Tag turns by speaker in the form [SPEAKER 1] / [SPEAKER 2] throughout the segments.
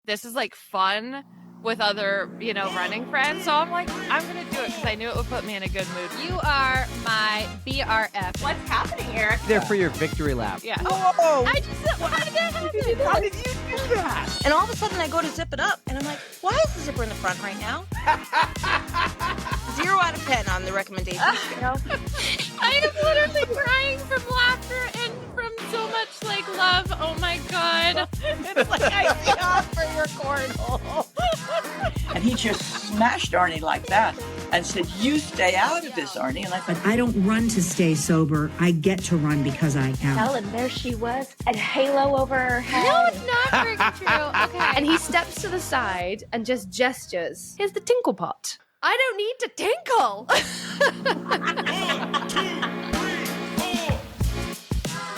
[SPEAKER 1] this is like fun with other, running friends. So I'm like, I'm going to do it because I knew it would put me in a good mood.
[SPEAKER 2] You are my BRF.
[SPEAKER 3] What's happening, Erika?
[SPEAKER 4] There for your victory lap.
[SPEAKER 1] Yeah.
[SPEAKER 4] Oh!
[SPEAKER 2] How did you
[SPEAKER 4] How did you do that?
[SPEAKER 3] And all of a sudden I go to zip it up and I'm like, why is the zipper in the front right now? 0 out of 10 on the recommendation scale.
[SPEAKER 1] I am literally crying from laughter and from so much love. Oh my God.
[SPEAKER 3] It's like I see off for your cornhole.
[SPEAKER 5] And he just smashed Arnie like that and said, you stay out of this, Arnie. And I thought,
[SPEAKER 6] But I don't run to stay sober. I get to run because I am.
[SPEAKER 7] And there she was, a halo over her head.
[SPEAKER 2] No, it's not very true. Okay. And he steps to the side and just gestures. Here's the tinkle pot. I don't need to tinkle.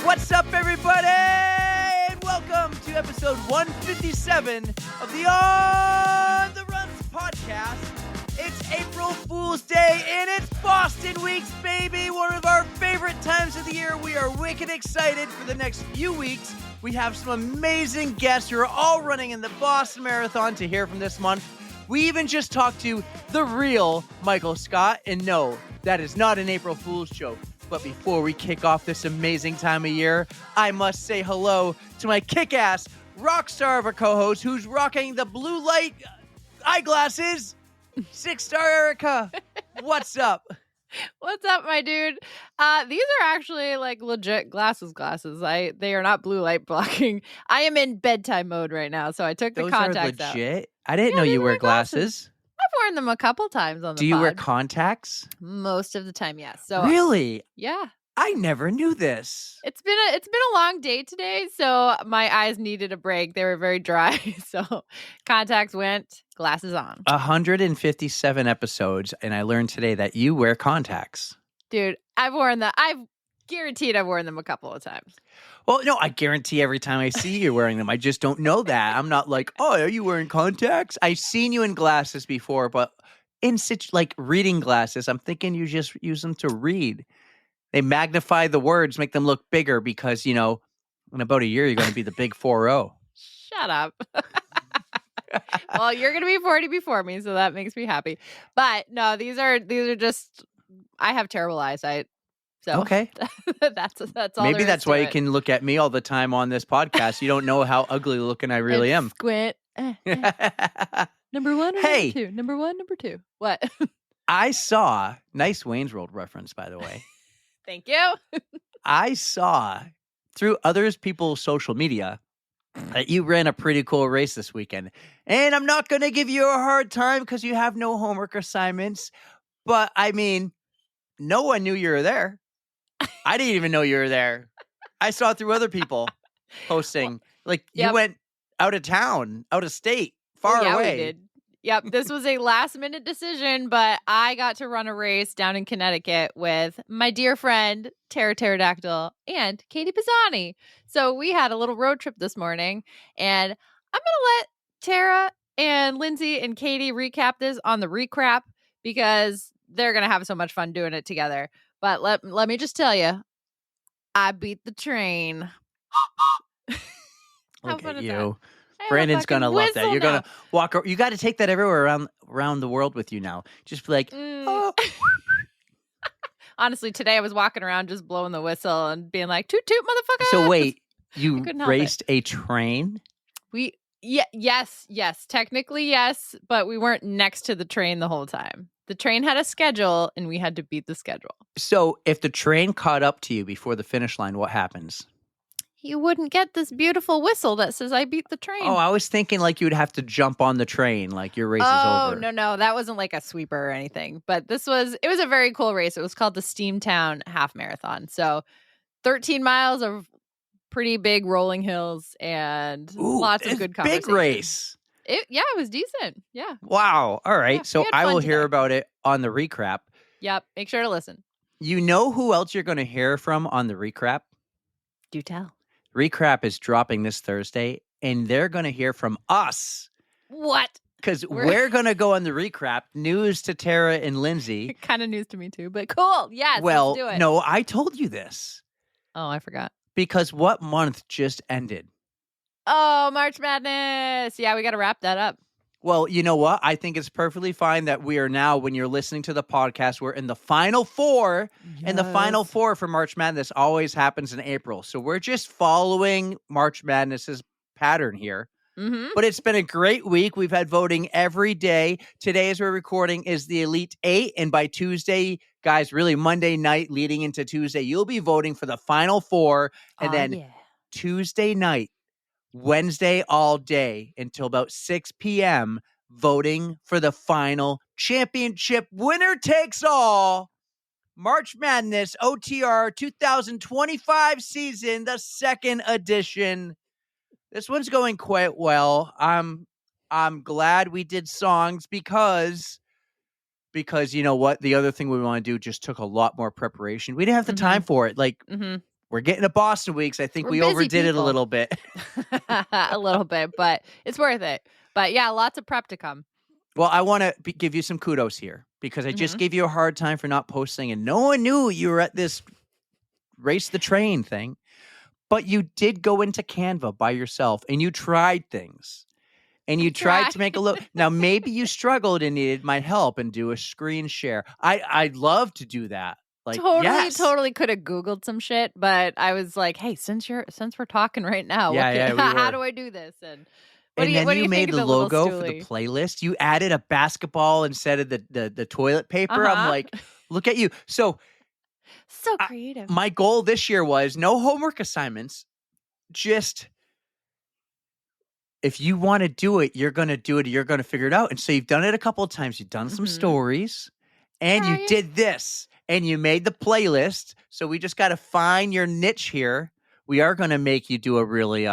[SPEAKER 4] What's up, everybody? And welcome to episode 157 of the On the Runs podcast. It's April Fool's Day, and it's Boston Weeks, baby! One of our favorite times of the year. We are wicked excited for the next few weeks. We have some amazing guests who are all running in the Boston Marathon to hear from this month. We even just talked to the real Michael Scott, and no, that is not an April Fool's joke. But before we kick off this amazing time of year, I must say hello to my kick-ass rock star of a co-host who's rocking the blue light eyeglasses, 6-star Erika. What's up?
[SPEAKER 1] What's up, my dude? These are actually legit glasses. They are not blue light blocking. I am in bedtime mode right now, so I took the
[SPEAKER 4] Those
[SPEAKER 1] contacts
[SPEAKER 4] are
[SPEAKER 1] out.
[SPEAKER 4] legit? I didn't know
[SPEAKER 1] these
[SPEAKER 4] you
[SPEAKER 1] are
[SPEAKER 4] wear
[SPEAKER 1] my glasses.
[SPEAKER 4] glasses.
[SPEAKER 1] I've worn them a couple times on the
[SPEAKER 4] Do you wear
[SPEAKER 1] pod.
[SPEAKER 4] contacts?
[SPEAKER 1] Most of the time, yes. So
[SPEAKER 4] Really?
[SPEAKER 1] yeah.
[SPEAKER 4] I never knew this.
[SPEAKER 1] It's been a long day today, so my eyes needed a break. They were very dry, so contacts went, glasses on.
[SPEAKER 4] 157 episodes, and I learned today that you wear contacts.
[SPEAKER 1] Dude, I've worn them. I've guaranteed I've worn them a couple of times.
[SPEAKER 4] Well, no, I guarantee every time I see you wearing them. I just don't know that. I'm not like, oh, are you wearing contacts? I've seen you in glasses before, but in reading glasses, I'm thinking you just use them to read. They magnify the words, make them look bigger because, in about a year, you're going to be the big 4-0.
[SPEAKER 1] Shut up. Well, you're going to be 40 before me, so that makes me happy. But no, these are just, I have terrible eyesight. So
[SPEAKER 4] Okay.
[SPEAKER 1] that's all.
[SPEAKER 4] Maybe
[SPEAKER 1] there
[SPEAKER 4] that's
[SPEAKER 1] is to
[SPEAKER 4] why you
[SPEAKER 1] it.
[SPEAKER 4] can look at me all the time on this podcast. You don't know how ugly looking I really am.
[SPEAKER 1] Squint. Number one or
[SPEAKER 4] Hey.
[SPEAKER 1] number two? Number one, number two. What?
[SPEAKER 4] I saw, nice Wayne's World reference, by the way.
[SPEAKER 1] Thank you.
[SPEAKER 4] I saw through others people's social media that you ran a pretty cool race this weekend. And I'm not going to give you a hard time because you have no homework assignments. But I mean, no one knew you were there. I didn't even know you were there. I saw through other people posting. You
[SPEAKER 1] Yep.
[SPEAKER 4] went out of town, out of state, far
[SPEAKER 1] yeah,
[SPEAKER 4] away.
[SPEAKER 1] we did. Yep, this was a last-minute decision, but I got to run a race down in Connecticut with my dear friend, Tara Pterodactyl, and Katie Pisani. So we had a little road trip this morning, and I'm going to let Tara and Lindsay and Katie recap this on the recrap because they're going to have so much fun doing it together. But let me just tell you, I beat the train. How
[SPEAKER 4] Look
[SPEAKER 1] fun
[SPEAKER 4] at
[SPEAKER 1] is
[SPEAKER 4] you.
[SPEAKER 1] that? I have a
[SPEAKER 4] Brandon's
[SPEAKER 1] fucking
[SPEAKER 4] gonna love that.
[SPEAKER 1] whistle
[SPEAKER 4] You're
[SPEAKER 1] now.
[SPEAKER 4] gonna walk. You got to take that everywhere around the world with you now. Just be like, oh.
[SPEAKER 1] Honestly, today I was walking around just blowing the whistle and being like, toot toot, motherfucker.
[SPEAKER 4] So wait, you
[SPEAKER 1] couldn't help
[SPEAKER 4] raced a train?
[SPEAKER 1] Yes, technically yes, but we weren't next to the train the whole time. The train had a schedule and we had to beat the schedule.
[SPEAKER 4] So if the train caught up to you before the finish line, what happens?
[SPEAKER 1] You wouldn't get this beautiful whistle that says I beat the train.
[SPEAKER 4] Oh, I was thinking you would have to jump on the train, your race is over.
[SPEAKER 1] No, that wasn't like a sweeper or anything. But it was a very cool race. It was called the Steamtown Half Marathon. So 13 miles of pretty big rolling hills and lots of good conversation.
[SPEAKER 4] Big race.
[SPEAKER 1] It was decent. Yeah.
[SPEAKER 4] Wow. All right.
[SPEAKER 1] Yeah,
[SPEAKER 4] So
[SPEAKER 1] we had
[SPEAKER 4] I
[SPEAKER 1] fun
[SPEAKER 4] will hear
[SPEAKER 1] today.
[SPEAKER 4] about it on the recap.
[SPEAKER 1] Yep. Make sure to listen.
[SPEAKER 4] You know who else you're going to hear from on the recap?
[SPEAKER 1] Do tell.
[SPEAKER 4] Recap is dropping this Thursday, and they're going to hear from us.
[SPEAKER 1] What?
[SPEAKER 4] Because we're going to go on the recap. News to Tara and Lindsay.
[SPEAKER 1] Kind of news to me too, but cool. Yes.
[SPEAKER 4] Well,
[SPEAKER 1] let's do it.
[SPEAKER 4] no, I told you this.
[SPEAKER 1] Oh, I forgot.
[SPEAKER 4] Because what month just ended?
[SPEAKER 1] Oh, March Madness. Yeah, we got to wrap that up.
[SPEAKER 4] Well, you know what? I think it's perfectly fine that we are now, when you're listening to the podcast, we're in the Final Four. And the Final Four for March Madness always happens in April. So we're just following March Madness's pattern here.
[SPEAKER 1] Mm-hmm.
[SPEAKER 4] But it's been a great week. We've had voting every day. Today, as we're recording, is the Elite Eight. And by Tuesday, guys, really Monday night leading into Tuesday, you'll be voting for the Final Four. And then Tuesday night, Wednesday all day until about 6 p.m., voting for the final championship. Winner takes all. March Madness OTR 2025 season, the second edition. This one's going quite well. I'm glad we did songs because you know what? The other thing we want to do just took a lot more preparation. We didn't have the time for it. Like, we're getting to Boston weeks. I think we overdid it a little bit.
[SPEAKER 1] A little bit, but it's worth it. But yeah, lots of prep to come.
[SPEAKER 4] Well, I want to give you some kudos here because I just gave you a hard time for not posting, and no one knew you were at this race the train thing. But you did go into Canva by yourself, and you tried things. And you tried to make a look. Now, maybe you struggled and needed my help and do a screen share. I'd love to do that. Like,
[SPEAKER 1] totally could have Googled some shit, but I was like, hey, since we're talking right now, how do I do this? And
[SPEAKER 4] then you made the logo for the playlist. You added a basketball instead of the toilet paper. I'm like, look at you. So
[SPEAKER 1] creative.
[SPEAKER 4] My goal this year was no homework assignments. Just if you want to do it, you're going to do it. You're going to figure it out. And so you've done it a couple of times. You've done some stories, and you did this. And you made the playlist, so we just got to find your niche here. We are going to make you do a really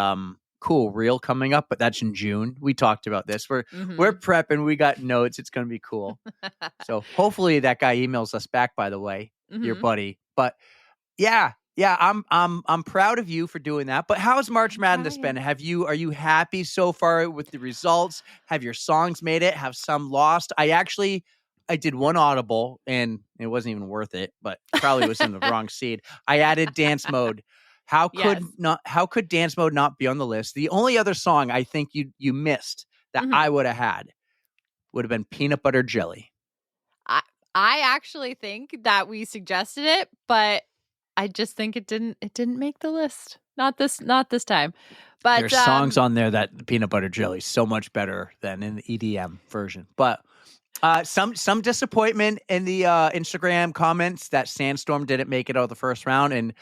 [SPEAKER 4] cool reel coming up, but that's in June. We talked about this. We're prepping. We got notes. It's going to be cool. So hopefully that guy emails us back. By the way, your buddy. But yeah, I'm proud of you for doing that. But how's March Madness been? Are you happy so far with the results? Have your songs made it? Have some lost? I did one audible, and it wasn't even worth it, but probably was in the wrong seed. I added dance mode. How could dance mode not be on the list? The only other song I think you missed that I would have had would have been Peanut Butter Jelly.
[SPEAKER 1] I actually think that we suggested it, but I just think it didn't make the list. Not this time. But
[SPEAKER 4] there's songs on there that the Peanut Butter Jelly is so much better than in the EDM version. But some disappointment in the Instagram comments that Sandstorm didn't make it out of the first round, and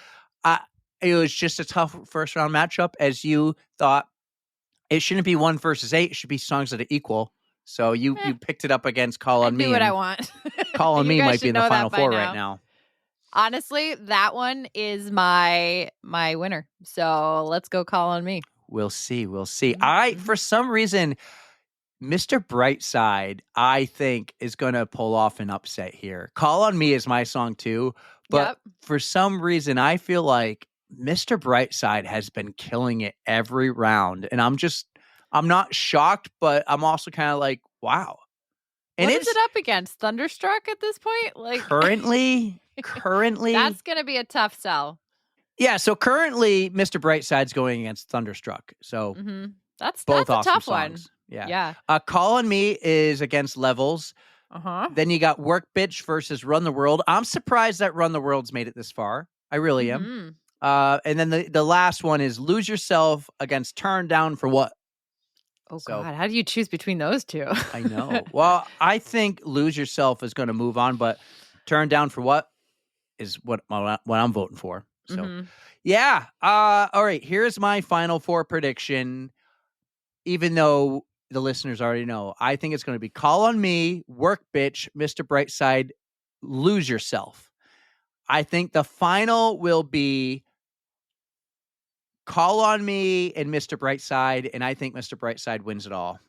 [SPEAKER 4] it was just a tough first round matchup. As you thought, it shouldn't be 1 versus 8; it should be songs that are equal. So you picked it up against Call on Me.
[SPEAKER 1] Do what I want.
[SPEAKER 4] Call on Me might be in the Final Four right now.
[SPEAKER 1] Honestly, that one is my winner. So let's go Call on Me.
[SPEAKER 4] We'll see. For some reason, Mr. Brightside, I think, is going to pull off an upset here. Call on Me is my song too, but for some reason, I feel like Mr. Brightside has been killing it every round, and I'm not shocked, but I'm also kind of like, wow. And
[SPEAKER 1] what is it up against? Thunderstruck at this point? Like
[SPEAKER 4] currently,
[SPEAKER 1] that's going to be a tough sell.
[SPEAKER 4] Yeah, so currently, Mr. Brightside's going against Thunderstruck. So
[SPEAKER 1] that's
[SPEAKER 4] both
[SPEAKER 1] a
[SPEAKER 4] awesome
[SPEAKER 1] tough
[SPEAKER 4] songs.
[SPEAKER 1] one.
[SPEAKER 4] Yeah. Call on Me is against Levels. Then you got Work Bitch versus Run the World. I'm surprised that Run the World's made it this far. I really am. And then the last one is Lose Yourself against Turn Down for What?
[SPEAKER 1] Oh, God. How do you choose between those two?
[SPEAKER 4] I know. Well, I think Lose Yourself is going to move on, but Turn Down for What is what I'm voting for. So, yeah. All right. Here's my Final Four prediction. Even though the listeners already know, I think it's going to be Call on Me, Work Bitch, Mr. Brightside, Lose Yourself. I think the final will be Call on Me and Mr. Brightside, and I think Mr. Brightside wins it all.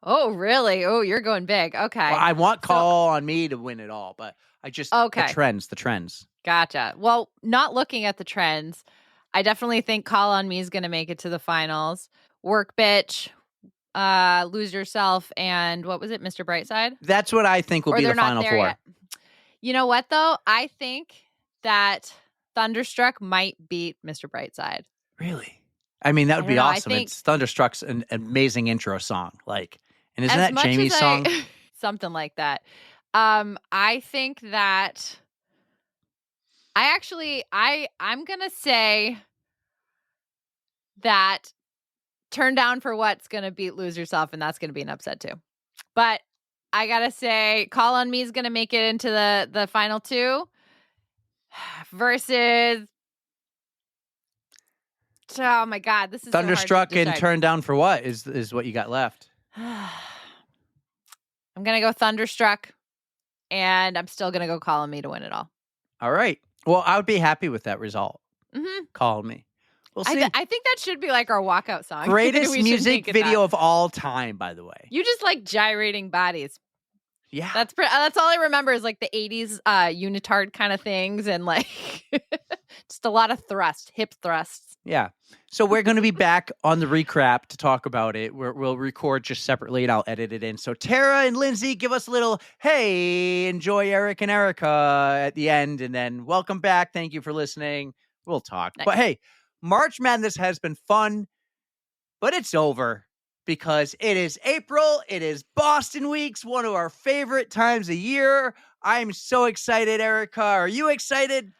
[SPEAKER 1] Oh, really? Oh, you're going big. Okay.
[SPEAKER 4] Well, I want Call on Me to win it all, but I just the trends.
[SPEAKER 1] Gotcha. Well, not looking at the trends, I definitely think Call on Me is going to make it to the finals. Work Bitch, Lose Yourself, and what was it, Mr. Brightside?
[SPEAKER 4] That's what I think will be the Final Four.
[SPEAKER 1] Yet. You know what, though? I think that Thunderstruck might beat Mr. Brightside.
[SPEAKER 4] Really? I mean, that would
[SPEAKER 1] I
[SPEAKER 4] be
[SPEAKER 1] don't know, I
[SPEAKER 4] awesome.
[SPEAKER 1] think-
[SPEAKER 4] It's Thunderstruck's an amazing intro song. Like, and isn't
[SPEAKER 1] As
[SPEAKER 4] that
[SPEAKER 1] much as
[SPEAKER 4] Jamie's song?
[SPEAKER 1] something like that. I think that I'm gonna say that Turn Down for What's gonna beat Lose Yourself, and that's gonna be an upset too. But I gotta say, Call on Me is gonna make it into the final two versus. Oh my God, this is
[SPEAKER 4] Thunderstruck
[SPEAKER 1] so hard
[SPEAKER 4] and
[SPEAKER 1] to
[SPEAKER 4] Turn Down for What is what you got left.
[SPEAKER 1] decide. I'm gonna go Thunderstruck, and I'm still gonna go Call on Me to win it all.
[SPEAKER 4] All right. Well, I would be happy with that result.
[SPEAKER 1] Mm-hmm.
[SPEAKER 4] Call me. We'll see.
[SPEAKER 1] I think that should be like our walkout song.
[SPEAKER 4] Greatest
[SPEAKER 1] We should
[SPEAKER 4] music
[SPEAKER 1] make it
[SPEAKER 4] video
[SPEAKER 1] that.
[SPEAKER 4] of all time, by the way.
[SPEAKER 1] You just like gyrating bodies.
[SPEAKER 4] Yeah.
[SPEAKER 1] That's all I remember is like the 80s unitard kind of things and like just a lot of hip thrusts.
[SPEAKER 4] Yeah. So we're going to be back on the recap to talk about it. We'll record just separately and I'll edit it in. So Tara and Lindsay, give us a little, hey, enjoy Eric and Erika at the end. And then welcome back. Thank you for listening. We'll talk.
[SPEAKER 1] Nice.
[SPEAKER 4] But hey, March Madness has been fun, but it's over because it is April. It is Boston Weeks, one of our favorite times of year. I'm so excited, Erika. Are you excited?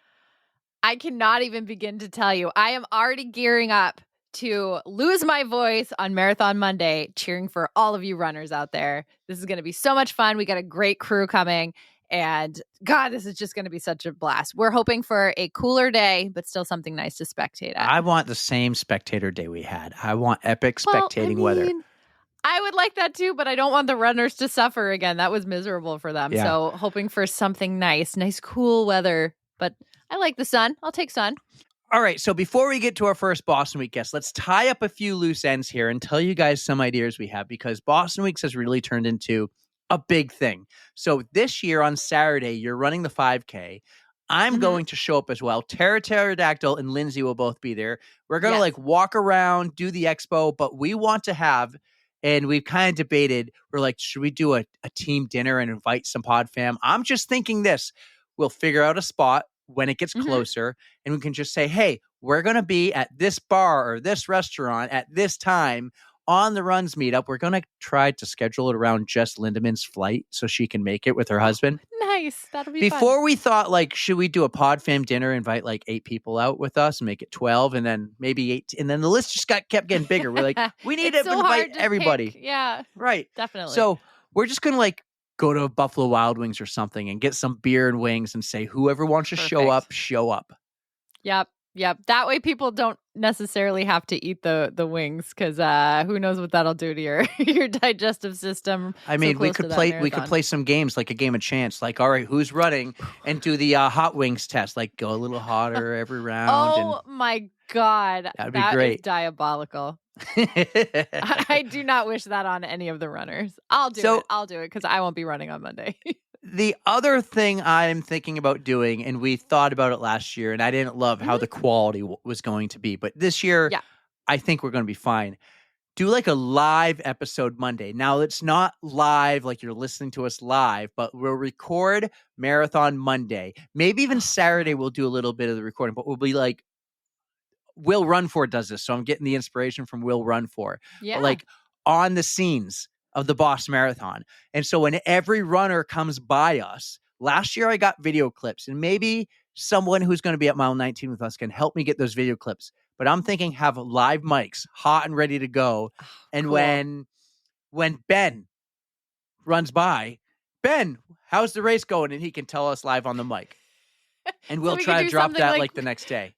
[SPEAKER 1] I cannot even begin to tell you. I am already gearing up to lose my voice on Marathon Monday, cheering for all of you runners out there. This is going to be so much fun. We got a great crew coming. And God, this is just going to be such a blast. We're hoping for a cooler day, but still something nice to spectate at.
[SPEAKER 4] I want the same spectator day we had. I want epic spectating weather.
[SPEAKER 1] I would like that too, but I don't want the runners to suffer again. That was miserable for them.
[SPEAKER 4] Yeah.
[SPEAKER 1] So hoping for something nice, cool weather. But I like the sun. I'll take sun.
[SPEAKER 4] All right. So before we get to our first Boston Week guest, let's tie up a few loose ends here and tell you guys some ideas we have because Boston Weeks has really turned into a big thing. So this year on Saturday, you're running the 5K. I'm going to show up as well. Tara Pterodactyl and Lindsay will both be there. We're going to like walk around, do the expo, but we want to have, and we've kind of debated, we're like, should we do a team dinner and invite some PodFam? I'm just thinking this. We'll figure out a spot when it gets closer and we can just say, hey, we're going to be at this bar or this restaurant at this time on the Runs meetup. We're going to try to schedule it around Jess Lindemann's flight so she can make it with her husband.
[SPEAKER 1] Nice. That'll be
[SPEAKER 4] Before
[SPEAKER 1] fun.
[SPEAKER 4] we thought, like, should we do a PodFam dinner, invite like 8 people out with us and make it 12 and then maybe 8. And then the list just kept getting bigger. We're like, we need
[SPEAKER 1] It's
[SPEAKER 4] to
[SPEAKER 1] so
[SPEAKER 4] invite
[SPEAKER 1] hard to
[SPEAKER 4] everybody.
[SPEAKER 1] pick. Yeah,
[SPEAKER 4] Right.
[SPEAKER 1] definitely.
[SPEAKER 4] So we're just going to like go to Buffalo Wild Wings or something and get some beer and wings and say, whoever wants to show
[SPEAKER 1] Perfect.
[SPEAKER 4] up, show up.
[SPEAKER 1] Yep. That way people don't necessarily have to eat the wings because who knows what that'll do to your digestive system.
[SPEAKER 4] I mean, we could play some games like a game of chance. Like, all right, who's running and do the hot wings test. Like, go a little hotter every round.
[SPEAKER 1] Oh my God.
[SPEAKER 4] That'd be
[SPEAKER 1] That
[SPEAKER 4] great.
[SPEAKER 1] is diabolical.
[SPEAKER 4] And
[SPEAKER 1] I do not wish that on any of the runners. I'll do it because I won't be running on Monday.
[SPEAKER 4] the other thing I'm thinking about doing, and we thought about it last year, and I didn't love how the quality was going to be, but this year, I think we're going to be fine. Do like a live episode Monday. Now, it's not live like you're listening to us live, but we'll record Marathon Monday. Maybe even Saturday we'll do a little bit of the recording, but we'll be like, Will Run For does this, so I'm getting the inspiration from Will Run For.
[SPEAKER 1] Yeah.
[SPEAKER 4] But like on the scenes of the Boston Marathon. And so when every runner comes by us, last year I got video clips, and maybe someone who's going to be at mile 19 with us can help me get those video clips. But I'm thinking have live mics hot and ready to go. And
[SPEAKER 1] Cool.
[SPEAKER 4] when Ben runs by, Ben, how's the race going? And he can tell us live on the mic. And we'll
[SPEAKER 1] we
[SPEAKER 4] try
[SPEAKER 1] could
[SPEAKER 4] to
[SPEAKER 1] do
[SPEAKER 4] drop
[SPEAKER 1] something
[SPEAKER 4] that
[SPEAKER 1] like-
[SPEAKER 4] like the next day.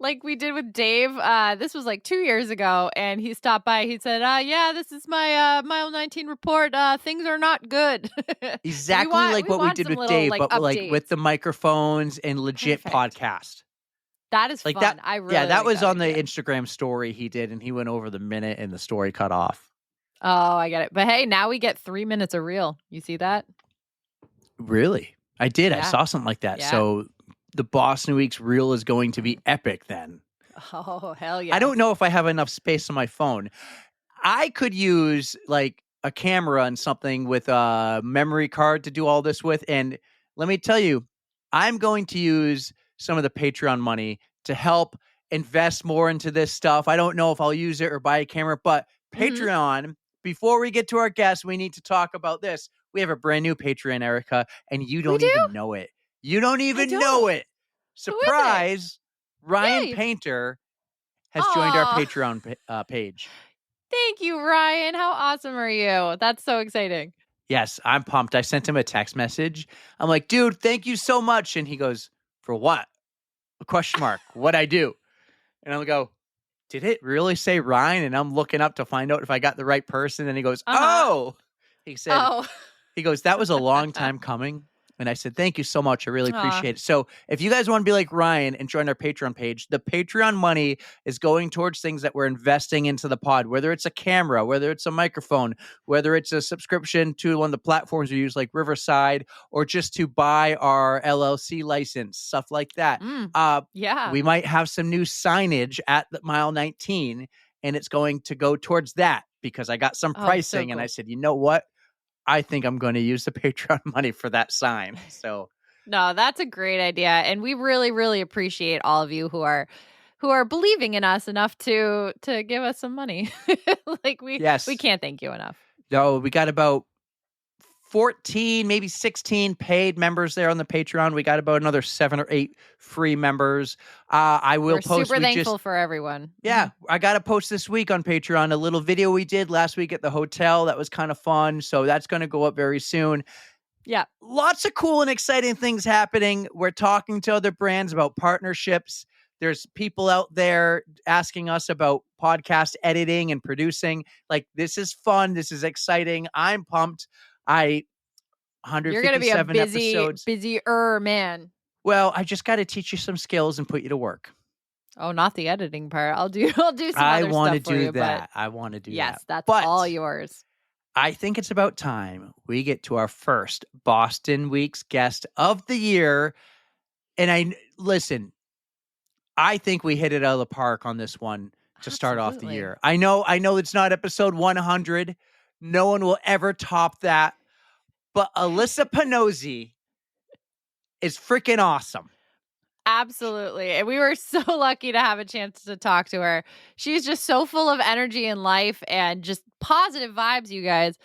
[SPEAKER 1] Like we did with Dave. This was like 2 years ago, and he stopped by. He said, yeah, this is my mile 19 report. Things are not good.
[SPEAKER 4] Exactly like
[SPEAKER 1] we
[SPEAKER 4] what we
[SPEAKER 1] want
[SPEAKER 4] did
[SPEAKER 1] some
[SPEAKER 4] with
[SPEAKER 1] little,
[SPEAKER 4] Dave,
[SPEAKER 1] like,
[SPEAKER 4] but like with
[SPEAKER 1] updates.
[SPEAKER 4] the microphones and legit
[SPEAKER 1] Perfect.
[SPEAKER 4] podcast.
[SPEAKER 1] That is
[SPEAKER 4] Like
[SPEAKER 1] fun.
[SPEAKER 4] that,
[SPEAKER 1] I really
[SPEAKER 4] yeah, that
[SPEAKER 1] like
[SPEAKER 4] was on the
[SPEAKER 1] idea.
[SPEAKER 4] Instagram story he did, and he went over the minute, and the story cut off.
[SPEAKER 1] Oh, I get it. But hey, now we get 3 minutes of reel. You see that?
[SPEAKER 4] Really? I did. I
[SPEAKER 1] Yeah.
[SPEAKER 4] saw something like that.
[SPEAKER 1] Yeah.
[SPEAKER 4] So the Boston Week's reel is going to be epic then.
[SPEAKER 1] Oh, hell yeah.
[SPEAKER 4] I don't know if I have enough space on my phone. I could use like a camera and something with a memory card to do all this with. And let me tell you, I'm going to use some of the Patreon money to help invest more into this stuff. I don't know if I'll use it or buy a camera, but Patreon, before we get to our guests, we need to talk about this. We have a brand new Patreon, Erika, and you don't even know it. You don't even know it. Surprise, Ryan
[SPEAKER 1] Yay.
[SPEAKER 4] Painter has joined our Patreon page.
[SPEAKER 1] Thank you, Ryan. How awesome are you? That's so exciting.
[SPEAKER 4] Yes, I'm pumped. I sent him a text message. I'm like, dude, thank you so much. And he goes, for what? A question mark. What'd I do? And I'll go, did it really say Ryan? And I'm looking up to find out if I got the right person. And he goes, oh. He said, he goes, that was a long time coming. And I said, thank you so much. I really appreciate it. So if you guys want to be like Ryan and join our Patreon page, the Patreon money is going towards things that we're investing into the pod, whether it's a camera, whether it's a microphone, whether it's a subscription to one of the platforms we use like Riverside, or just to buy our LLC license, stuff like that. We might have some new signage at the Mile 19, and it's going to go towards that because I got some pricing and I said, you know what? I think I'm going to use the Patreon money for that sign. So,
[SPEAKER 1] no, that's a great idea, and we really, really appreciate all of you who are believing in us enough to give us some money. Like we can't thank you enough.
[SPEAKER 4] No, we got about 14, maybe 16 paid members there on the Patreon. We got about another 7 or 8 free members. We're
[SPEAKER 1] super thankful for everyone.
[SPEAKER 4] Yeah, I got to post this week on Patreon a little video we did last week at the hotel. That was kind of fun. So that's going to go up very soon.
[SPEAKER 1] Yeah.
[SPEAKER 4] Lots of cool and exciting things happening. We're talking to other brands about partnerships. There's people out there asking us about podcast editing and producing. Like, this is fun. This is exciting. I'm pumped. 157
[SPEAKER 1] You're going to be a
[SPEAKER 4] episodes.
[SPEAKER 1] busier man.
[SPEAKER 4] Well, I just got to teach you some skills and put you to work.
[SPEAKER 1] Oh, not the editing part. I'll do some other stuff for you.
[SPEAKER 4] I want to do that.
[SPEAKER 1] Yes, that's all yours.
[SPEAKER 4] I think it's about time we get to our first Boston Week's guest of the year. And listen, I think we hit it out of the park on this one to start off the year. I know it's not episode 100. No one will ever top that. But Alyssa Pannozzi is freaking awesome.
[SPEAKER 1] Absolutely. And we were so lucky to have a chance to talk to her. She's just so full of energy and life and just positive vibes, you guys.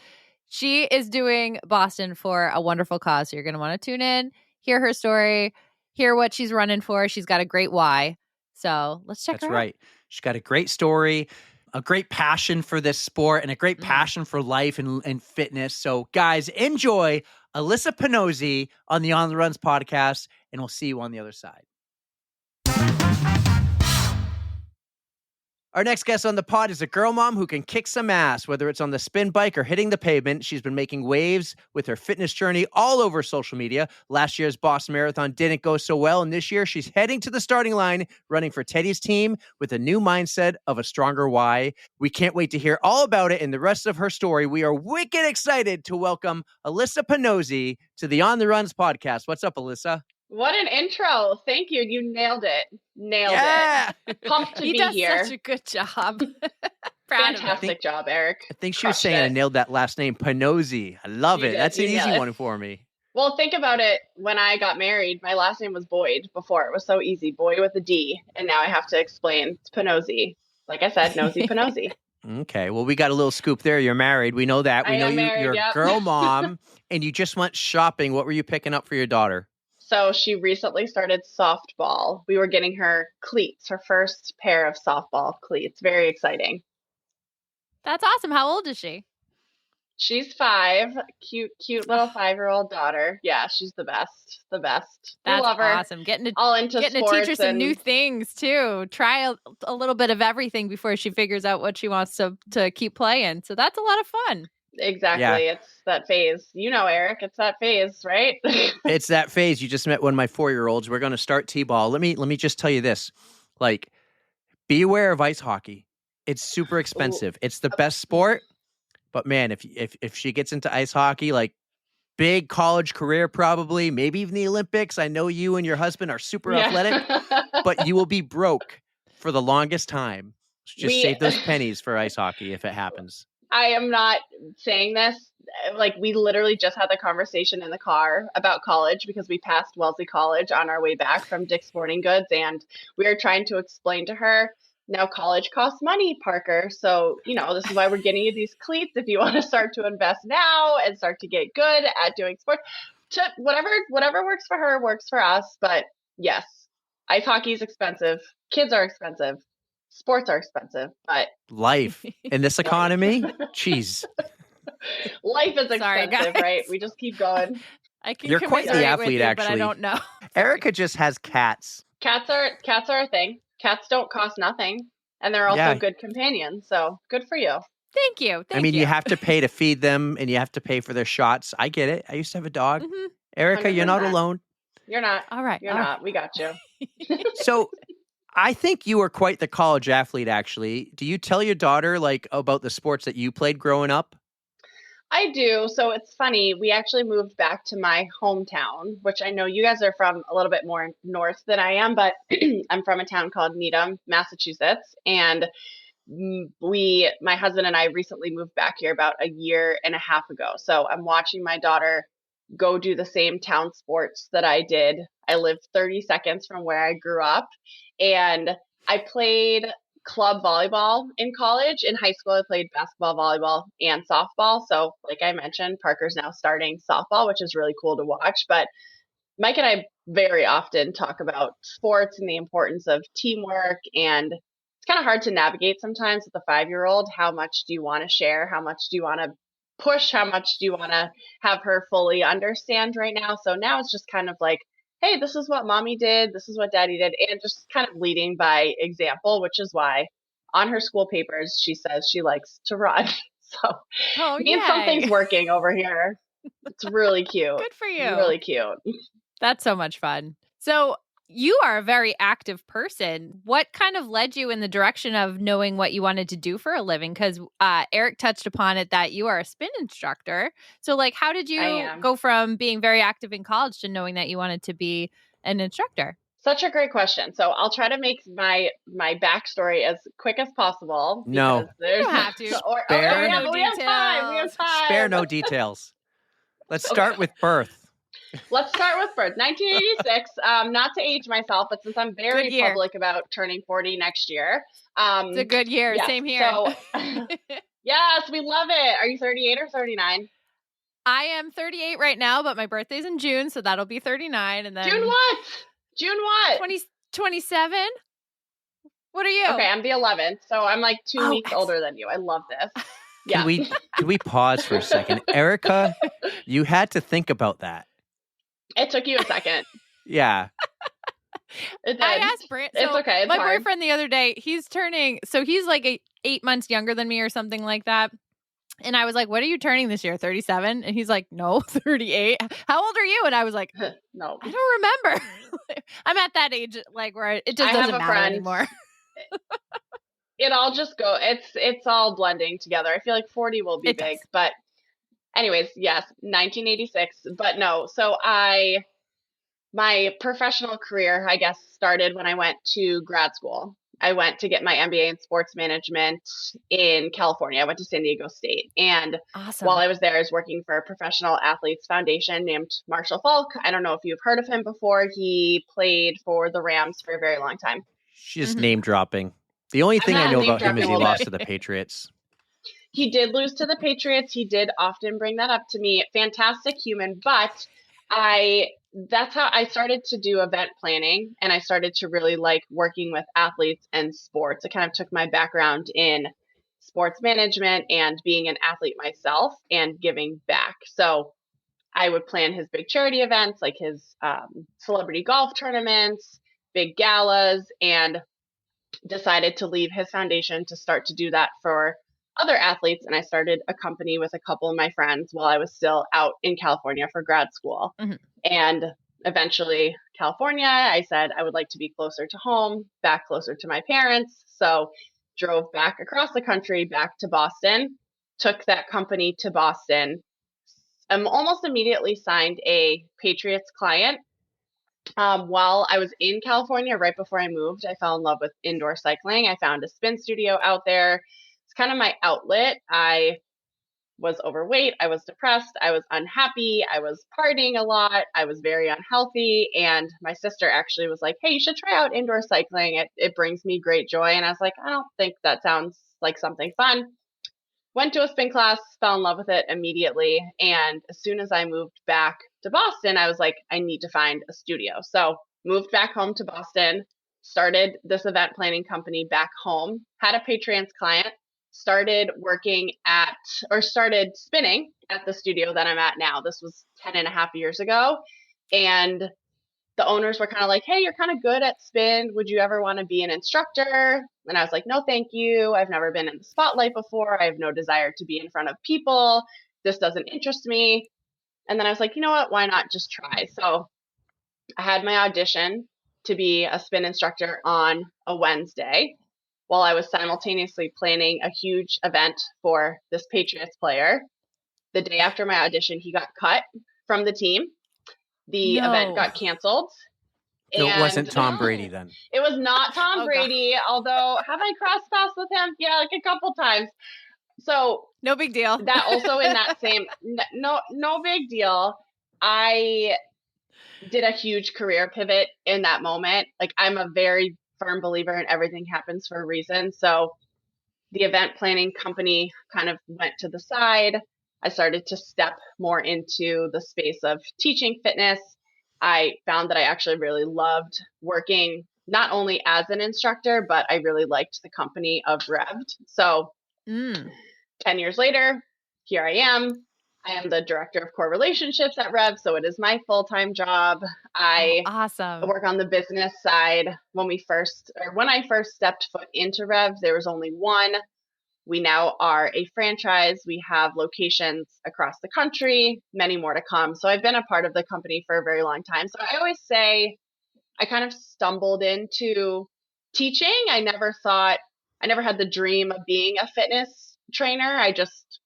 [SPEAKER 1] She is doing Boston for a wonderful cause. So you're going to want to tune in, hear her story, hear what she's running for. She's got a great why. So let's check her out. That's right.
[SPEAKER 4] She's got a great story, a great passion for this sport, and a great passion for life and fitness. So guys, enjoy Alyssa Pannozzi on the On the Runs podcast, and we'll see you on the other side. Our next guest on the pod is a girl mom who can kick some ass, whether it's on the spin bike or hitting the pavement. She's been making waves with her fitness journey all over social media. Last year's Boston Marathon didn't go so well, and this year she's heading to the starting line, running for Teddy's team with a new mindset of a stronger why. We can't wait to hear all about it and the rest of her story. We are wicked excited to welcome Alyssa Pannozzi to the On the Runs podcast. What's up, Alyssa?
[SPEAKER 8] What an intro. Thank you. You nailed it. It. Pumped to be here.
[SPEAKER 1] He does such a good job.
[SPEAKER 8] Fantastic job, Eric.
[SPEAKER 4] I think she was saying I nailed that last name, Pannozzi. I love it. That's an easy one for me.
[SPEAKER 8] Well, think about it. When I got married, my last name was Boyd before. It was so easy. Boy with a D. And now I have to explain. It's Pannozzi. Like I said, Nosy Pannozzi.
[SPEAKER 4] Okay. Well, we got a little scoop there. You're married. We know that. We know you're a girl mom and you just went shopping. What were you picking up for your daughter?
[SPEAKER 8] So she recently started softball. We were getting her cleats, her first pair of softball cleats. Very exciting.
[SPEAKER 1] That's awesome. How old is she?
[SPEAKER 8] She's 5. Cute little 5-year-old daughter. Yeah, she's the best.
[SPEAKER 1] That's
[SPEAKER 8] love her.
[SPEAKER 1] Awesome. Getting to teach her some new things too. Try a little bit of everything before she figures out what she wants to keep playing. So that's a lot of fun.
[SPEAKER 8] Exactly. Yeah. It's that phase. You know, Eric, it's that phase, right?
[SPEAKER 4] It's that phase. You just met one of my 4-year-olds. We're going to start T-ball. Let me just tell you this. Like, be aware of ice hockey. It's super expensive. Ooh. It's the best sport. But man, if she gets into ice hockey, like big college career, probably, maybe even the Olympics. I know you and your husband are super athletic, but you will be broke for the longest time. So just save those pennies for ice hockey if it happens.
[SPEAKER 8] I am not saying this like we literally just had the conversation in the car about college because we passed Wellesley College on our way back from Dick's Sporting Goods, and we were trying to explain to her, now college costs money, Parker. So, this is why we're getting you these cleats if you want to start to invest now and start to get good at doing sports. Whatever works for her works for us. But yes, ice hockey is expensive. Kids are expensive. Sports are expensive. But
[SPEAKER 4] Life in this economy, jeez.
[SPEAKER 8] Life is
[SPEAKER 1] Sorry,
[SPEAKER 8] expensive,
[SPEAKER 1] guys.
[SPEAKER 8] right? We just keep going.
[SPEAKER 1] I can
[SPEAKER 4] You're quite the
[SPEAKER 1] commiserate
[SPEAKER 4] athlete,
[SPEAKER 1] with you,
[SPEAKER 4] actually.
[SPEAKER 1] but I don't know.
[SPEAKER 4] Erika just has cats.
[SPEAKER 8] Cats are a thing. Cats don't cost nothing, and they're also good companions. So good for you.
[SPEAKER 1] Thank you.
[SPEAKER 4] You have to pay to feed them, and you have to pay for their shots. I get it. I used to have a dog.
[SPEAKER 1] Mm-hmm.
[SPEAKER 4] Erika, you're not
[SPEAKER 8] 100%.
[SPEAKER 4] alone.
[SPEAKER 8] You're not.
[SPEAKER 1] All right.
[SPEAKER 8] You're not. We got you.
[SPEAKER 4] So I think you were quite the college athlete, actually. Do you tell your daughter about the sports that you played growing up?
[SPEAKER 8] I do. So it's funny. We actually moved back to my hometown, which I know you guys are from a little bit more north than I am, but I'm from a town called Needham, Massachusetts. And my husband and I recently moved back here about a year and a half ago. So I'm watching my daughter go do the same town sports that I did. I lived 30 seconds from where I grew up, and I played club volleyball in college. In high school, I played basketball, volleyball, and softball. So like I mentioned, Parker's now starting softball, which is really cool to watch. But Mike and I very often talk about sports and the importance of teamwork, and it's kind of hard to navigate sometimes with a 5-year-old. How much do you want to share? How much do you want to push? How much do you want to have her fully understand right now? So now it's just kind of like, hey, this is what mommy did, this is what daddy did, and just kind of leading by example, which is why on her school papers she says she likes to run. So means something's working over here. It's really cute.
[SPEAKER 1] Good for you.
[SPEAKER 8] Really cute.
[SPEAKER 1] That's so much fun. So you are a very active person. What kind of led you in the direction of knowing what you wanted to do for a living? Because Eric touched upon it that you are a spin instructor. So how did you go from being very active in college to knowing that you wanted to be an instructor?
[SPEAKER 8] Such a great question. So I'll try to make my backstory as quick as possible.
[SPEAKER 4] No.
[SPEAKER 8] You
[SPEAKER 1] don't have to.
[SPEAKER 8] We have time.
[SPEAKER 4] Spare no details. Let's start with birth.
[SPEAKER 8] Let's start with birth. 1986. Not to age myself, but since I'm very public about turning 40 next year.
[SPEAKER 1] It's a good year.
[SPEAKER 8] Yes,
[SPEAKER 1] Same here.
[SPEAKER 8] So, yes, we love it. Are you 38 or 39?
[SPEAKER 1] I am 38 right now, but my birthday's in June, so that'll be 39. And then
[SPEAKER 8] June what?
[SPEAKER 1] 27? What are you?
[SPEAKER 8] Okay, I'm the 11th, so I'm like 2 weeks older than you. I love this. Yeah.
[SPEAKER 4] Can we pause for a second? Erika, you had to think about that.
[SPEAKER 8] It took you a second.
[SPEAKER 4] Yeah.
[SPEAKER 8] It did.
[SPEAKER 1] I asked Brant.
[SPEAKER 8] It's okay. It's
[SPEAKER 1] my
[SPEAKER 8] hard.
[SPEAKER 1] boyfriend the other day, he's like 8 months younger than me or something like that. And I was like, what are you turning this year? 37? And he's like, no, 38. How old are you? And I was like,
[SPEAKER 8] no,
[SPEAKER 1] I don't remember. I'm at that age where it just doesn't matter anymore.
[SPEAKER 8] It all just it's all blending together. I feel like 40 will be big, but anyways, yes, 1986, but no. So my professional career, I guess, started when I went to grad school. I went to get my MBA in sports management in California. I went to San Diego State. And while I was there, I was working for a professional athletes foundation named Marshall Falk. I don't know if you've heard of him before. He played for the Rams for a very long time.
[SPEAKER 4] She's name dropping. The only thing I know about him is he lost to the Patriots.
[SPEAKER 8] He did lose to the Patriots. He did often bring that up to me. Fantastic human, but that's how I started to do event planning, and I started to really like working with athletes and sports. I kind of took my background in sports management and being an athlete myself and giving back. So I would plan his big charity events, like his celebrity golf tournaments, big galas, and decided to leave his foundation to start to do that for other athletes. And I started a company with a couple of my friends while I was still out in California for grad school. Mm-hmm. And eventually California, I said I would like to be closer to home, back closer to my parents. So drove back across the country, back to Boston, took that company to Boston, almost immediately signed a Patriots client. While I was in California, right before I moved, I fell in love with indoor cycling. I found a spin studio out there. It's kind of my outlet. I was overweight. I was depressed. I was unhappy. I was partying a lot. I was very unhealthy. And my sister actually was like, hey, you should try out indoor cycling. It brings me great joy. And I was like, I don't think that sounds like something fun. Went to a spin class, fell in love with it immediately. And as soon as I moved back to Boston, I was like, I need to find a studio. So moved back home to Boston, started this event planning company back home, had a Patreon's client, started spinning at the studio that I'm at now. This was 10 and a half years ago. And the owners were kind of like, hey, you're kind of good at spin. Would you ever want to be an instructor? And I was like, no, thank you. I've never been in the spotlight before. I have no desire to be in front of people. This doesn't interest me. And then I was like, you know what? Why not just try? So I had my audition to be a spin instructor on a Wednesday while I was simultaneously planning a huge event for this Patriots player. The day after my audition, he got cut from the team. The event got canceled.
[SPEAKER 4] So it wasn't Tom Brady then?
[SPEAKER 8] It was not Tom Brady, although have I crossed paths with him? Yeah, like a couple times. So
[SPEAKER 1] no big deal.
[SPEAKER 8] That also in that same, no big deal. I did a huge career pivot in that moment. Like I'm a very firm believer in everything happens for a reason. So the event planning company kind of went to the side. I started to step more into the space of teaching fitness. I found that I actually really loved working not only as an instructor, but I really liked the company of Rev'd. So 10 years later, here I am. I am the director of core relationships at Rev, so it is my full-time job. I work on the business side. When I first stepped foot into Rev, there was only one. We now are a franchise. We have locations across the country, many more to come. So I've been a part of the company for a very long time. So I always say I kind of stumbled into teaching. I never had the dream of being a fitness trainer. I just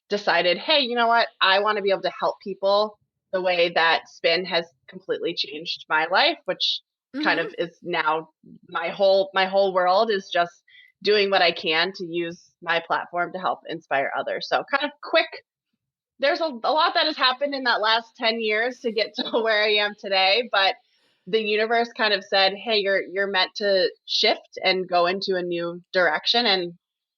[SPEAKER 8] decided, hey, you know what? I want to be able to help people the way that spin has completely changed my life, which kind of is now my whole world is just doing what I can to use my platform to help inspire others. So kind of quick, there's a lot that has happened in that last 10 years to get to where I am today, but the universe kind of said, hey, you're meant to shift and go into a new direction. And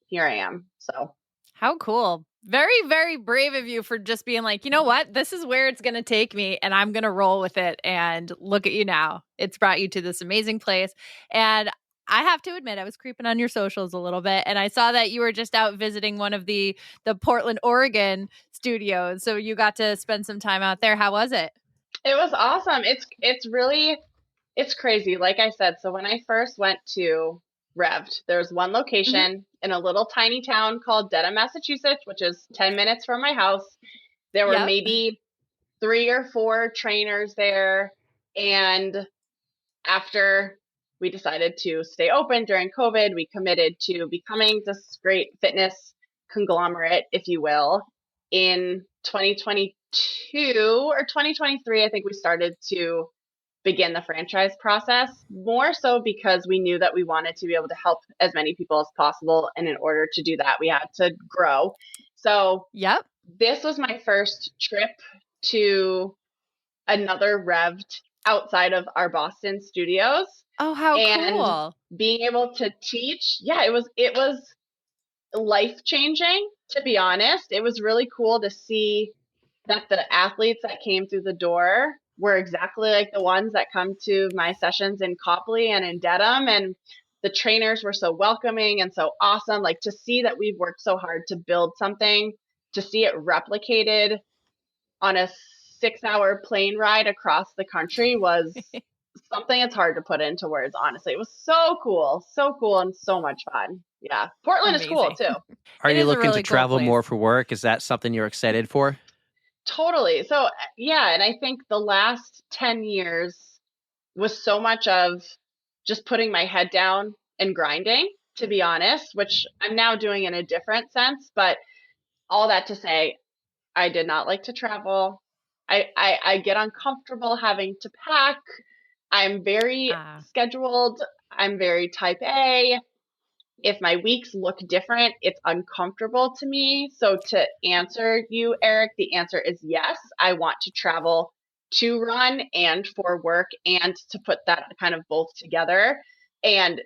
[SPEAKER 8] here I am. So
[SPEAKER 1] how cool. Very, very brave of you for just being like, you know what? This is where it's going to take me and I'm going to roll with it. And look at you now. It's brought you to this amazing place. And I have to admit, I was creeping on your socials a little bit and I saw that you were just out visiting one of the Portland, Oregon studios. So you got to spend some time out there. How was it?
[SPEAKER 8] It was awesome. It's crazy. Like I said, so when I first went to Rev'd, there's one location in a little tiny town called Dedham, Massachusetts, which is 10 minutes from my house. There were maybe 3 or 4 trainers there. And after we decided to stay open during COVID, we committed to becoming this great fitness conglomerate, if you will. In 2022 or 2023, I think we started to begin the franchise process, more so because we knew that we wanted to be able to help as many people as possible. And in order to do that, we had to grow. So this was my first trip to another Rev'd outside of our Boston studios.
[SPEAKER 1] Oh, how cool.
[SPEAKER 8] Being able to teach. Yeah, it was life-changing, to be honest. It was really cool to see that the athletes that came through the door were exactly like the ones that come to my sessions in Copley and in Dedham. And the trainers were so welcoming and so awesome. Like to see that we've worked so hard to build something, to see it replicated on a 6-hour plane ride across the country was something it's hard to put into words, honestly. It was so cool and so much fun. Yeah. Portland is cool too.
[SPEAKER 4] Are you looking to travel more for work? Is that something you're excited for?
[SPEAKER 8] Totally. So yeah, and I think the last 10 years was so much of just putting my head down and grinding, to be honest, which I'm now doing in a different sense. But all that to say, I did not like to travel. I get uncomfortable having to pack. I'm very scheduled. I'm very type A. if my weeks look different, it's uncomfortable to me. So to answer you, Eric, the answer is yes. I want to travel to run and for work and to put that kind of both together. And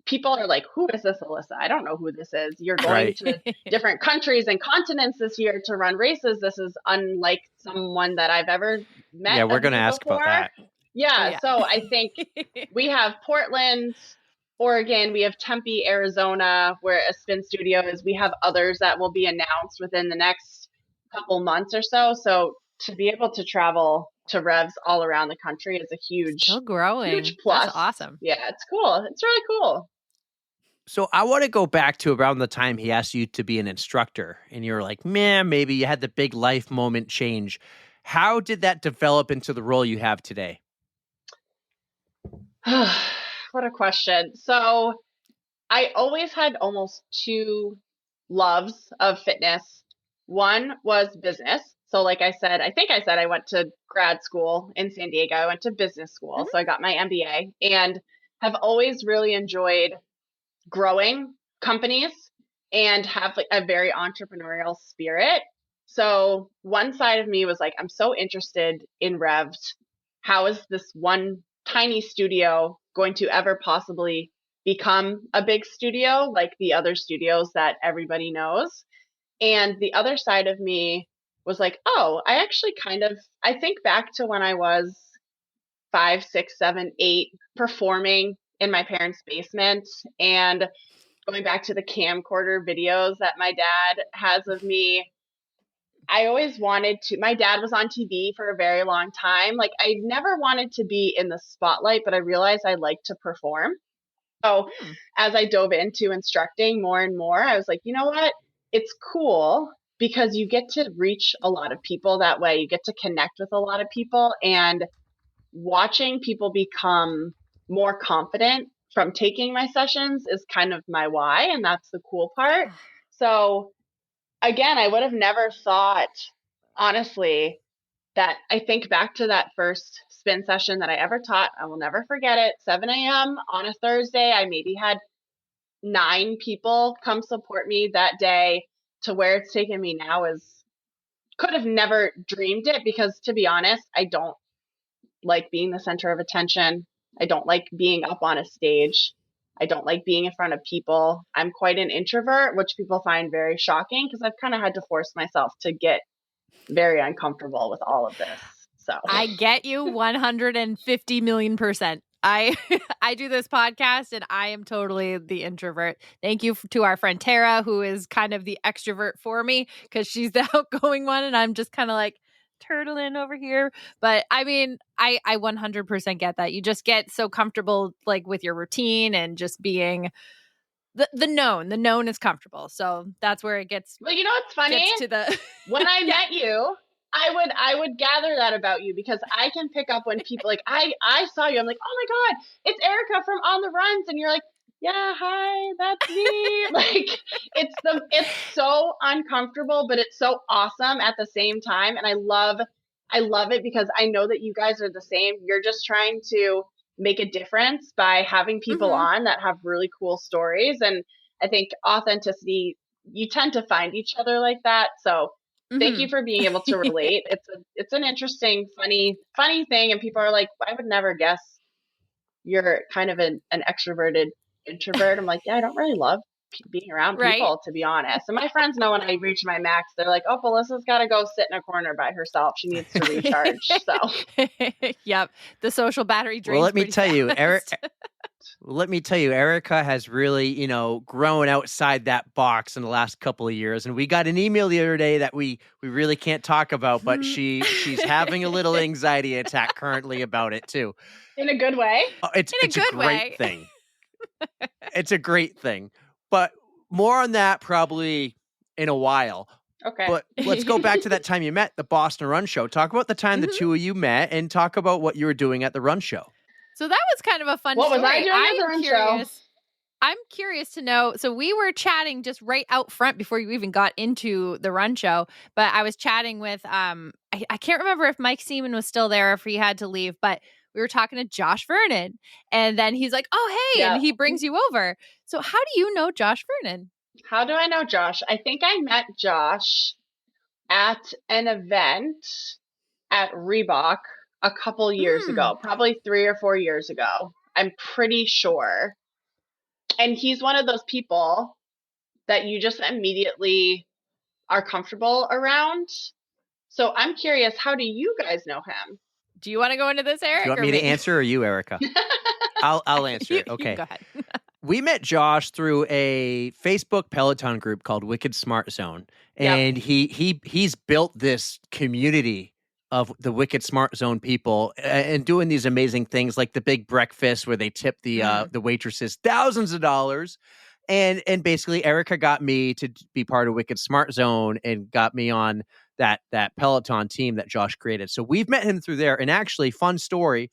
[SPEAKER 8] people are like, who is this, Alyssa? I don't know who this is. You're going to different countries and continents this year to run races. This is unlike someone that I've ever met.
[SPEAKER 4] Yeah, we're going to ask
[SPEAKER 8] before.
[SPEAKER 4] about that.
[SPEAKER 8] Yeah, so I think we have Portland, Oregon, we have Tempe, Arizona, where a spin studio is. We have others that will be announced within the next couple months or so. So to be able to travel to revs all around the country is a huge,
[SPEAKER 1] Still growing.
[SPEAKER 8] huge plus.
[SPEAKER 1] That's awesome.
[SPEAKER 8] Yeah, it's cool. It's really cool.
[SPEAKER 4] So I want to go back to around the time he asked you to be an instructor and you were like, man, maybe you had the big life moment change. How did that develop into the role you have today?
[SPEAKER 8] What a question. So I always had almost two loves of fitness. One was business. So like I said, I went to grad school in San Diego. I went to business school. So I got my MBA and have always really enjoyed growing companies and have like a very entrepreneurial spirit. So one side of me was like, I'm so interested in revs. How is this one tiny studio going to ever possibly become a big studio like the other studios that everybody knows? And the other side of me was like, oh, I actually I think back to when I was 5, 6, 7, 8 performing in my parents' basement and going back to the camcorder videos that my dad has of me. I always wanted to, my dad was on TV for a very long time. Like I never wanted to be in the spotlight, but I realized I like to perform. So as I dove into instructing more and more, I was like, you know what? It's cool because you get to reach a lot of people that way. You get to connect with a lot of people, and watching people become more confident from taking my sessions is kind of my why. And that's the cool part. So again, I would have never thought, honestly, that I think back to that first spin session that I ever taught. I will never forget it. 7 a.m. on a Thursday. I maybe had 9 people come support me that day, to where it's taken me now could have never dreamed it, because to be honest, I don't like being the center of attention. I don't like being up on a stage. I don't like being in front of people. I'm quite an introvert, which people find very shocking because I've kind of had to force myself to get very uncomfortable with all of this. So
[SPEAKER 1] I get you 150 million %. I do this podcast and I am totally the introvert. Thank you to our friend Tara, who is kind of the extrovert for me because she's the outgoing one and I'm just kind of like turtling over here. But I mean, I 100% get that. You just get so comfortable like with your routine and just being the known. The known is comfortable. So that's where it gets.
[SPEAKER 8] Well, you know what's funny?
[SPEAKER 1] To the
[SPEAKER 8] when I met you, I would gather that about you, because I can pick up when people like I saw you. I'm like, oh my God, it's Erika from On the Runs, and you're like, yeah, hi, that's me. Like it's so uncomfortable, but it's so awesome at the same time, and I love it because I know that you guys are the same. You're just trying to make a difference by having people on that have really cool stories, and I think authenticity. You tend to find each other like that, so. Thank you for being able to relate. It's an interesting, funny thing. And people are like, I would never guess you're kind of an extroverted introvert. I'm like, yeah, I don't really love being around people, to be honest. And my friends know when I reach my max, they're like, oh, Alyssa's got to go sit in a corner by herself. She needs to recharge. So,
[SPEAKER 1] yep. The social battery drains.
[SPEAKER 4] Well, let me tell you, Erika has really, grown outside that box in the last couple of years. And we got an email the other day that we really can't talk about, but she's having a little anxiety attack currently about it too.
[SPEAKER 8] In a good way?
[SPEAKER 4] It's a great thing. It's a great thing. But more on that probably in a while.
[SPEAKER 8] Okay.
[SPEAKER 4] But let's go back to that time you met, the Boston Run Show. Talk about the time the two of you met and talk about what you were doing at the Run Show.
[SPEAKER 1] So that was kind of a fun
[SPEAKER 8] story.
[SPEAKER 1] What
[SPEAKER 8] was I doing at the Run Show?
[SPEAKER 1] I'm curious to know. So we were chatting just right out front before you even got into the Run Show. But I was chatting with, I can't remember if Mike Seaman was still there or if he had to leave. But we were talking to Josh Vernon. And then he's like, oh, hey, and he brings you over. So how do you know Josh Vernon?
[SPEAKER 8] How do I know Josh? I think I met Josh at an event at Reebok a couple years ago, probably 3 or 4 years ago. I'm pretty sure. And he's one of those people that you just immediately are comfortable around. So I'm curious, how do you guys know him?
[SPEAKER 1] Do you want to go into this, Eric?
[SPEAKER 4] Do you want me to answer or you, Erika? I'll answer. Okay.
[SPEAKER 1] You go ahead.
[SPEAKER 4] We met Josh through a Facebook Peloton group called Wicked Smart Zone. And he's built this community of the Wicked Smart Zone people and doing these amazing things like the big breakfast where they tip the waitresses thousands of dollars. And basically Erika got me to be part of Wicked Smart Zone and got me on that Peloton team that Josh created. So we've met him through there. And actually, fun story,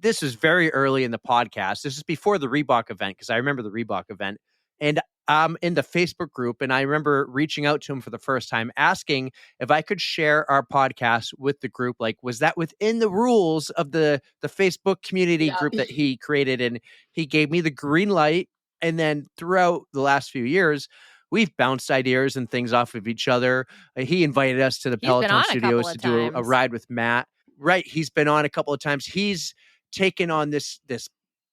[SPEAKER 4] this is very early in the podcast. This is before the Reebok event, because I remember the Reebok event. And I'm in the Facebook group, and I remember reaching out to him for the first time, asking if I could share our podcast with the group. Like, was that within the rules of the Facebook community group that he created? And he gave me the green light. And then throughout the last few years, we've bounced ideas and things off of each other. He invited us to the Peloton Studios to do a ride with Matt. Right. He's been on a couple of times. He's taken on this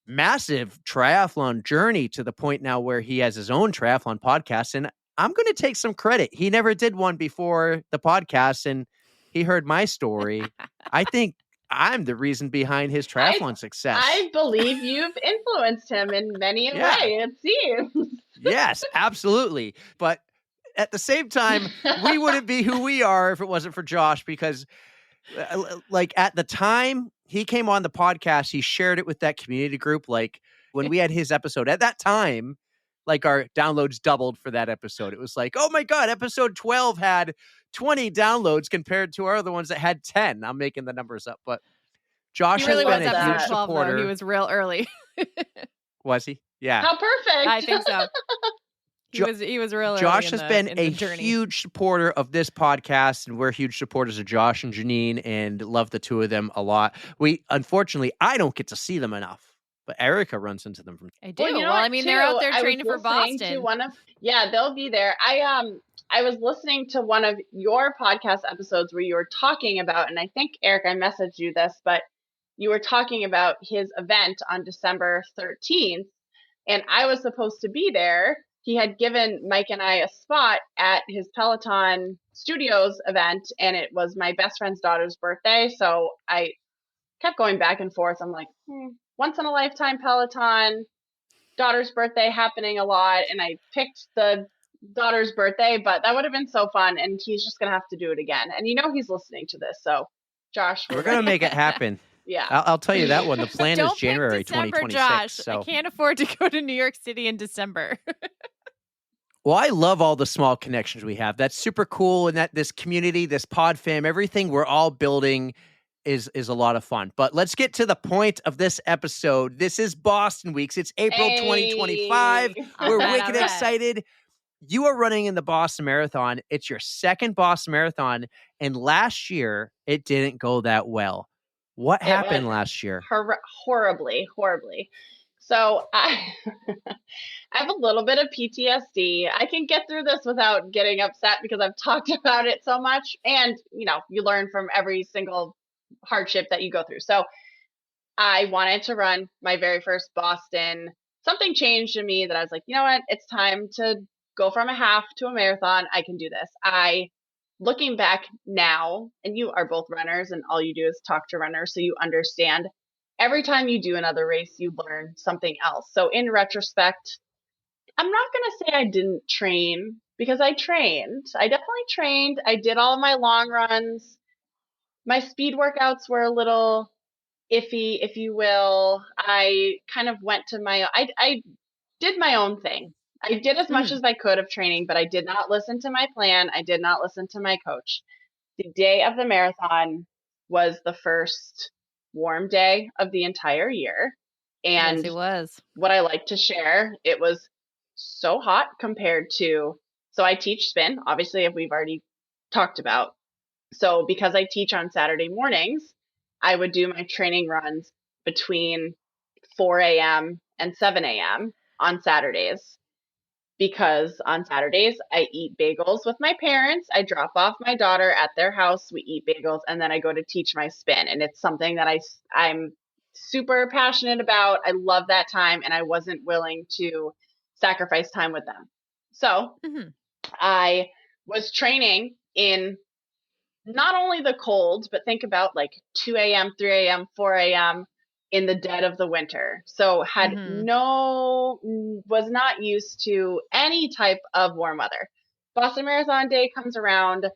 [SPEAKER 4] massive triathlon journey to the point now where he has his own triathlon podcast. And I'm going to take some credit. He never did one before the podcast, and he heard my story. I think I'm the reason behind his triathlon success.
[SPEAKER 8] I believe you've influenced him in many a way, it seems.
[SPEAKER 4] Yes, absolutely. But at the same time, we wouldn't be who we are if it wasn't for Josh, because like at the time he came on the podcast, he shared it with that community group. Like when we had his episode at that time, like our downloads doubled for that episode. It was like, oh my God, episode 12 had 20 downloads compared to our other ones that had 10. I'm making the numbers up, but Josh
[SPEAKER 1] he really
[SPEAKER 4] has been
[SPEAKER 1] was
[SPEAKER 4] a huge
[SPEAKER 1] 12,
[SPEAKER 4] supporter.
[SPEAKER 1] Though. He was real early.
[SPEAKER 4] Was he? Yeah.
[SPEAKER 8] How perfect.
[SPEAKER 1] I think so. He was real early.
[SPEAKER 4] Josh has been a huge supporter of this podcast, and we're huge supporters of Josh and Janine and love the two of them a lot. Unfortunately, I don't get to see them enough, but Erika runs into them.
[SPEAKER 1] I do. Well, I mean, they're out there training for Boston.
[SPEAKER 8] They'll be there. I was listening to one of your podcast episodes where you were talking about, and I think, Eric, I messaged you this, but you were talking about his event on December 13th, and I was supposed to be there. He had given Mike and I a spot at his Peloton Studios event, and it was my best friend's daughter's birthday. So I kept going back and forth. I'm like, once in a lifetime Peloton, daughter's birthday happening a lot. And I picked the daughter's birthday, but that would have been so fun. And he's just going to have to do it again. And he's listening to this. So Josh,
[SPEAKER 4] we're going to make it happen.
[SPEAKER 8] Yeah.
[SPEAKER 4] I'll tell you that one. The plan is January 2026.
[SPEAKER 1] Josh.
[SPEAKER 4] So.
[SPEAKER 1] I can't afford to go to New York City in December.
[SPEAKER 4] Well, I love all the small connections we have. That's super cool. And that this community, this PodFam, everything we're all building is a lot of fun. But let's get to the point of this episode. This is Boston Weeks. It's April 2025. We're wicked excited. You are running in the Boston Marathon. It's your second Boston Marathon. And last year, it didn't go that well. What happened last year?
[SPEAKER 8] Horribly. So I have a little bit of PTSD. I can get through this without getting upset because I've talked about it so much. And, you learn from every single hardship that you go through. So I wanted to run my very first Boston. Something changed in me that I was like, you know what? It's time to go from a half to a marathon. I can do this. Looking back now, and you are both runners and all you do is talk to runners, so you understand. Every time you do another race, you learn something else. So in retrospect, I'm not going to say I didn't train, because I trained. I definitely trained. I did all of my long runs. My speed workouts were a little iffy, if you will. I kind of went to I did my own thing. I did as much as I could of training, but I did not listen to my plan. I did not listen to my coach. The day of the marathon was the first warm day of the entire year. And
[SPEAKER 1] yes, it was.
[SPEAKER 8] What I like to share, it was so hot compared to, so I teach spin, obviously, if we've already talked about. So because I teach on Saturday mornings, I would do my training runs between 4 a.m. and 7 a.m. on Saturdays, because on Saturdays I eat bagels with my parents. I drop off my daughter at their house. We eat bagels, and then I go to teach my spin. And it's something that I'm super passionate about. I love that time, and I wasn't willing to sacrifice time with them. So I was training in not only the cold, but think about like 2 a.m., 3 a.m., 4 a.m. in the dead of the winter. So was not used to any type of warm weather. Boston Marathon Day comes around.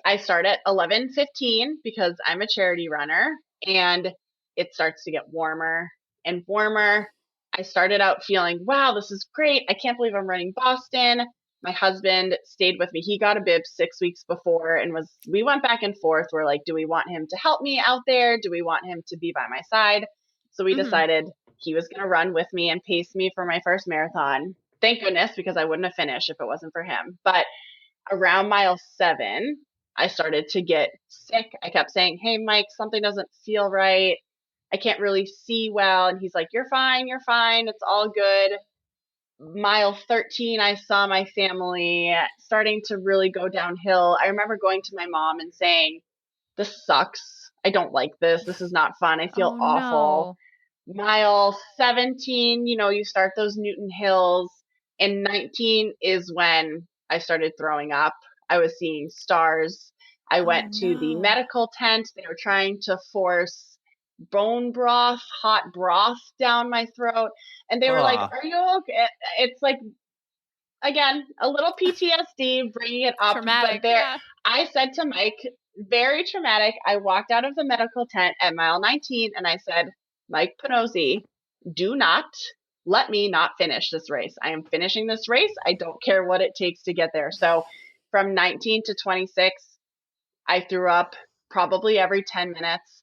[SPEAKER 8] I start at 11:15 because I'm a charity runner, and it starts to get warmer and warmer. I started out feeling, wow, this is great. I can't believe I'm running Boston. My husband stayed with me. He got a bib 6 weeks before, and we went back and forth. We're like, do we want him to help me out there? Do we want him to be by my side? So we decided he was going to run with me and pace me for my first marathon. Thank goodness, because I wouldn't have finished if it wasn't for him. But around mile 7, I started to get sick. I kept saying, hey, Mike, something doesn't feel right. I can't really see well. And he's like, you're fine. You're fine. It's all good. Mile 13, I saw my family starting to really go downhill. I remember going to my mom and saying, this sucks. I don't like this. This is not fun. I feel awful. No. Mile 17, you start those Newton Hills. And 19 is when I started throwing up. I was seeing stars. I went to the medical tent. They were trying to force bone broth, hot broth down my throat. And they were like, are you okay? It's like, again, a little PTSD, bringing it up.
[SPEAKER 1] Traumatic,
[SPEAKER 8] but I said to Mike, very traumatic. I walked out of the medical tent at mile 19 and I said, Mike Pannozzi, do not let me not finish this race. I am finishing this race. I don't care what it takes to get there. So from 19 to 26, I threw up probably every 10 minutes.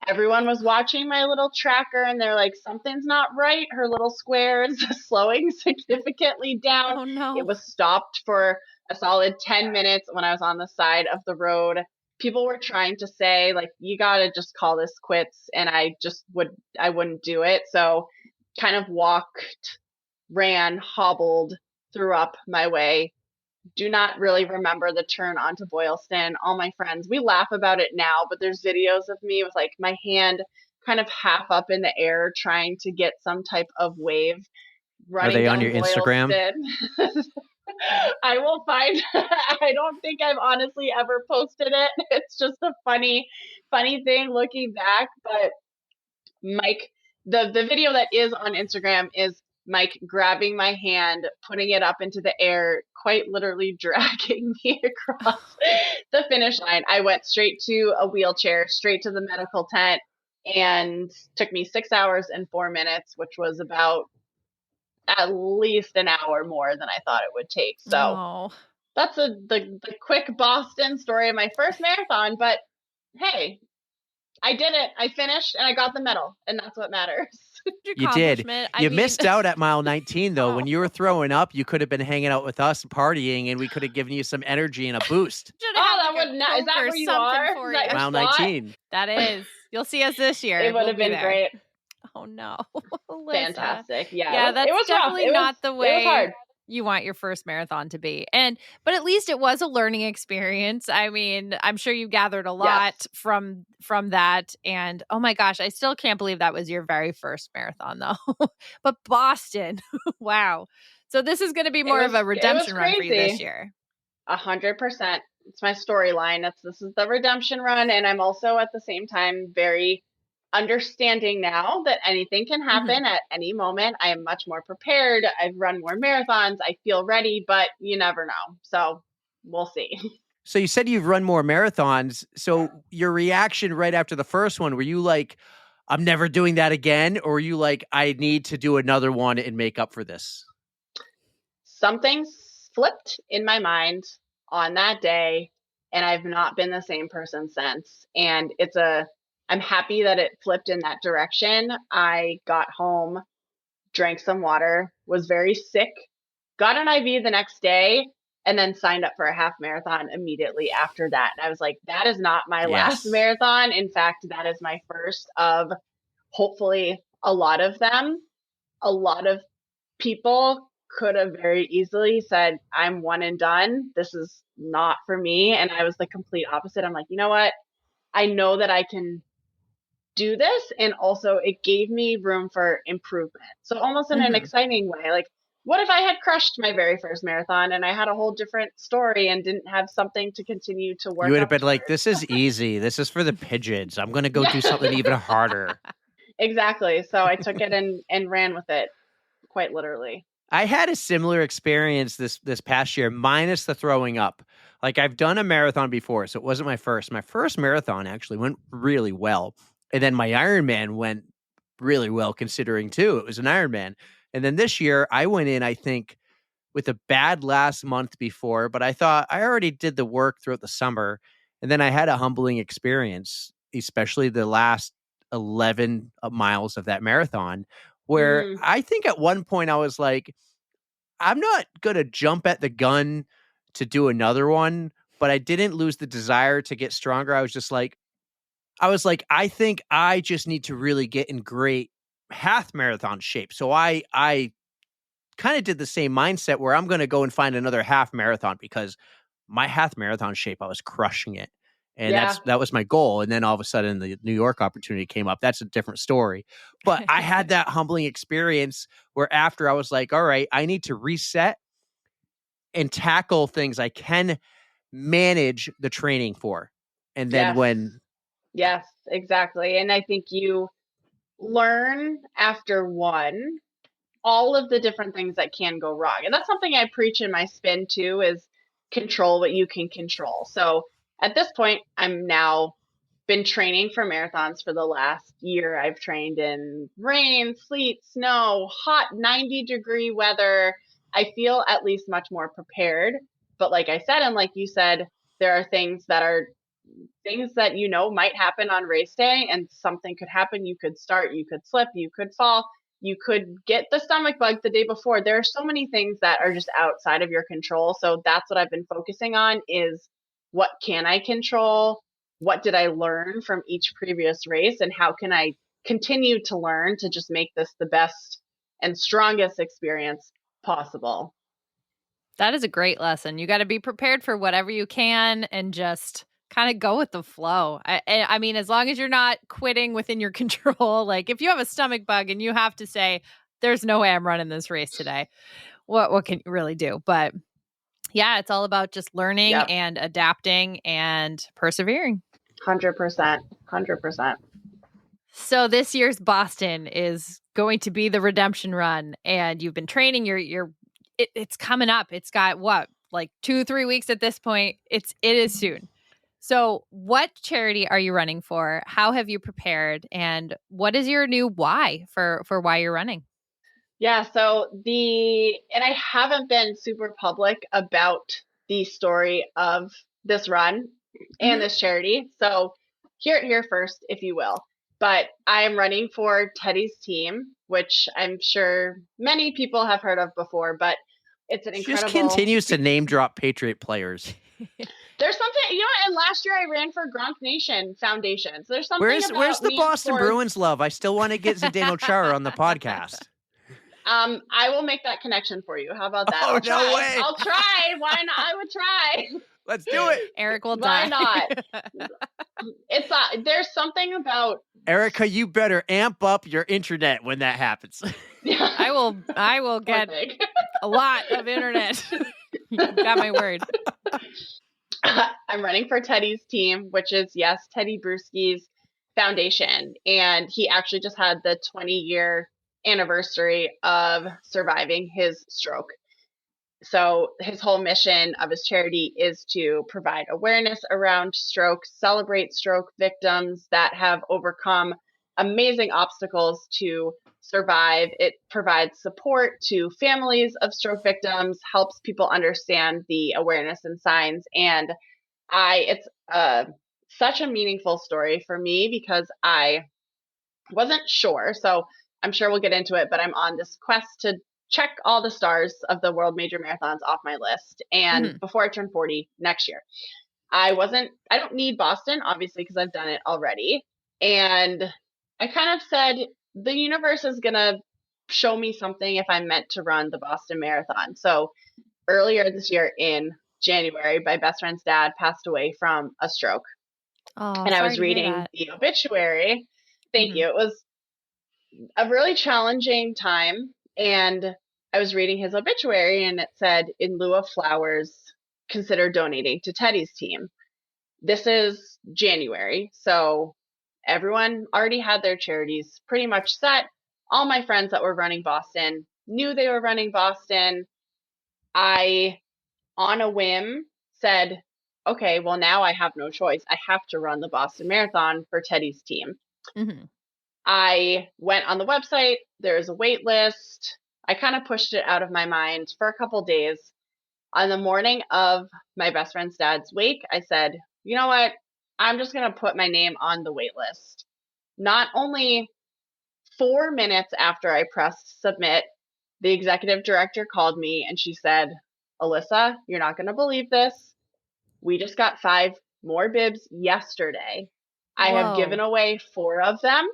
[SPEAKER 8] Everyone was watching my little tracker and they're like, something's not right. Her little square is slowing significantly down.
[SPEAKER 1] Oh, no.
[SPEAKER 8] It was stopped for a solid 10 minutes when I was on the side of the road. People were trying to say, like, you got to just call this quits. And I wouldn't do it. So kind of walked, ran, hobbled, threw up my way. Do not really remember the turn onto Boylston. All my friends, we laugh about it now, but there's videos of me with like my hand kind of half up in the air trying to get some type of wave.
[SPEAKER 4] Are they on your Instagram?
[SPEAKER 8] I will find. I don't think I've honestly ever posted it. It's just a funny thing looking back. But Mike, the video that is on Instagram is Mike grabbing my hand, putting it up into the air, quite literally dragging me across the finish line. I went straight to a wheelchair, straight to the medical tent, and took me 6 hours and 4 minutes, which was about at least an hour more than I thought it would take. So that's the quick Boston story of my first marathon. But hey, I did it. I finished and I got the medal, and that's what matters.
[SPEAKER 4] You did. You missed out at mile 19, though. When you were throwing up, you could have been hanging out with us partying, and we could have given you some energy and a boost.
[SPEAKER 8] That would not. Is that where you are? Is that
[SPEAKER 4] mile 19.
[SPEAKER 1] That is. You'll see us this year.
[SPEAKER 8] It would have been great.
[SPEAKER 1] Oh no,
[SPEAKER 8] fantastic!
[SPEAKER 1] Yeah, that's
[SPEAKER 8] it was
[SPEAKER 1] definitely not the way
[SPEAKER 8] it was hard.
[SPEAKER 1] You want your first marathon to be. But at least it was a learning experience. I mean, I'm sure you gathered a lot from that. And oh my gosh, I still can't believe that was your very first marathon though. But Boston, wow. So this is going to be more of a redemption run for you this year.
[SPEAKER 8] 100%. It's my storyline. This is the redemption run. And I'm also at the same time very understanding now that anything can happen at any moment. I am much more prepared. I've run more marathons. I feel ready, but you never know. So we'll see.
[SPEAKER 4] So you said you've run more marathons. So your reaction right after the first one, were you like, I'm never doing that again? Or were you like, I need to do another one and make up for this?
[SPEAKER 8] Something flipped in my mind on that day, and I've not been the same person since. And I'm happy that it flipped in that direction. I got home, drank some water, was very sick, got an IV the next day, and then signed up for a half marathon immediately after that. And I was like, that is not my last
[SPEAKER 4] Yes.
[SPEAKER 8] marathon. In fact, that is my first of hopefully a lot of them. A lot of people could have very easily said, I'm one and done. This is not for me. And I was the complete opposite. I'm like, you know what? I know that I can do this. And also it gave me room for improvement. So almost in an exciting way, like, what if I had crushed my very first marathon and I had a whole different story and didn't have something to continue to work?
[SPEAKER 4] You would have
[SPEAKER 8] up
[SPEAKER 4] been like,
[SPEAKER 8] towards?
[SPEAKER 4] this is easy. This is for the pigeons. I'm going to go do something even harder.
[SPEAKER 8] Exactly. So I took it and ran with it, quite literally.
[SPEAKER 4] I had a similar experience this past year, minus the throwing up. Like, I've done a marathon before, so it wasn't my first. My first marathon actually went really well. And then my Ironman went really well, considering too. It was an Ironman. And then this year I went in, I think, with a bad last month before, but I thought I already did the work throughout the summer. And then I had a humbling experience, especially the last 11 miles of that marathon, where I think at one point I was like, I'm not going to jump at the gun to do another one, but I didn't lose the desire to get stronger. I was like, I think I just need to really get in great half marathon shape. So I kind of did the same mindset where I'm going to go and find another half marathon, because my half marathon shape, I was crushing it. And that was my goal. And then all of a sudden the New York opportunity came up. That's a different story. But I had that humbling experience where after I was like, all right, I need to reset and tackle things I can manage the training for. And then
[SPEAKER 8] Yes, exactly. And I think you learn after one all of the different things that can go wrong. And that's something I preach in my spin too, is control what you can control. So at this point, I'm now been training for marathons for the last year. I've trained in rain, sleet, snow, hot 90-degree weather. I feel at least much more prepared. But like I said, and like you said, there are things that you know might happen on race day, and something could happen. You could start, you could slip, you could fall, you could get the stomach bug the day before. There are so many things that are just outside of your control. So that's what I've been focusing on, is what can I control? What did I learn from each previous race? And how can I continue to learn to just make this the best and strongest experience possible?
[SPEAKER 1] That is a great lesson. You got to be prepared for whatever you can and just kind of go with the flow. I mean, as long as you're not quitting within your control, like if you have a stomach bug and you have to say, there's no way I'm running this race today, what can you really do? But yeah, it's all about just learning and adapting and persevering.
[SPEAKER 8] 100%. 100%.
[SPEAKER 1] So this year's Boston is going to be the redemption run, and you've been training. It's coming up. It's got what, like 2-3 weeks at this point. It is soon. So what charity are you running for? How have you prepared? And what is your new why for why you're running?
[SPEAKER 8] Yeah, and I haven't been super public about the story of this run and this charity. So hear it here first, if you will. But I am running for Teddy's team, which I'm sure many people have heard of before, but it's an incredible...
[SPEAKER 4] Just continues to name drop Patriot players.
[SPEAKER 8] There's something, and last year I ran for Gronk Nation Foundation. So there's something
[SPEAKER 4] Where's the Boston Bruins love? I still want to get Zdeno Chara on the podcast.
[SPEAKER 8] I will make that connection for you. How about that?
[SPEAKER 4] Oh, no way.
[SPEAKER 8] I'll try. Why not? I would try.
[SPEAKER 4] Let's do it.
[SPEAKER 1] Eric will die.
[SPEAKER 8] Why not? There's something about...
[SPEAKER 4] Erika, you better amp up your internet when that happens.
[SPEAKER 1] I will get a lot of internet. You got my word.
[SPEAKER 8] I'm running for Teddy's team, which is, yes, Teddy Bruschi's foundation. And he actually just had the 20-year anniversary of surviving his stroke. So his whole mission of his charity is to provide awareness around stroke, celebrate stroke victims that have overcome amazing obstacles to survive. It provides support to families of stroke victims, helps people understand the awareness and signs. And it's such a meaningful story for me because I wasn't sure. So I'm sure we'll get into it, but I'm on this quest to check all the stars of the world major marathons off my list. And before I turn 40 next year, I don't need Boston, obviously, because I've done it already. And I kind of said, the universe is going to show me something if I'm meant to run the Boston Marathon. So earlier this year in January, my best friend's dad passed away from a stroke.
[SPEAKER 1] Oh,
[SPEAKER 8] and I was reading the obituary. Thank you. It was a really challenging time. And I was reading his obituary, and it said, in lieu of flowers, consider donating to Teddy's team. This is January, so everyone already had their charities pretty much set. All my friends that were running Boston knew they were running Boston. I, on a whim, said, okay, well, now I have no choice. I have to run the Boston Marathon for Teddy's team. I went on the website. There's a wait list. I kind of pushed it out of my mind for a couple days. On the morning of my best friend's dad's wake, I said, you know what? I'm just going to put my name on the wait list. Not only 4 minutes after I pressed submit, the executive director called me and she said, Alyssa, you're not going to believe this. We just got 5 more bibs yesterday. I have given away 4 of them.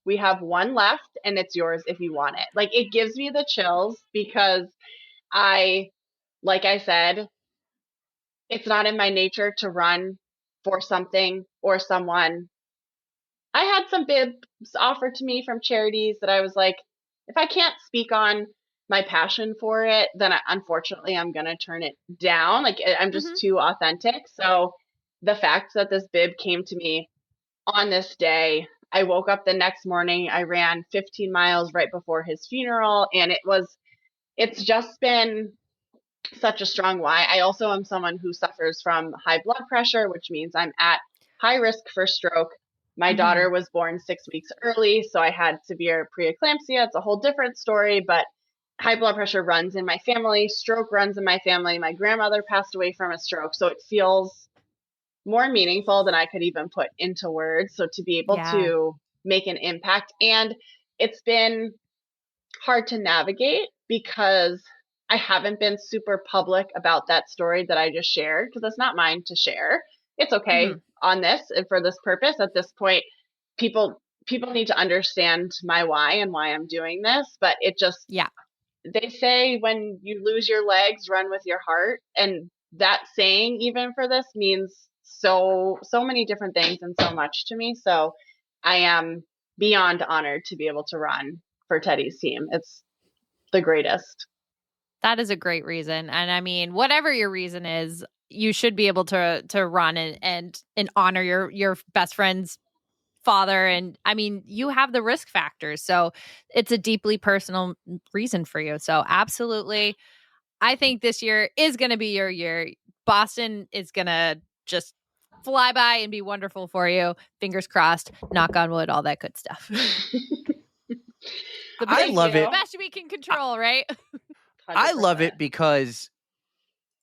[SPEAKER 8] We have 1 left, and it's yours if you want it. Like, it gives me the chills because like I said, it's not in my nature to run for something or someone. I had some bibs offered to me from charities that I was like, if I can't speak on my passion for it, then unfortunately I'm going to turn it down. Like, I'm just too authentic. So the fact that this bib came to me on this day, I woke up the next morning, I ran 15 miles right before his funeral, and it's just been such a strong why. I also am someone who suffers from high blood pressure, which means I'm at high risk for stroke. My daughter was born 6 weeks early, so I had severe preeclampsia. It's a whole different story, but high blood pressure runs in my family. Stroke runs in my family. My grandmother passed away from a stroke, so it feels more meaningful than I could even put into words. So to be able to make an impact, and it's been hard to navigate because I haven't been super public about that story that I just shared because it's not mine to share. It's okay on this and for this purpose. At this point, people need to understand my why and why I'm doing this, but it just, they say when you lose your legs, run with your heart. And that saying, even for this, means so many different things and so much to me. So I am beyond honored to be able to run for Teddy's team. It's the greatest.
[SPEAKER 1] That is a great reason. And I mean, whatever your reason is, you should be able to run and honor your best friend's father. And I mean, you have the risk factors. So it's a deeply personal reason for you. So absolutely. I think this year is going to be your year. Boston is going to just fly by and be wonderful for you. Fingers crossed, knock on wood, all that good stuff.
[SPEAKER 4] I love it.
[SPEAKER 1] The best we can control, right?
[SPEAKER 8] 100%.
[SPEAKER 4] I love it because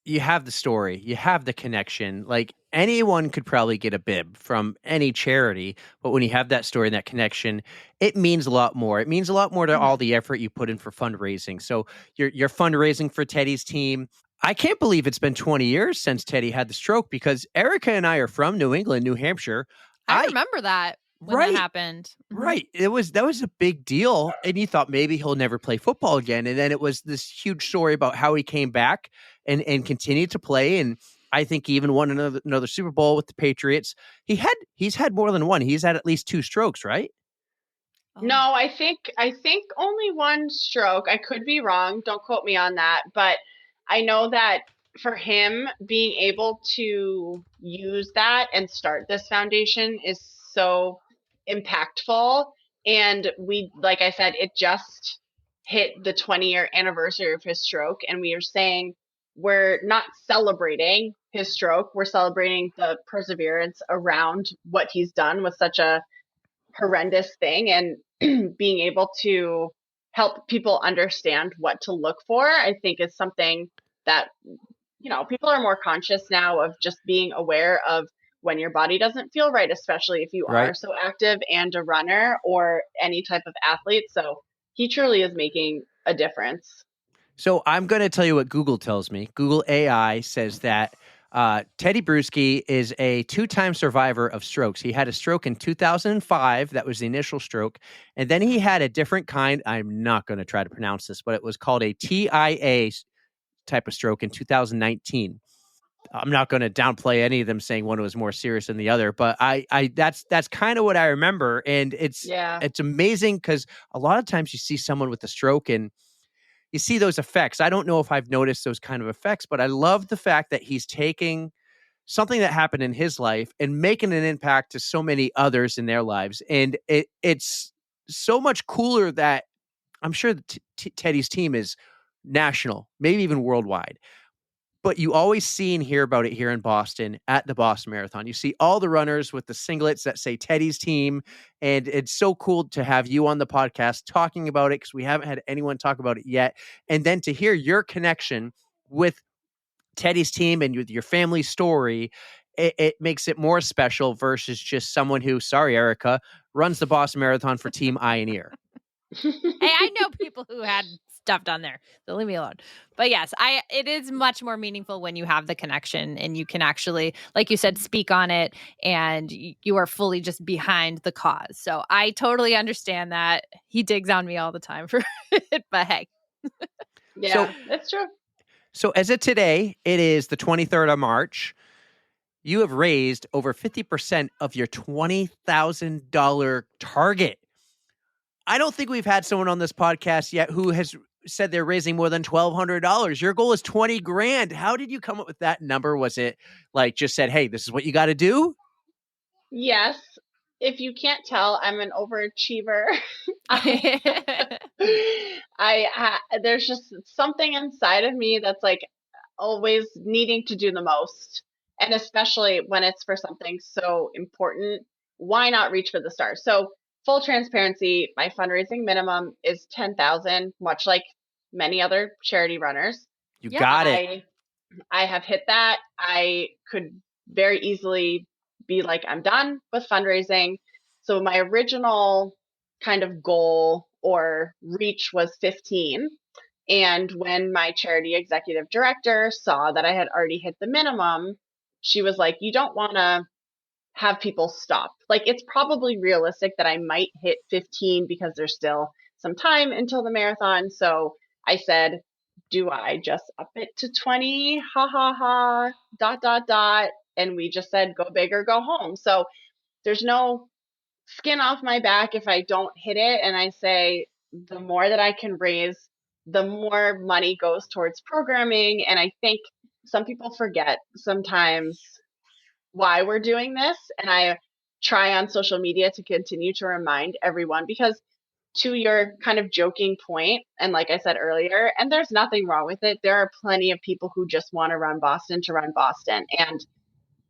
[SPEAKER 4] you have the story, you have the connection. Like, anyone could probably get a bib from any charity, but when you have that story and that connection, it means a lot more. It means a lot more to all the effort you put in for fundraising. So you're fundraising for Teddy's team. I can't believe it's been 20 years since Teddy had the stroke because Erika and I are from New England, New Hampshire.
[SPEAKER 1] I remember that when that happened.
[SPEAKER 4] Right. That was a big deal. And you thought maybe he'll never play football again. And then it was this huge story about how he came back and continued to play. And I think he even won another Super Bowl with the Patriots. He's had more than one. He's had at least 2 strokes, right?
[SPEAKER 8] No, I think only 1 stroke. I could be wrong. Don't quote me on that. But I know that for him, being able to use that and start this foundation is so impactful. And like I said, it just hit the 20-year anniversary of his stroke. And we are saying we're not celebrating his stroke. We're celebrating the perseverance around what he's done with such a horrendous thing, and being able to help people understand what to look for, I think is something that, people are more conscious now of just being aware of when your body doesn't feel right, especially if you are so active and a runner or any type of athlete. So he truly is making a difference.
[SPEAKER 4] So I'm going to tell you what Google tells me. Google AI says that Teddy Bruschi is a 2-time survivor of strokes. He had a stroke in 2005. That was the initial stroke. And then he had a different kind. I'm not going to try to pronounce this, but it was called a TIA type of stroke in 2019. I'm not going to downplay any of them saying one was more serious than the other, but that's kind of what I remember. And it's amazing because a lot of times you see someone with a stroke and you see those effects. I don't know if I've noticed those kind of effects, but I love the fact that he's taking something that happened in his life and making an impact to so many others in their lives. And it's so much cooler that I'm sure Teddy's team is national, maybe even worldwide. But you always see and hear about it here in Boston at the Boston Marathon. You see all the runners with the singlets that say Teddy's team. And it's so cool to have you on the podcast talking about it because we haven't had anyone talk about it yet. And then to hear your connection with Teddy's team and with your family story, it makes it more special versus just someone who, sorry, Erika, runs the Boston Marathon for Team Eye and Ear.
[SPEAKER 1] Hey, I know people who had stuff done there, so leave me alone. But yes, it is much more meaningful when you have the connection and you can actually, like you said, speak on it and you are fully just behind the cause. So I totally understand that. He digs on me all the time for it, but hey.
[SPEAKER 8] Yeah, that's true.
[SPEAKER 4] So as of today, it is the 23rd of March. You have raised over 50% of your $20,000 target. I don't think we've had someone on this podcast yet who has said they're raising more than $1,200. Your goal is $20,000. How did you come up with that number? Was it like just said, hey, this is what you got to do?
[SPEAKER 8] Yes. If you can't tell, I'm an overachiever. There's just something inside of me that's like always needing to do the most. And especially when it's for something so important, why not reach for the stars? So full transparency, my fundraising minimum is 10,000, much like many other charity runners.
[SPEAKER 4] You got it.
[SPEAKER 8] I have hit that. I could very easily be like, I'm done with fundraising. So my original kind of goal or reach was 15. And when my charity executive director saw that I had already hit the minimum, she was like, you don't want to have people stop. Like, it's probably realistic that I might hit 15 because there's still some time until the marathon. So I said, do I just up it to 20? Ha ha ha, dot, dot, dot. And we just said, go big or go home. So there's no skin off my back if I don't hit it. And I say, the more that I can raise, the more money goes towards programming. And I think some people forget sometimes why we're doing this. And I try on social media to continue to remind everyone because to your kind of joking point, and like I said earlier, and there's nothing wrong with it. There are plenty of people who just want to run Boston to run Boston. And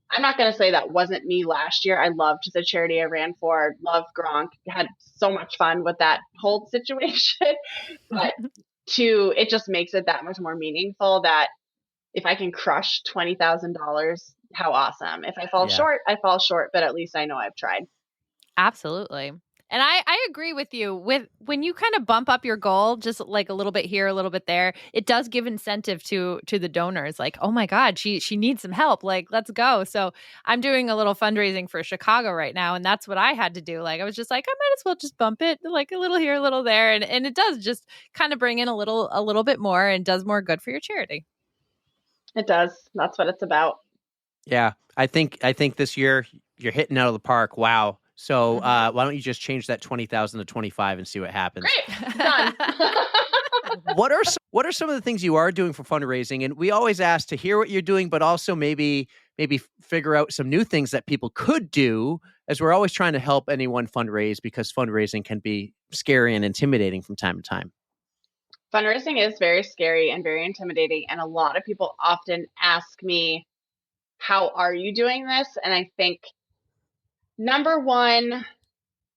[SPEAKER 8] I'm not going to say that wasn't me last year. I loved the charity I ran for, loved Gronk, had so much fun with that whole situation. But it just makes it that much more meaningful that if I can crush $20,000, how awesome. If I fall short, I fall short, but at least I know I've tried.
[SPEAKER 1] Absolutely. And I agree with you. With when you kind of bump up your goal, just like a little bit here, a little bit there, it does give incentive to the donors. Like, oh my God, she needs some help. Like, let's go. So I'm doing a little fundraising for Chicago right now, and that's what I had to do. Like, I was just like, I might as well just bump it, like a little here, a little there, and it does just kind of bring in a little bit more and does more good for your charity.
[SPEAKER 8] It does. That's what it's about.
[SPEAKER 4] Yeah, I think this year you're hitting out of the park. Wow. So why don't you just change that 20,000 to 25 and see what happens?
[SPEAKER 8] Great. Done.
[SPEAKER 4] What are some of the things you are doing for fundraising? And we always ask to hear what you're doing, but also maybe figure out some new things that people could do, as we're always trying to help anyone fundraise because fundraising can be scary and intimidating from time to time.
[SPEAKER 8] Fundraising is very scary and very intimidating. And a lot of people often ask me, how are you doing this? And I think number one,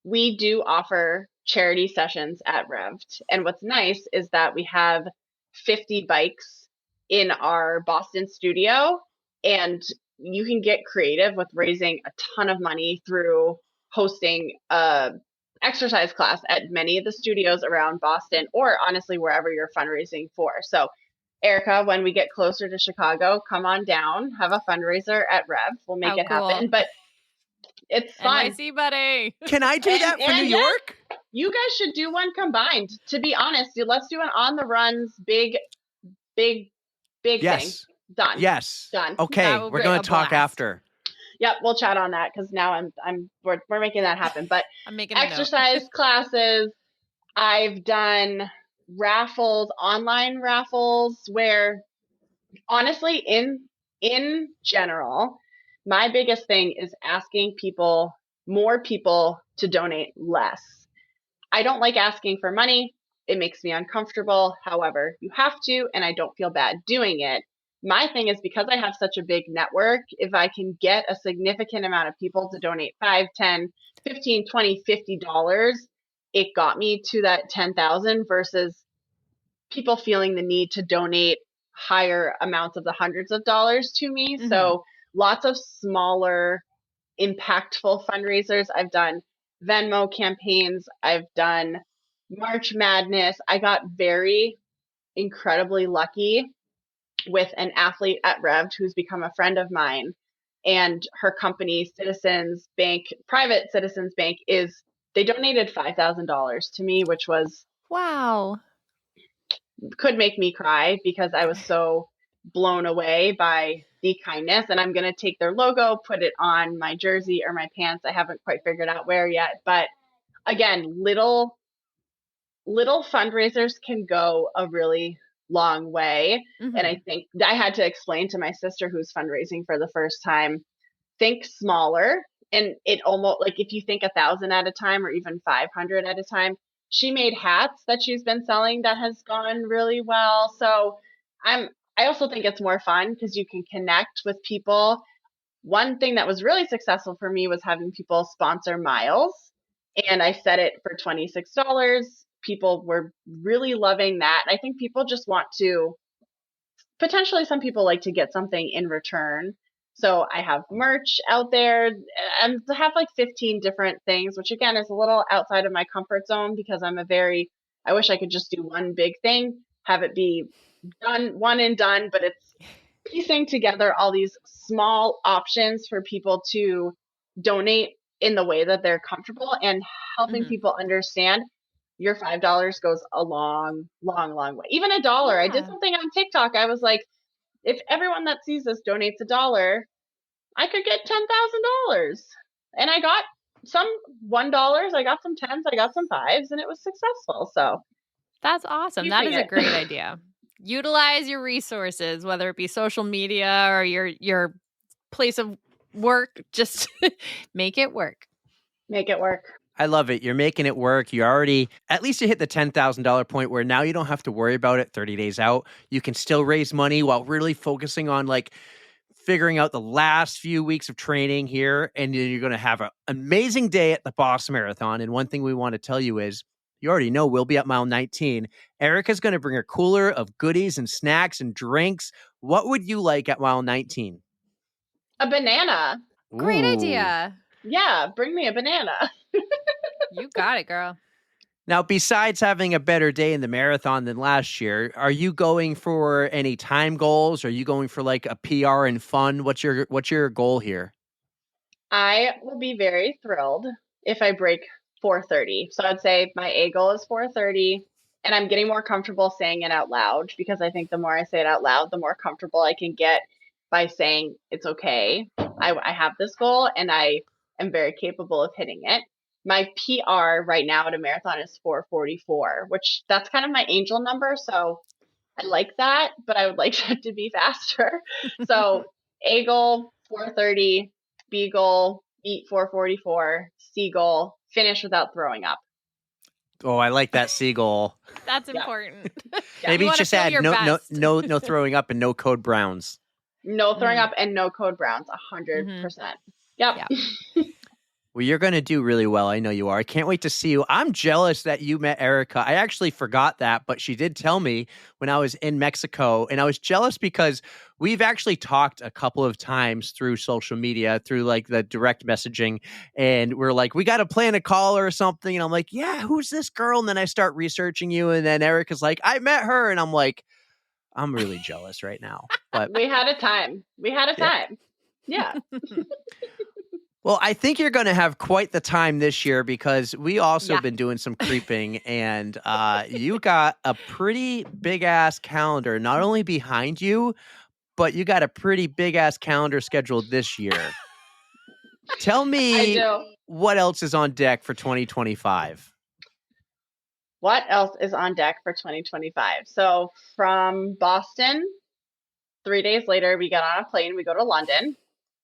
[SPEAKER 8] we do offer charity sessions at Rev'd. And what's nice is that we have 50 bikes in our Boston studio, and you can get creative with raising a ton of money through hosting a exercise class at many of the studios around Boston, or honestly, wherever you're fundraising for. So, Erika, when we get closer to Chicago, come on down, have a fundraiser at Rev. We'll make it happen. But it's fun.
[SPEAKER 1] NYC, buddy.
[SPEAKER 4] Can I do that for New York?
[SPEAKER 8] You guys should do one combined. To be honest, let's do an on the runs big thing. Done.
[SPEAKER 4] Yes.
[SPEAKER 8] Done.
[SPEAKER 4] Okay, we're going to talk after.
[SPEAKER 8] Yep, we'll chat on that because now we're making that happen. But
[SPEAKER 1] I'm making
[SPEAKER 8] exercise classes. I've done raffles, online raffles, where honestly, in general, my biggest thing is asking more people to donate less. I don't like asking for money. It makes me uncomfortable. However, you have to, and I don't feel bad doing it. My thing is, because I have such a big network, if I can get a significant amount of people to donate $5, $10, $15, $20, $50, it got me to that 10,000 versus people feeling the need to donate higher amounts of the hundreds of dollars to me. Mm-hmm. So lots of smaller, impactful fundraisers. I've done Venmo campaigns. I've done March Madness. I got very incredibly lucky with an athlete at Rev who's become a friend of mine, and her company, Citizens Bank, private Citizens Bank, they donated $5,000 to me, which was could make me cry because I was so blown away by the kindness. And I'm going to take their logo, put it on my jersey or my pants. I haven't quite figured out where yet, but again, little fundraisers can go a really long way. Mm-hmm. And I think I had to explain to my sister who's fundraising for the first time, think smaller. And it almost, like, if you think 1,000 at a time or even 500 at a time. She made hats that she's been selling that has gone really well. So I also think it's more fun because you can connect with people. One thing that was really successful for me was having people sponsor miles, and I set it for $26. People were really loving that. I think people just want to, potentially some people like to get something in return. So I have merch out there and I have like 15 different things, which again is a little outside of my comfort zone because I wish I could just do one big thing, have it be done, one and done, but it's piecing together all these small options for people to donate in the way that they're comfortable and helping people understand your $5 goes a long, long, long way. Even $1. Yeah. I did something on TikTok. I was like, if everyone that sees this donates $1, I could get $10,000. And I got some $1, I got some 10s, I got some 5s, and it was successful. So
[SPEAKER 1] that's awesome. That is a great idea. Utilize your resources, whether it be social media or your place of work. Just make it work.
[SPEAKER 8] Make it work.
[SPEAKER 4] I love it. You're making it work. You already, at least you hit the $10,000 point where now you don't have to worry about it 30 days out. You can still raise money while really focusing on like figuring out the last few weeks of training here. And you're going to have an amazing day at the Boston Marathon. And one thing we want to tell you is, you already know we'll be at mile 19. Erika's going to bring a cooler of goodies and snacks and drinks. What would you like at mile 19?
[SPEAKER 8] A banana.
[SPEAKER 1] Great idea.
[SPEAKER 8] Yeah, bring me a banana.
[SPEAKER 1] You got it, girl.
[SPEAKER 4] Now, besides having a better day in the marathon than last year, are you going for any time goals? Are you going for like a PR and fun? What's your goal here?
[SPEAKER 8] I will be very thrilled if I break 4:30. So I'd say my A goal is 4:30, and I'm getting more comfortable saying it out loud because I think the more I say it out loud, the more comfortable I can get by saying it's okay. I have this goal and I am very capable of hitting it. My PR right now at a marathon is 4:44, which that's kind of my angel number. So I like that, but I would like it to be faster. So A goal, 4:30, B goal, beat 4:44, C goal, finish without throwing up.
[SPEAKER 4] Oh, I like that C goal.
[SPEAKER 1] That's important.
[SPEAKER 4] Maybe just add no throwing up and no code browns.
[SPEAKER 8] No throwing up and no code browns, 100%. Yep.
[SPEAKER 4] Well, you're going to do really well. I know you are. I can't wait to see you. I'm jealous that you met Erika. I actually forgot that, but she did tell me when I was in Mexico, and I was jealous because we've actually talked a couple of times through social media, through like the direct messaging, and we're like, we got to plan a call or something. And I'm like, yeah, who's this girl? And then I start researching you, and then Erika's like, I met her. And I'm like, I'm really jealous right now. But
[SPEAKER 8] We had a time. Yeah.
[SPEAKER 4] well, I think you're going to have quite the time this year because we also been doing some creeping, and you got a pretty big ass calendar, not only behind you, but you got a pretty big ass calendar scheduled this year. Tell me what else is on deck for 2025.
[SPEAKER 8] What else is on deck for 2025? So from Boston, 3 days later, we get on a plane. We go to London.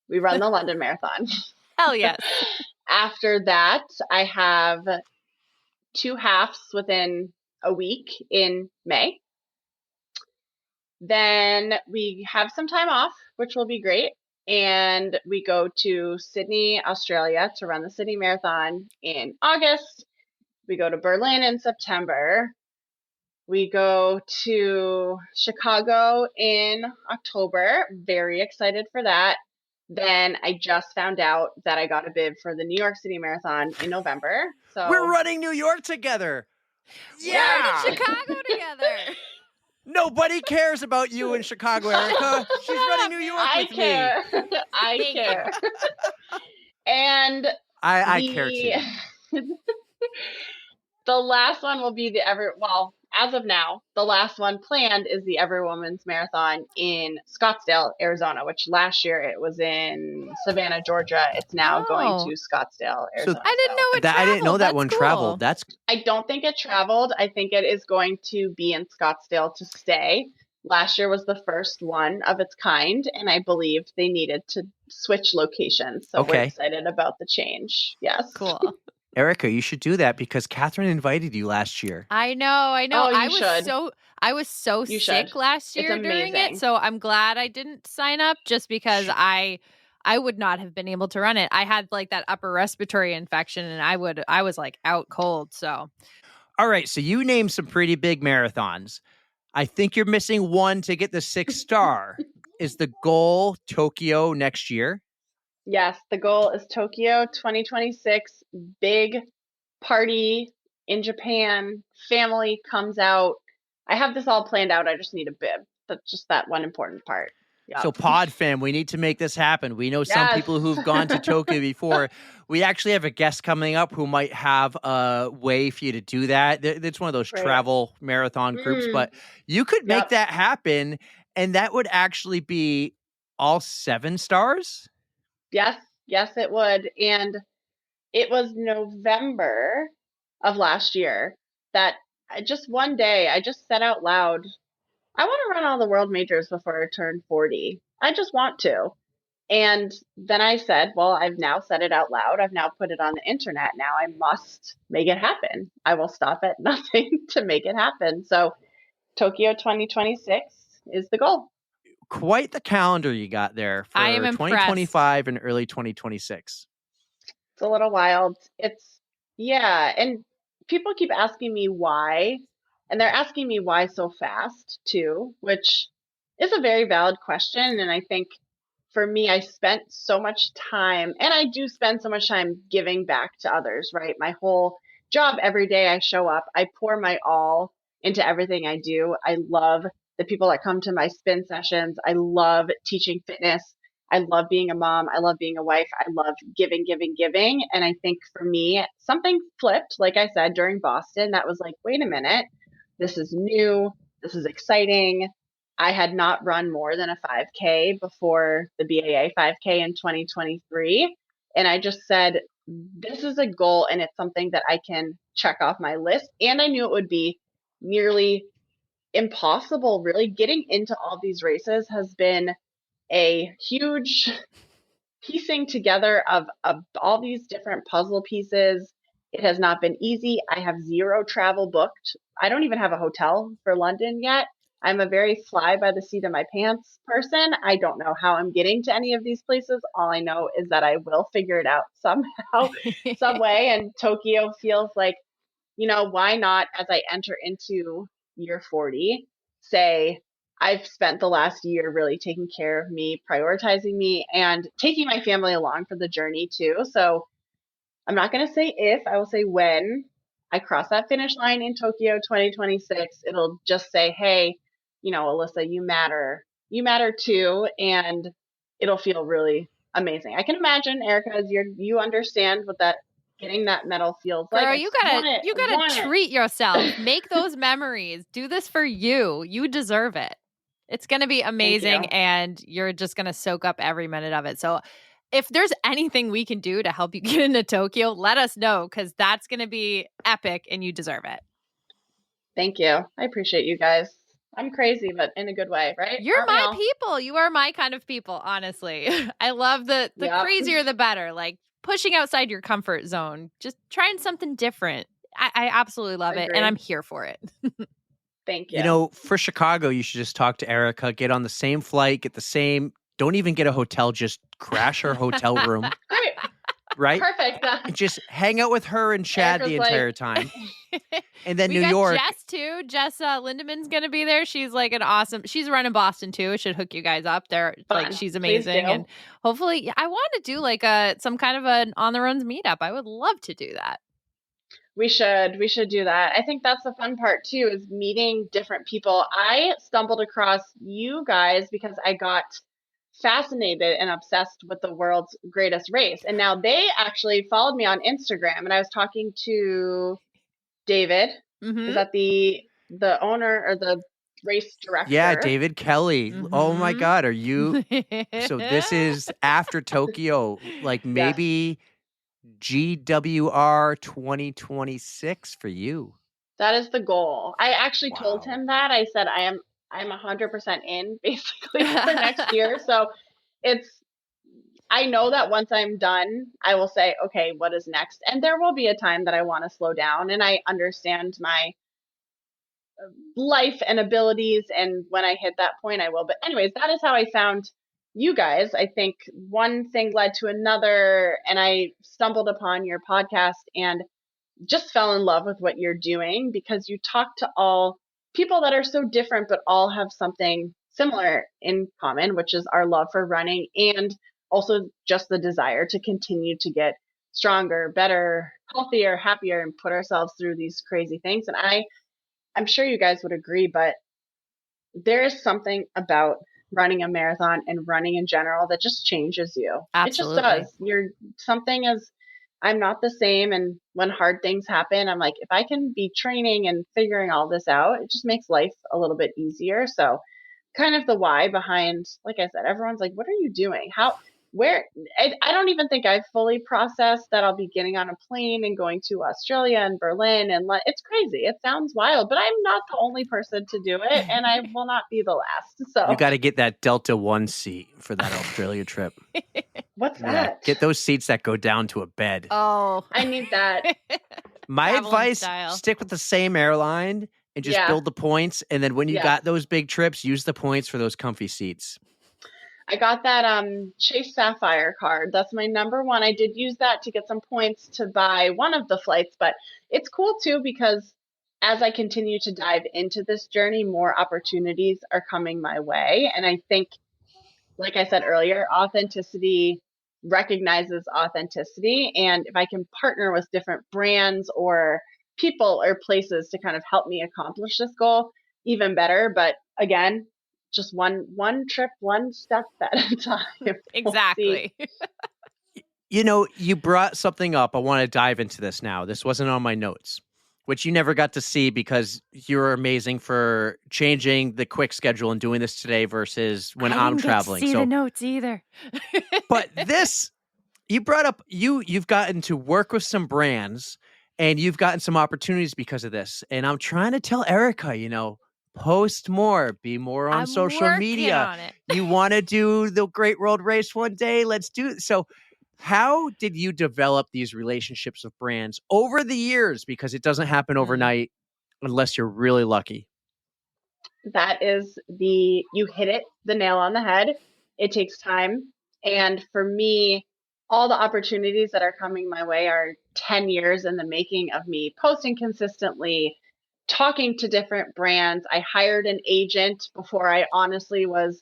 [SPEAKER 8] We run the London Marathon.
[SPEAKER 1] Hell yes.
[SPEAKER 8] After that, I have 2 halves within a week in May. Then we have some time off, which will be great. And we go to Sydney, Australia to run the Sydney Marathon in August. We go to Berlin in September. We go to Chicago in October. Very excited for that. Then I just found out that I got a bid for the New York City Marathon in November. So
[SPEAKER 4] we're running New York together. Yeah.
[SPEAKER 1] We're in Chicago together.
[SPEAKER 4] Nobody cares about you in Chicago, Erika. She's running New York with me.
[SPEAKER 8] I care. And
[SPEAKER 4] I care too.
[SPEAKER 8] The last one will be as of now, the last one planned is the Every Woman's Marathon in Scottsdale, Arizona, which last year it was in Savannah, Georgia. It's now going to Scottsdale, Arizona.
[SPEAKER 1] I didn't know it traveled.
[SPEAKER 4] I didn't know that
[SPEAKER 1] That's
[SPEAKER 4] one
[SPEAKER 1] cool.
[SPEAKER 4] traveled.
[SPEAKER 8] I don't think it traveled. I think it is going to be in Scottsdale to stay. Last year was the first one of its kind, and I believed they needed to switch locations. So we're excited about the change. Yes.
[SPEAKER 1] Cool.
[SPEAKER 4] Erika, you should do that because Catherine invited you last year.
[SPEAKER 1] I know.
[SPEAKER 8] Oh,
[SPEAKER 1] I was so
[SPEAKER 8] You
[SPEAKER 1] sick
[SPEAKER 8] should.
[SPEAKER 1] last year during it, so I'm glad I didn't sign up just because I would not have been able to run it. I had like that upper respiratory infection, and I was like out cold. So,
[SPEAKER 4] all right. So you named some pretty big marathons. I think you're missing one to get the 6-star. Is the goal Tokyo next year?
[SPEAKER 8] Yes, the goal is Tokyo 2026. Big party in Japan. Family comes out. I have this all planned out. I just need a bib. That's just that one important part. Yep.
[SPEAKER 4] So PodFam, we need to make this happen. We know some people who've gone to Tokyo before. We actually have a guest coming up who might have a way for you to do that. It's one of those travel marathon groups, but you could make that happen, and that would actually be all 7 stars?
[SPEAKER 8] Yes, it would. And it was November of last year that one day I just said out loud, I want to run all the world majors before I turn 40. I just want to. And then I said, well, I've now said it out loud. I've now put it on the internet. Now I must make it happen. I will stop at nothing to make it happen. So Tokyo 2026 is the goal.
[SPEAKER 4] Quite the calendar you got there for
[SPEAKER 1] I am
[SPEAKER 4] 2025 and early 2026.
[SPEAKER 8] It's a little wild. And people keep asking me why, and they're asking me why so fast too, which is a very valid question. And I think for me, I spent so much time, and I do spend so much time giving back to others, right? My whole job, every day I show up, I pour my all into everything I do. I love the people that come to my spin sessions. I love teaching fitness. I love being a mom. I love being a wife. I love giving. And I think for me, something flipped, like I said, during Boston, that was like, wait a minute, this is new. This is exciting. I had not run more than a 5K before the BAA 5K in 2023. And I just said, this is a goal, and it's something that I can check off my list. And I knew it would be nearly impossible. Really getting into all these races has been a huge piecing together of all these different puzzle pieces. It has not been easy. I have 0 travel booked. I don't even have a hotel for London yet. I'm a very fly by the seat of my pants person. I don't know how I'm getting to any of these places. All I know is that I will figure it out somehow, some way. And Tokyo feels like, why not, as I enter into year 40, say, I've spent the last year really taking care of me, prioritizing me, and taking my family along for the journey too. So I'm not going to say if, I will say when I cross that finish line in Tokyo 2026, it'll just say, hey, Alyssa, you matter too. And it'll feel really amazing. I can imagine, Erika, as you understand what that getting that medal feels like.
[SPEAKER 1] Girl, you gotta treat yourself. Make those memories. Do this for you. You deserve it. It's gonna be amazing, and you're just gonna soak up every minute of it. So if there's anything we can do to help you get into Tokyo, let us know, because that's gonna be epic and you deserve it.
[SPEAKER 8] Thank you. I appreciate you guys. I'm crazy, but in a good way, right?
[SPEAKER 1] You're my people. You are my kind of people, honestly. I love the crazier the better. Like pushing outside your comfort zone, just trying something different. I absolutely love it, and I'm here for it.
[SPEAKER 8] Thank you.
[SPEAKER 4] For Chicago, you should just talk to Erika, get on the same flight, don't even get a hotel, just crash her hotel room.
[SPEAKER 8] Great.
[SPEAKER 4] Right?
[SPEAKER 8] Perfect.
[SPEAKER 4] Just hang out with her and Chad the entire time. And then
[SPEAKER 1] we
[SPEAKER 4] New York.
[SPEAKER 1] Jess too. Jess Lindemann's going to be there. She's like she's running Boston too. It should hook you guys up there.
[SPEAKER 8] Fun.
[SPEAKER 1] Like she's amazing. And hopefully I want to do like some kind of an on the runs meetup. I would love to do that.
[SPEAKER 8] We should do that. I think that's the fun part too, is meeting different people. I stumbled across you guys because I got fascinated and obsessed with the world's greatest race. And now they actually followed me on Instagram, and I was talking to David.
[SPEAKER 1] Mm-hmm.
[SPEAKER 8] Is that the owner or the race director?
[SPEAKER 4] Yeah, David Kelly.
[SPEAKER 1] Mm-hmm.
[SPEAKER 4] Oh my God, are you? So this is after Tokyo, like maybe GWR 2026 for you.
[SPEAKER 8] That is the goal. I actually told him that. I said I'm 100% in basically for next year. So I know that once I'm done, I will say, okay, what is next? And there will be a time that I want to slow down, and I understand my life and abilities. And when I hit that point, I will. But anyways, that is how I found you guys. I think one thing led to another, and I stumbled upon your podcast and just fell in love with what you're doing, because you talk to all people that are so different, but all have something similar in common, which is our love for running, and also just the desire to continue to get stronger, better, healthier, happier, and put ourselves through these crazy things. And I'm sure you guys would agree, but there is something about running a marathon and running in general that just changes you.
[SPEAKER 1] Absolutely.
[SPEAKER 8] It just does. I'm not the same. And when hard things happen, I'm like, if I can be training and figuring all this out, it just makes life a little bit easier. So kind of the why behind, like I said, everyone's like, what are you doing? I don't even think I've fully processed that I'll be getting on a plane and going to Australia and Berlin. And it's crazy. It sounds wild, but I'm not the only person to do it, and I will not be the last. So
[SPEAKER 4] you got to get that Delta One seat for that Australia trip.
[SPEAKER 8] What's that?
[SPEAKER 4] Get those seats that go down to a bed.
[SPEAKER 1] Oh,
[SPEAKER 8] I need that.
[SPEAKER 4] My advice, stick with the same airline and just build the points. And then when you got those big trips, use the points for those comfy seats.
[SPEAKER 8] I got that Chase Sapphire card. That's my number one. I did use that to get some points to buy one of the flights, but it's cool too, because as I continue to dive into this journey, more opportunities are coming my way. And I think, like I said earlier, authenticity recognizes authenticity. And if I can partner with different brands or people or places to kind of help me accomplish this goal, even better. But again, just one trip, one step at a time.
[SPEAKER 1] Exactly.
[SPEAKER 4] You brought something up. I want to dive into this now. This wasn't on my notes, which you never got to see because you're amazing for changing the quick schedule and doing this today versus when I'm traveling.
[SPEAKER 1] I didn't get to see the notes either.
[SPEAKER 4] But this, you brought up, you've gotten to work with some brands and you've gotten some opportunities because of this. And I'm trying to tell Erika, post more, be more on social media.
[SPEAKER 1] On it.
[SPEAKER 4] You want to do the Great World Race one day? Let's do it. So how did you develop these relationships with brands over the years? Because it doesn't happen overnight unless you're really lucky.
[SPEAKER 8] That is you hit the nail on the head. It takes time. And for me, all the opportunities that are coming my way are 10 years in the making of me posting consistently, talking to different brands. I hired an agent before I honestly was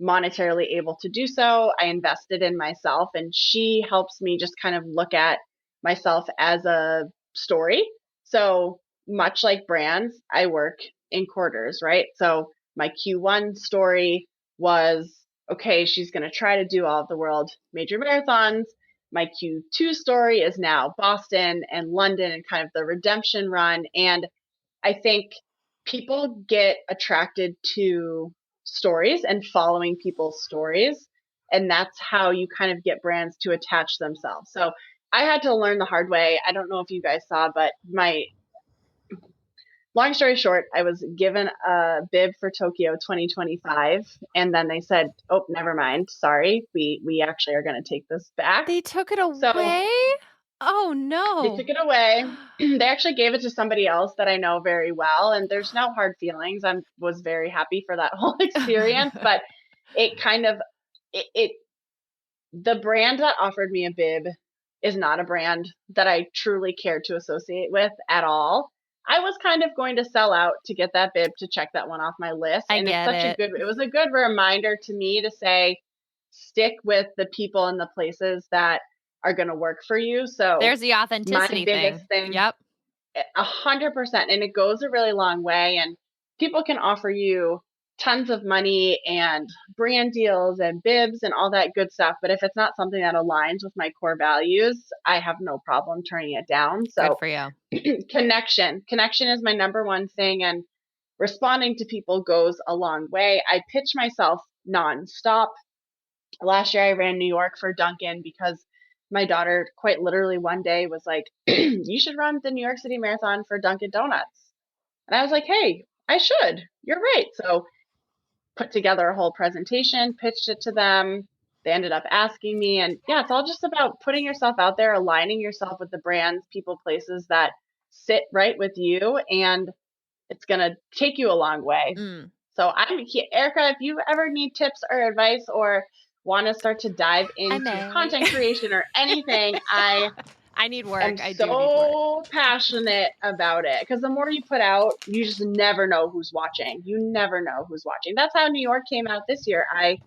[SPEAKER 8] monetarily able to do so. I invested in myself, and she helps me just kind of look at myself as a story. So much like brands, I work in quarters, right? So my Q1 story was, okay, she's going to try to do all of the world major marathons. My Q2 story is now Boston and London and kind of the redemption run. And I think people get attracted to stories and following people's stories. And that's how you kind of get brands to attach themselves. So I had to learn the hard way. I don't know if you guys saw, but long story short, I was given a bib for Tokyo 2025, and then they said, "Oh, never mind. Sorry, we actually are going to take this back."
[SPEAKER 1] They took it away? Oh, no.
[SPEAKER 8] They took it away. They actually gave it to somebody else that I know very well, and there's no hard feelings. I was very happy for that whole experience, but it kind of the brand that offered me a bib is not a brand that I truly care to associate with at all. I was kind of going to sell out to get that bib to check that one off my list.
[SPEAKER 1] I get it.
[SPEAKER 8] It was a good reminder to me to say, stick with the people and the places that are going to work for you. So
[SPEAKER 1] there's the authenticity
[SPEAKER 8] my biggest thing.
[SPEAKER 1] Yep.
[SPEAKER 8] 100%. And it goes a really long way. And people can offer you tons of money and brand deals and bibs and all that good stuff. But if it's not something that aligns with my core values, I have no problem turning it down. So
[SPEAKER 1] good for you.
[SPEAKER 8] Connection is my number one thing. And responding to people goes a long way. I pitch myself nonstop. Last year I ran New York for Dunkin' because my daughter quite literally one day was like, you should run the New York City Marathon for Dunkin' Donuts. And I was like, hey, I should. You're right. So put together a whole presentation, pitched it to them. They ended up asking me. And yeah, it's all just about putting yourself out there, aligning yourself with the brands, people, places that sit right with you. And it's going to take you a long way. So I'm here. Erika, if you ever need tips or advice or want to start to dive into content creation or anything, I
[SPEAKER 1] need work.
[SPEAKER 8] I'm so passionate about it because the more you put out, you just never know who's watching. You never know who's watching. That's how New York came out this year. I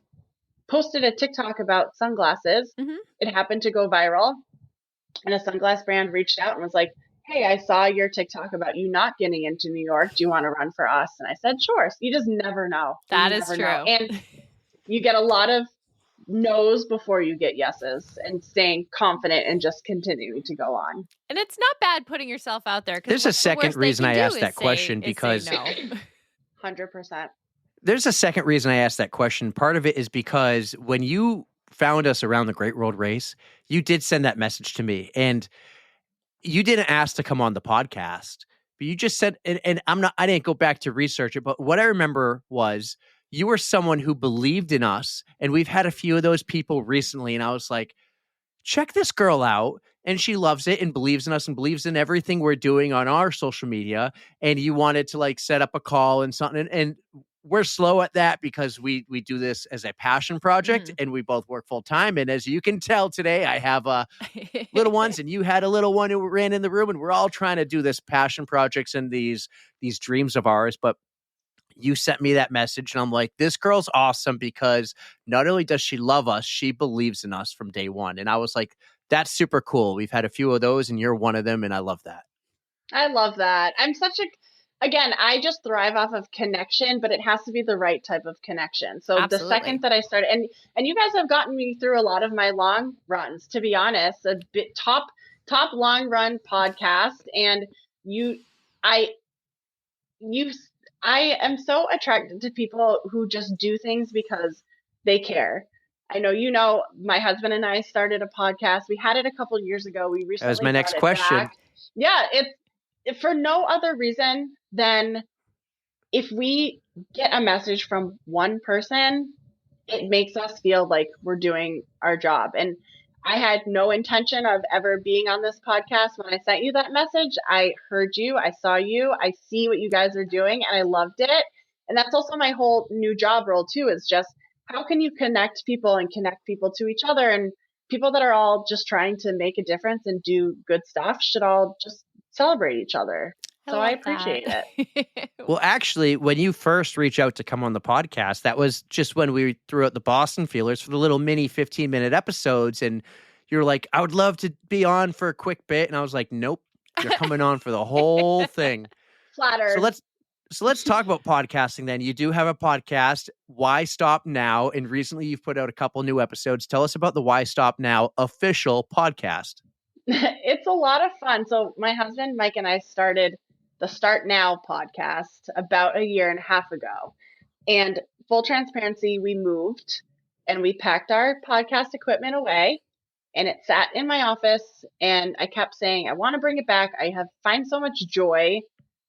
[SPEAKER 8] posted a TikTok about sunglasses. It happened to go viral, and a sunglass brand reached out and was like, hey, I saw your TikTok about you not getting into New York. Do you want to run for us? And I said, sure. So you just never know.
[SPEAKER 1] That is true.
[SPEAKER 8] And you get a lot of no's before you get yeses, and staying confident and just continuing to go on.
[SPEAKER 1] And it's not bad putting yourself out there.
[SPEAKER 4] There's a second reason I asked that question because
[SPEAKER 8] 100%.
[SPEAKER 4] There's a second reason I asked that question. Part of it is because when you found us around the Great World Race, you did send that message to me, and you didn't ask to come on the podcast, but you just said, and I didn't go back to research it, but what I remember was you were someone who believed in us, and we've had a few of those people recently, and I was like, check this girl out, and she loves it and believes in us and believes in everything we're doing on our social media, and you wanted to like set up a call and something, and we're slow at that because we do this as a passion project, and we both work full time, and as you can tell today, I have little ones, and you had a little one who ran in the room, and we're all trying to do this passion projects and these dreams of ours, but you sent me that message, and I'm like, this girl's awesome because not only does she love us, she believes in us from day one. And I was like, that's super cool. We've had a few of those, and you're one of them, and I love that.
[SPEAKER 8] I love that. Again, I just thrive off of connection, but it has to be the right type of connection. So The second that I started, and you guys have gotten me through a lot of my long runs, to be honest, a bit top long run podcast. And I am so attracted to people who just do things because they care. I know, my husband and I started a podcast. We had it a couple of years ago. We recently
[SPEAKER 4] That was my next question.
[SPEAKER 8] Back. Yeah, it's for no other reason than if we get a message from one person, it makes us feel like we're doing our job. And I had no intention of ever being on this podcast. When I sent you that message, I heard you, I saw you, I see what you guys are doing, and I loved it. And that's also my whole new job role too, is just how can you connect people and connect people to each other, and people that are all just trying to make a difference and do good stuff should all just celebrate each other. So I appreciate it.
[SPEAKER 4] Well, actually, when you first reached out to come on the podcast, that was just when we threw out the Boston feelers for the little mini 15-minute episodes. And you're like, I would love to be on for a quick bit. And I was like, nope, you're coming on for the whole thing.
[SPEAKER 8] Flattered.
[SPEAKER 4] So let's talk about podcasting then. You do have a podcast, Why Stop Now? And recently you've put out a couple new episodes. Tell us about the Why Stop Now official podcast.
[SPEAKER 8] It's a lot of fun. So my husband, Mike, and I started the Start Now podcast about a year and a half ago. And full transparency, we moved and we packed our podcast equipment away, and it sat in my office, and I kept saying, I want to bring it back. Find so much joy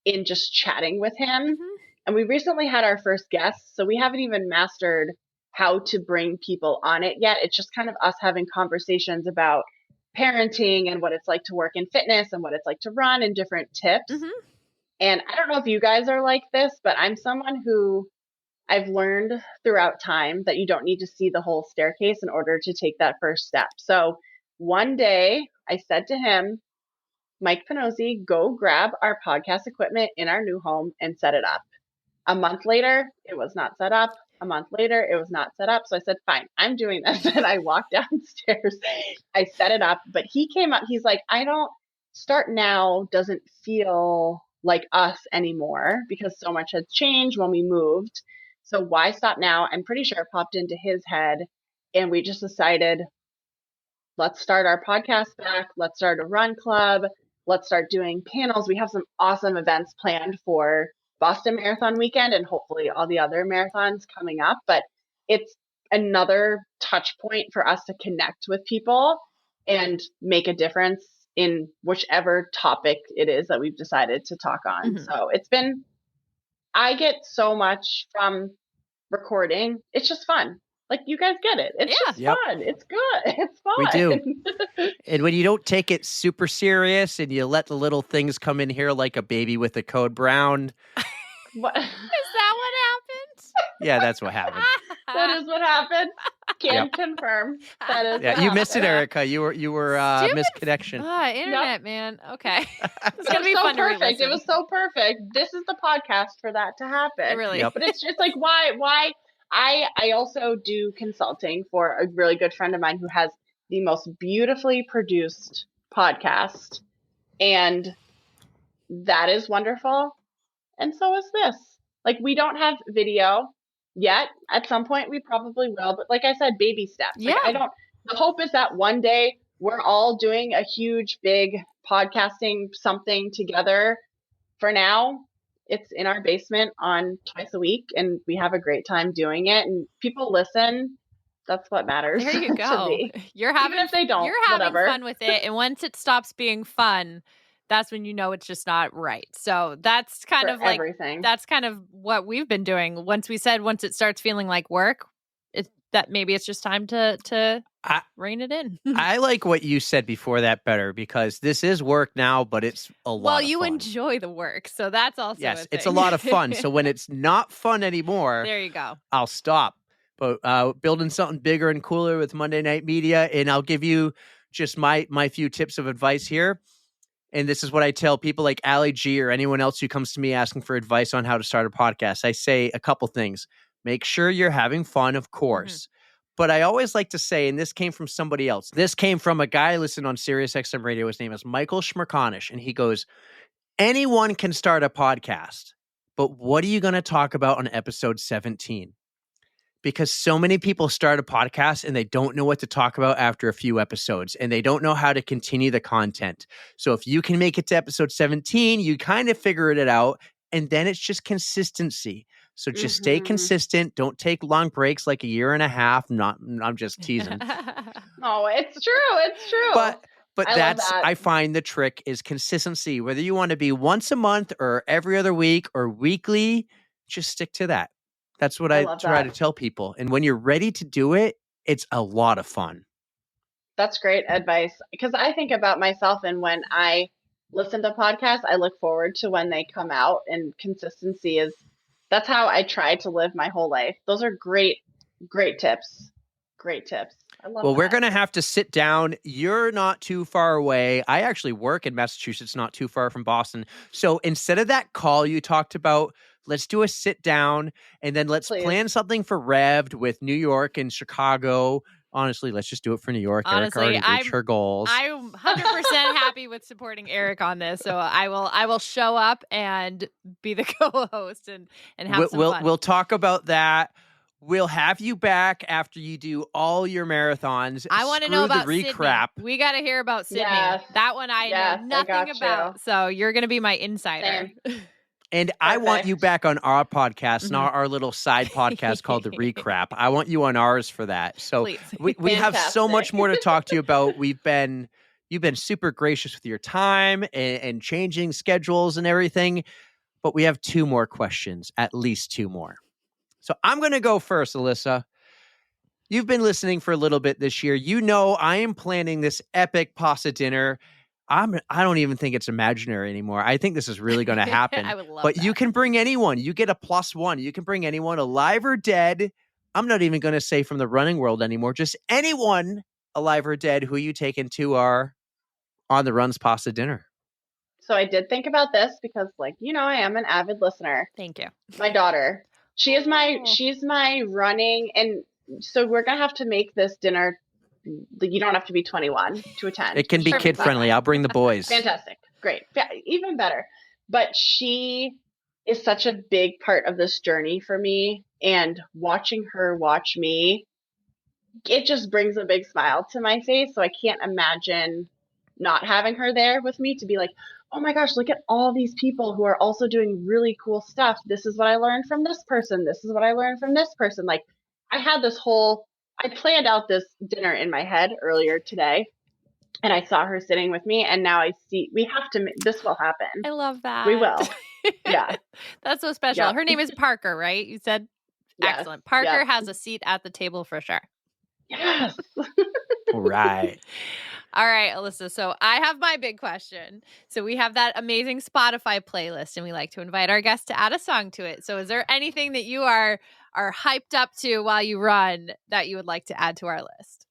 [SPEAKER 8] in just chatting with him.
[SPEAKER 1] Mm-hmm.
[SPEAKER 8] And we recently had our first guest, so we haven't even mastered how to bring people on it yet. It's just kind of us having conversations about parenting and what it's like to work in fitness and what it's like to run and different tips.
[SPEAKER 1] Mm-hmm.
[SPEAKER 8] And I don't know if you guys are like this, but I'm someone who I've learned throughout time that you don't need to see the whole staircase in order to take that first step. So one day I said to him, Mike Pannozzi, go grab our podcast equipment in our new home and set it up. A month later, it was not set up. A month later, it was not set up. So I said, fine, I'm doing this. And I walked downstairs. I set it up. But he came up. He's like, Start Now doesn't feel like us anymore because so much has changed when we moved. So why stop now? I'm pretty sure it popped into his head. And we just decided, let's start our podcast back. Let's start a run club. Let's start doing panels. We have some awesome events planned for Boston Marathon weekend and hopefully all the other marathons coming up. But it's another touch point for us to connect with people and make a difference in whichever topic it is that we've decided to talk on.
[SPEAKER 1] Mm-hmm.
[SPEAKER 8] So I get so much from recording. It's just fun. Like, you guys get it. It's just fun. It's good. It's fun.
[SPEAKER 4] We do. And when you don't take it super serious and you let the little things come in here like a baby with a code brown.
[SPEAKER 8] What?
[SPEAKER 1] Is that what happened?
[SPEAKER 4] Yeah, that's what happened.
[SPEAKER 8] That is what happened. Can confirm. That is.
[SPEAKER 4] Yeah, you missed it, Erika. You were misconnection.
[SPEAKER 1] Internet, man. Okay. It's gonna be
[SPEAKER 8] so
[SPEAKER 1] fun
[SPEAKER 8] perfect.
[SPEAKER 1] to re-listen.
[SPEAKER 8] It was so perfect. This is the podcast for that to happen.
[SPEAKER 1] It really.
[SPEAKER 4] Yep.
[SPEAKER 8] But it's just like, why? I also do consulting for a really good friend of mine who has the most beautifully produced podcast, and that is wonderful. And so is this. Like, we don't have video yet. At some point we probably will, but like I said, baby steps.
[SPEAKER 1] Yeah.
[SPEAKER 8] Like, the hope is that one day we're all doing a huge, big podcasting something together. For now, it's in our basement on twice a week, and we have a great time doing it, and people listen. That's what matters.
[SPEAKER 1] There you
[SPEAKER 8] to
[SPEAKER 1] go.
[SPEAKER 8] me.
[SPEAKER 1] You're having
[SPEAKER 8] Even if they don't,
[SPEAKER 1] you're having
[SPEAKER 8] whatever.
[SPEAKER 1] fun with it, and once it stops being fun, that's when you know it's just not right. So that's kind
[SPEAKER 8] For
[SPEAKER 1] of like
[SPEAKER 8] everything.
[SPEAKER 1] that's kind of what we've been doing. Once it starts feeling like work, maybe it's just time to rein it in.
[SPEAKER 4] I like what you said before that better, because this is work now, but it's a lot
[SPEAKER 1] Well,
[SPEAKER 4] of
[SPEAKER 1] you
[SPEAKER 4] fun.
[SPEAKER 1] enjoy the work, so that's also
[SPEAKER 4] Yes,
[SPEAKER 1] a
[SPEAKER 4] it's a
[SPEAKER 1] thing.
[SPEAKER 4] lot of fun. So when it's not fun anymore,
[SPEAKER 1] There you go.
[SPEAKER 4] I'll stop. But building something bigger and cooler with Monday Night Media, and I'll give you just my few tips of advice here. And this is what I tell people like Ali G or anyone else who comes to me asking for advice on how to start a podcast. I say a couple things. Make sure you're having fun, of course. But I always like to say, and this came from somebody else. This came from a guy I listened on Sirius XM Radio. His name is Michael Schmerkanish. And he goes, anyone can start a podcast, but what are you going to talk about on episode 17? Because so many people start a podcast and they don't know what to talk about after a few episodes, and they don't know how to continue the content. So if you can make it to episode 17, you kind of figured it out, and then it's just consistency. So just stay consistent. Don't take long breaks like a year and a half. I'm just teasing.
[SPEAKER 8] Oh, it's true. It's true.
[SPEAKER 4] But
[SPEAKER 8] I love that.
[SPEAKER 4] I find the trick is consistency. Whether you want to be once a month or every other week or weekly, just stick to that. That's what I try to tell people. And when you're ready to do it, it's a lot of fun.
[SPEAKER 8] That's great advice, because I think about myself, and when I listen to podcasts, I look forward to when they come out, and consistency is That's how I try to live my whole life. Those are great tips. Great tips. I love
[SPEAKER 4] Well,
[SPEAKER 8] that.
[SPEAKER 4] we're going to have to sit down. You're not too far away. I actually work in Massachusetts, not too far from Boston. So instead of that call you talked about, let's do a sit down and then let's
[SPEAKER 8] Please.
[SPEAKER 4] plan something for Rev'd with New York and Chicago. Honestly, let's just do it for New York.
[SPEAKER 1] Honestly,
[SPEAKER 4] Erika already reached her goals.
[SPEAKER 1] I'm 100% happy with supporting Eric on this. So I will show up and be the co-host and have some fun.
[SPEAKER 4] We'll talk about that. We'll have you back after you do all your marathons.
[SPEAKER 1] I want to know about
[SPEAKER 4] the recap.
[SPEAKER 1] Sydney. We got to hear about Sydney.
[SPEAKER 8] Yes.
[SPEAKER 1] That one I know nothing about. So you're going to be my insider.
[SPEAKER 4] And I want you back on our podcast, not our little side podcast called The Recap. I want you on ours for that. So we have so much more to talk to you about. You've been super gracious with your time and changing schedules and everything. But we have 2 more questions, at least 2 more. So I'm going to go first, Alyssa. You've been listening for a little bit this year. You know I am planning this epic pasta dinner. I don't even think it's imaginary anymore. I think this is really going to happen.
[SPEAKER 1] I would love
[SPEAKER 4] But
[SPEAKER 1] that.
[SPEAKER 4] you can bring anyone. You get a +1. You can bring anyone, alive or dead. I'm not even going to say from the running world anymore. Just anyone, alive or dead, who you take into our On the Runs pasta dinner.
[SPEAKER 8] So I did think about this because, I am an avid listener.
[SPEAKER 1] Thank you.
[SPEAKER 8] My daughter, she's my running, and so we're gonna have to make this dinner. You don't have to be 21 to attend.
[SPEAKER 4] It can be kid friendly. I'll bring the boys.
[SPEAKER 8] Fantastic, great, even better. But she is such a big part of this journey for me, and watching her watch me, it just brings a big smile to my face. So I can't imagine not having her there with me to be like, oh my gosh, look at all these people who are also doing really cool stuff. This is what I learned from this person. This is what I learned from this person. I planned out this dinner in my head earlier today, and I saw her sitting with me, and now I see this will happen.
[SPEAKER 1] I love that.
[SPEAKER 8] We will. Yeah.
[SPEAKER 1] That's so special.
[SPEAKER 8] Yep.
[SPEAKER 1] Her name is Parker, right? You said?
[SPEAKER 8] Yes.
[SPEAKER 1] Excellent. Parker
[SPEAKER 8] Yep.
[SPEAKER 1] has a seat at the table for sure.
[SPEAKER 8] Yes.
[SPEAKER 4] All right.
[SPEAKER 1] All right, Alyssa. So I have my big question. So we have that amazing Spotify playlist, and we like to invite our guests to add a song to it. So is there anything that you are hyped up to while you run that you would like to add to our list?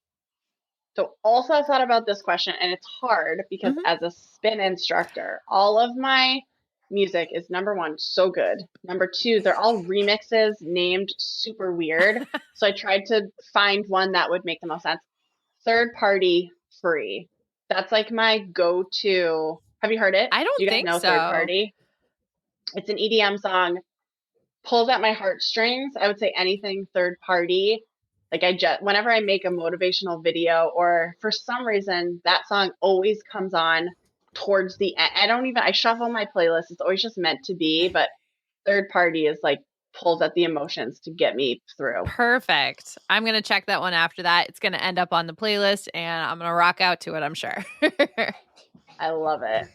[SPEAKER 8] So also I thought about this question, and it's hard because as a spin instructor, all of my music is, number 1, so good. Number 2, they're all remixes named super weird. So I tried to find one that would make the most sense. Third party free. That's like my go-to. Have you heard it?
[SPEAKER 1] I don't
[SPEAKER 8] Do you guys
[SPEAKER 1] think
[SPEAKER 8] know
[SPEAKER 1] so.
[SPEAKER 8] Third Party? It's an EDM song. Pulls at my heartstrings. I would say anything third party. Whenever I make a motivational video, or for some reason that song always comes on towards the end. I shuffle my playlist. It's always just meant to be, but Third Party is pulls at the emotions to get me through.
[SPEAKER 1] Perfect. I'm going to check that one after that. It's going to end up on the playlist, and I'm going to rock out to it, I'm sure.
[SPEAKER 8] I love it.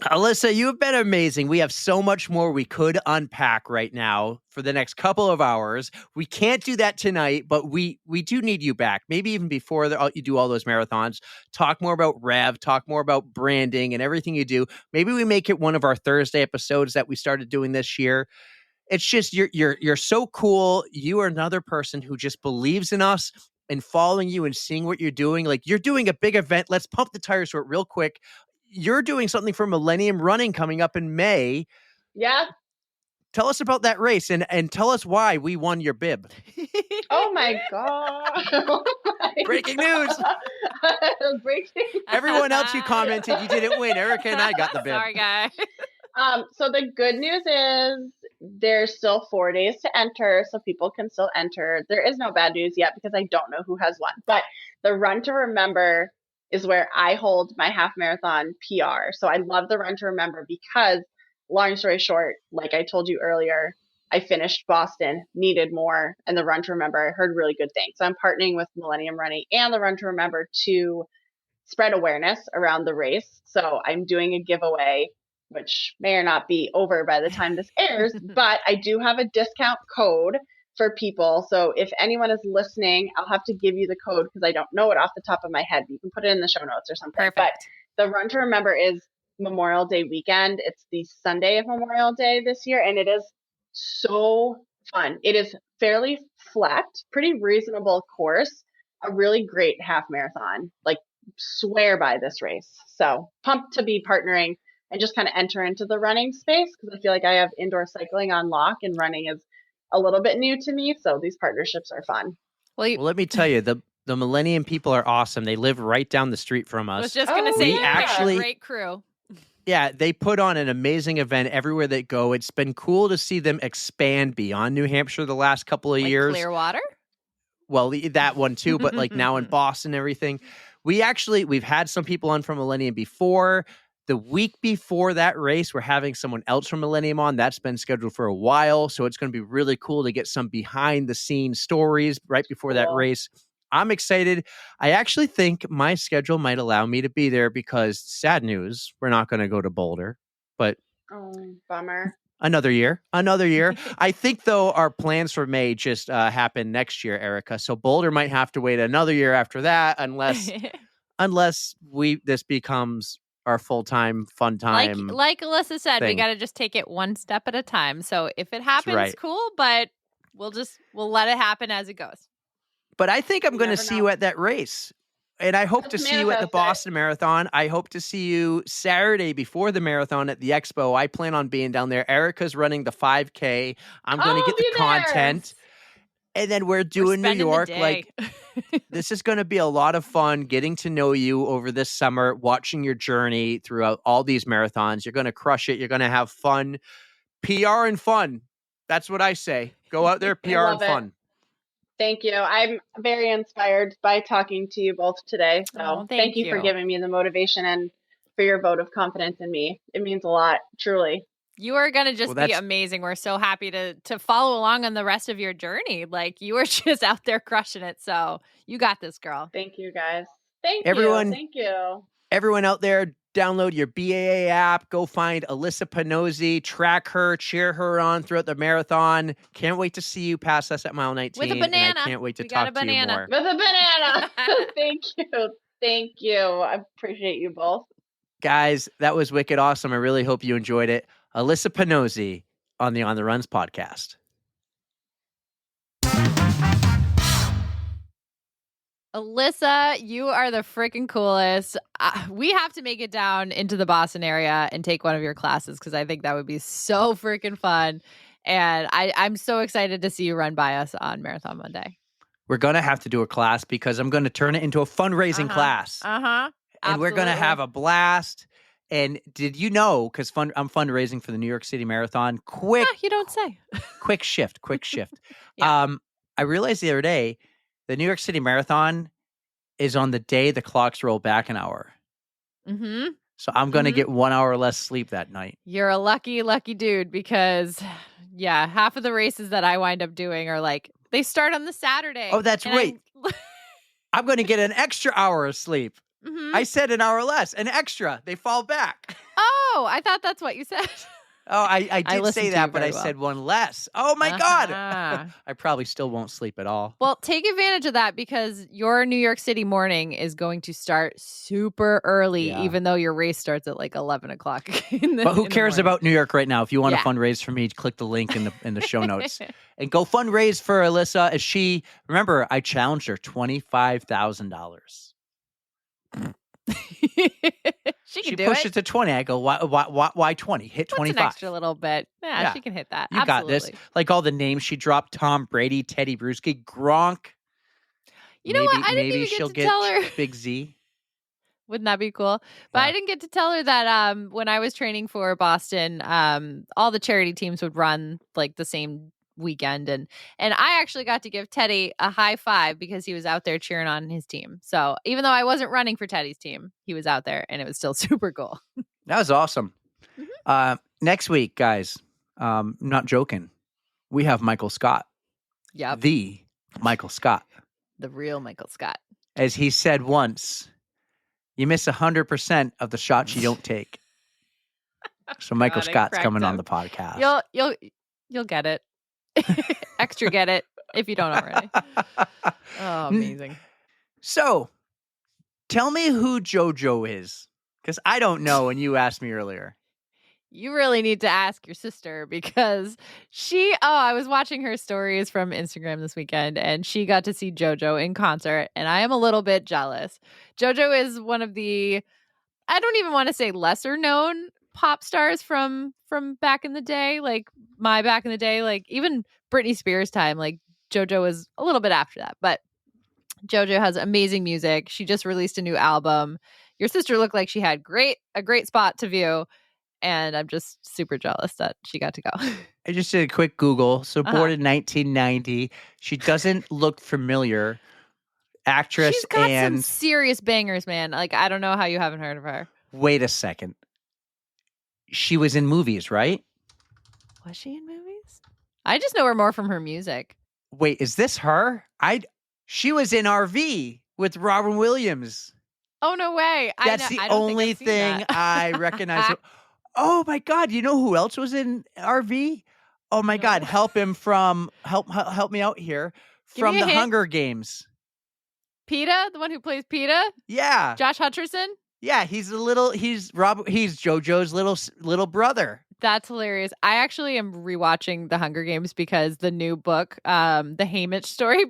[SPEAKER 4] Alyssa, you have been amazing. We have so much more we could unpack right now for the next couple of hours. We can't do that tonight, but we do need you back. Maybe even before you do all those marathons. Talk more about Rev, talk more about branding and everything you do. Maybe we make it one of our Thursday episodes that we started doing this year. It's just you're so cool. You are another person who just believes in us and following you and seeing what you're doing. You're doing a big event. Let's pump the tires for it real quick. You're doing something for Millennium Running coming up in May.
[SPEAKER 8] Yeah.
[SPEAKER 4] Tell us about that race and tell us why we won your bib.
[SPEAKER 8] Oh my God.
[SPEAKER 4] Breaking news.
[SPEAKER 8] Breaking.
[SPEAKER 4] Everyone else who commented you didn't win. Erika and I got the bib.
[SPEAKER 1] Sorry, guys.
[SPEAKER 8] So the good news is there's still 4 days to enter, so people can still enter. There is no bad news yet because I don't know who has won. But the Run to Remember is where I hold my half marathon PR. So I love the Run to Remember because, long story short, like I told you earlier, I finished Boston, needed more, and the Run to Remember, I heard really good things. So I'm partnering with Millennium Running and the Run to Remember to spread awareness around the race. So I'm doing a giveaway, which may or not be over by the time this airs, but I do have a discount code for people. So if anyone is listening, I'll have to give you the code because I don't know it off the top of my head. You can put it in the show notes or something.
[SPEAKER 1] Perfect.
[SPEAKER 8] But the Run to Remember is Memorial Day weekend. It's the Sunday of Memorial Day this year, and it is so fun. It is fairly flat, pretty reasonable course, a really great half marathon. Like, swear by this race. So pumped to be partnering and just kind of enter into the running space, because I feel like I have indoor cycling on lock and running is a little bit new to me. So these partnerships are fun.
[SPEAKER 4] Well, let me tell you, the Millennium people are awesome. They live right down the street from us.
[SPEAKER 1] I was just going to say,
[SPEAKER 8] We
[SPEAKER 1] you
[SPEAKER 4] actually-
[SPEAKER 1] a great crew.
[SPEAKER 4] Yeah, they put on an amazing event everywhere they go. It's been cool to see them expand beyond New Hampshire the last couple of
[SPEAKER 1] Like
[SPEAKER 4] years.
[SPEAKER 1] Clearwater?
[SPEAKER 4] Well, that one too, but like now in Boston and everything. We've had some people on from Millennium before. The week before that race, we're having someone else from Millennium on. That's been scheduled for a while. So it's going to be really cool to get some behind the scenes stories right before that race. I'm excited. I actually think my schedule might allow me to be there because, sad news, we're not going to go to Boulder, but
[SPEAKER 8] Bummer.
[SPEAKER 4] another year. I think, though, our plans for May just happen next year, Erika. So Boulder might have to wait another year after that unless this becomes our full-time fun time.
[SPEAKER 1] Like Alyssa said, we
[SPEAKER 4] thing.
[SPEAKER 1] got to just take it one step at a time. So if it happens,
[SPEAKER 4] right.
[SPEAKER 1] cool, but we'll let it happen as it goes.
[SPEAKER 4] But I think I'm
[SPEAKER 8] You
[SPEAKER 4] going to
[SPEAKER 8] never
[SPEAKER 4] see
[SPEAKER 8] know.
[SPEAKER 4] you at that race. And I hope to
[SPEAKER 8] Let's
[SPEAKER 4] see you at the
[SPEAKER 8] manifest it.
[SPEAKER 4] Boston Marathon. I hope to see you Saturday before the marathon at the Expo. I plan on being down there. Erika's running the 5K. I'm going to
[SPEAKER 8] I'll
[SPEAKER 4] get the
[SPEAKER 8] be there.
[SPEAKER 4] content. And then we're doing New
[SPEAKER 1] spending the
[SPEAKER 4] York.
[SPEAKER 1] day.
[SPEAKER 4] Like, this is going to be a lot of fun getting to know you over this summer, watching your journey throughout all these marathons. You're going to crush it. You're going to have fun. PR and fun. That's what I say. Go out there, PR and
[SPEAKER 8] love it.
[SPEAKER 4] fun.
[SPEAKER 8] Thank you. I'm very inspired by talking to you both today. So
[SPEAKER 1] Oh,
[SPEAKER 8] thank you for giving me the motivation and for your vote of confidence in me. It means a lot, truly.
[SPEAKER 1] You are going to just
[SPEAKER 4] Well,
[SPEAKER 1] be
[SPEAKER 4] that's-
[SPEAKER 1] amazing. We're so happy to follow along on the rest of your journey. Like, you are just out there crushing it. So you got this, girl.
[SPEAKER 8] Thank you, guys. Thank
[SPEAKER 4] Everyone-
[SPEAKER 8] you. Thank you.
[SPEAKER 4] Everyone out there, download your BAA app. Go find Alyssa Pannozzi. Track her, cheer her on throughout the marathon. Can't wait to see you pass us at mile 19.
[SPEAKER 1] With a banana.
[SPEAKER 4] And I can't wait to
[SPEAKER 1] We got
[SPEAKER 4] talk
[SPEAKER 1] a
[SPEAKER 4] to you
[SPEAKER 1] banana.
[SPEAKER 4] more.
[SPEAKER 8] With a banana. Thank you. Thank you. I appreciate you both.
[SPEAKER 4] Guys, that was wicked awesome. I really hope you enjoyed it. Alyssa Pannozzi on the On the Runs podcast.
[SPEAKER 1] Alyssa, you are the freaking coolest. We have to make it down into the Boston area and take one of your classes because I think that would be so freaking fun. And I'm so excited to see you run by us on Marathon Monday.
[SPEAKER 4] We're going to have to do a class because I'm going to turn it into a fundraising class. And we're going to have a blast. And did you know, because I'm fundraising for the New York City Marathon,
[SPEAKER 1] You don't say.
[SPEAKER 4] quick shift.
[SPEAKER 1] Yeah.
[SPEAKER 4] I realized the other day, the New York City Marathon is on the day the clocks roll back an hour.
[SPEAKER 1] Mm-hmm.
[SPEAKER 4] So I'm going to get 1 hour less sleep that night.
[SPEAKER 1] You're a lucky dude because, yeah, half of the races that I wind up doing are like, they start on the Saturday.
[SPEAKER 4] Oh, that's right. I'm going to get an extra hour of sleep.
[SPEAKER 1] Mhm.
[SPEAKER 4] I said an hour less, an extra. They fall back.
[SPEAKER 1] Oh, I thought that's what you said.
[SPEAKER 4] Oh, I
[SPEAKER 1] I
[SPEAKER 4] did
[SPEAKER 1] listened
[SPEAKER 4] say
[SPEAKER 1] to you
[SPEAKER 4] that, but
[SPEAKER 1] very
[SPEAKER 4] I
[SPEAKER 1] well.
[SPEAKER 4] said one less. Oh, my God.
[SPEAKER 1] Uh-huh.
[SPEAKER 4] I probably still won't sleep at all.
[SPEAKER 1] Well, take advantage of that because your New York City morning is going to start super early,
[SPEAKER 4] Yeah.
[SPEAKER 1] even though your race starts at like 11 o'clock.
[SPEAKER 4] But who cares about New York right now? If you want
[SPEAKER 1] Yeah.
[SPEAKER 4] to fundraise for me, click the link in the show notes. And go fundraise for Alyssa as remember, I challenged her $25,000.
[SPEAKER 1] She
[SPEAKER 4] She
[SPEAKER 1] can do
[SPEAKER 4] pushed
[SPEAKER 1] it.
[SPEAKER 4] it to 20. I go, why 20? Hit
[SPEAKER 1] What's
[SPEAKER 4] 25.
[SPEAKER 1] an extra little bit? Yeah,
[SPEAKER 4] Yeah.
[SPEAKER 1] she can hit that.
[SPEAKER 4] You got this.
[SPEAKER 1] Absolutely.
[SPEAKER 4] Like all the names she dropped: Tom Brady, Teddy Bruschi, Gronk.
[SPEAKER 1] You know what? I didn't
[SPEAKER 4] maybe
[SPEAKER 1] even get
[SPEAKER 4] she'll
[SPEAKER 1] to
[SPEAKER 4] get
[SPEAKER 1] tell her.
[SPEAKER 4] Big Z.
[SPEAKER 1] Wouldn't that be cool? But I
[SPEAKER 4] Yeah.
[SPEAKER 1] didn't get to tell her that when I was training for Boston, all the charity teams would run like the same weekend, and I actually got to give Teddy a high five because he was out there cheering on his team. So even though I wasn't running for Teddy's team, he was out there, and it was still super cool.
[SPEAKER 4] That was awesome.
[SPEAKER 1] Mm-hmm.
[SPEAKER 4] Next week, guys, not joking, we have Michael Scott,
[SPEAKER 1] Yep,
[SPEAKER 4] the Michael Scott.
[SPEAKER 1] the real Michael Scott.
[SPEAKER 4] As he said once, you miss 100% of the shots you don't take. So Michael
[SPEAKER 1] God, I
[SPEAKER 4] Scott's
[SPEAKER 1] cracked
[SPEAKER 4] coming on
[SPEAKER 1] up.
[SPEAKER 4] the podcast.
[SPEAKER 1] You'll get it. Extra get it if you don't already. Oh, amazing.
[SPEAKER 4] So, tell me who JoJo is, because I don't know, and you asked me earlier.
[SPEAKER 1] You really need to ask your sister because I was watching her stories from Instagram this weekend and she got to see JoJo in concert and I am a little bit jealous. JoJo is one of the, I don't even want to say lesser known pop stars from back in the day, like my back in the day, like even Britney Spears time, like JoJo was a little bit after that, but JoJo has amazing music. She just released a new album. Your sister looked like she had a great spot to view. And I'm just super jealous that she got to go.
[SPEAKER 4] I just did a quick Google. So born in 1990. She doesn't look familiar. Actress
[SPEAKER 1] She's got
[SPEAKER 4] and
[SPEAKER 1] some serious bangers, man. Like, I don't know how you haven't heard of her.
[SPEAKER 4] wait a second. She was in movies, right?
[SPEAKER 1] Was she in movies? I just know her more from her music.
[SPEAKER 4] Wait, is this her? She was in RV with Robin Williams.
[SPEAKER 1] Oh, no way.
[SPEAKER 4] That's the only thing I recognize. Oh my God! You know who else was in RV? Oh my God! Help me out here. From the Hunger Games.
[SPEAKER 1] PETA, the one who plays PETA.
[SPEAKER 4] Yeah.
[SPEAKER 1] Josh Hutcherson.
[SPEAKER 4] Yeah, he's JoJo's little brother.
[SPEAKER 1] That's hilarious. I actually am rewatching The Hunger Games because the new book, the Haymitch story,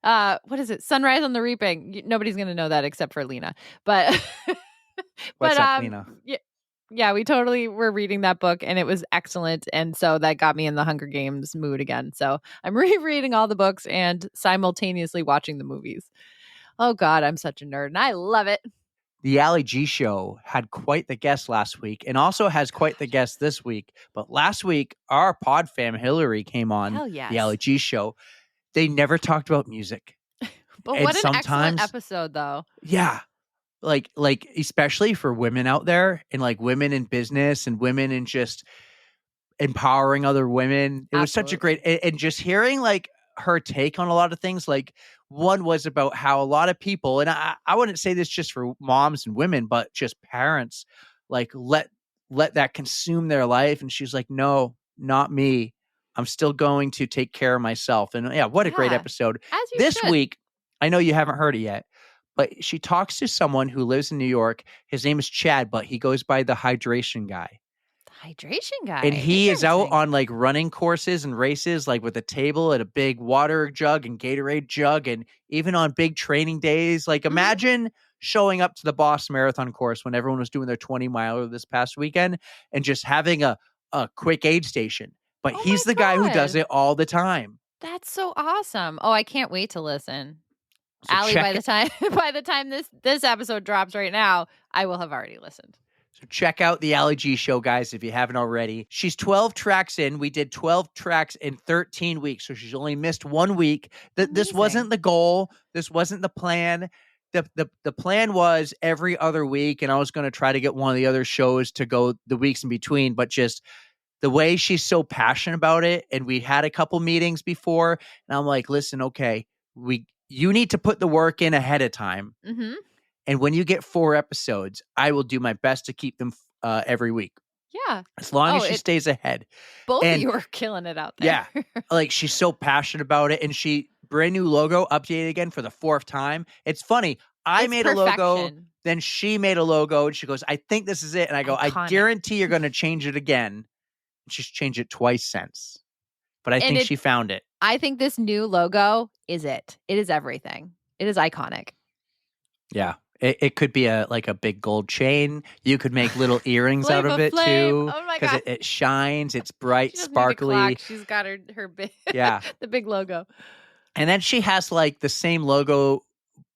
[SPEAKER 1] what is it? Sunrise on the Reaping. Nobody's gonna know that except for Lena. But
[SPEAKER 4] What's up, Lena?
[SPEAKER 1] Yeah, we totally were reading that book and it was excellent. And so that got me in the Hunger Games mood again. So I'm rereading all the books and simultaneously watching the movies. Oh God, I'm such a nerd and I love it.
[SPEAKER 4] The Ali G Show had quite the guest last week and also has quite the guest this week. But last week, our PodFam Hillary came on the Ali G Show. They never talked about music.
[SPEAKER 1] But what an excellent episode, though.
[SPEAKER 4] Yeah. Like especially for women out there and like women in business and women in just empowering other women. It was such a great, and just hearing like her take on a lot of things. Like one was about how a lot of people, and I wouldn't say this just for moms and women, but just parents, like let that consume their life. And she's like, no, not me. I'm still going to take care of myself. And yeah, what a great episode. This week, I know you haven't heard it yet. But she talks to someone who lives in New York. His name is Chad, but he goes by the hydration guy.
[SPEAKER 1] The hydration guy.
[SPEAKER 4] And he is out on like running courses and races, like with a table and a big water jug and Gatorade jug. And even on big training days, like imagine showing up to the Boston Marathon course when everyone was doing their 20-miler this past weekend and just having a quick aid station. But he's the guy who does it all the time.
[SPEAKER 1] That's so awesome. Oh, I can't wait to listen.
[SPEAKER 4] So
[SPEAKER 1] Allie, by the time this episode drops right now, I will have already listened.
[SPEAKER 4] So check out the Ali G Show, guys, if you haven't already. She's 12 tracks in. We did 12 tracks in 13 weeks, so she's only missed 1 week. This wasn't the goal. This wasn't the plan. The plan was every other week, and I was going to try to get one of the other shows to go the weeks in between, but just the way she's so passionate about it, and we had a couple meetings before, and I'm like, listen, okay, you need to put the work in ahead of time.
[SPEAKER 1] Mm-hmm.
[SPEAKER 4] And when you get 4 episodes, I will do my best to keep them every week.
[SPEAKER 1] Yeah.
[SPEAKER 4] As long as she stays ahead.
[SPEAKER 1] Both of you are killing it out there.
[SPEAKER 4] Yeah. Like she's so passionate about it. And brand new logo, updated again for the 4th time. It's funny. I made a logo, then she made a logo, and she goes, I think this is it. And I go, I guarantee you're going to change it again. And she's changed it twice since. But I think she found it.
[SPEAKER 1] I think this new logo is it. It is everything. It is iconic.
[SPEAKER 4] Yeah. It could be a big gold chain. You could make little earrings out of it too.
[SPEAKER 1] Oh my God.
[SPEAKER 4] Because it shines. It's bright,
[SPEAKER 1] she
[SPEAKER 4] sparkly.
[SPEAKER 1] She's got her big,
[SPEAKER 4] yeah,
[SPEAKER 1] the big logo.
[SPEAKER 4] And then she has like the same logo,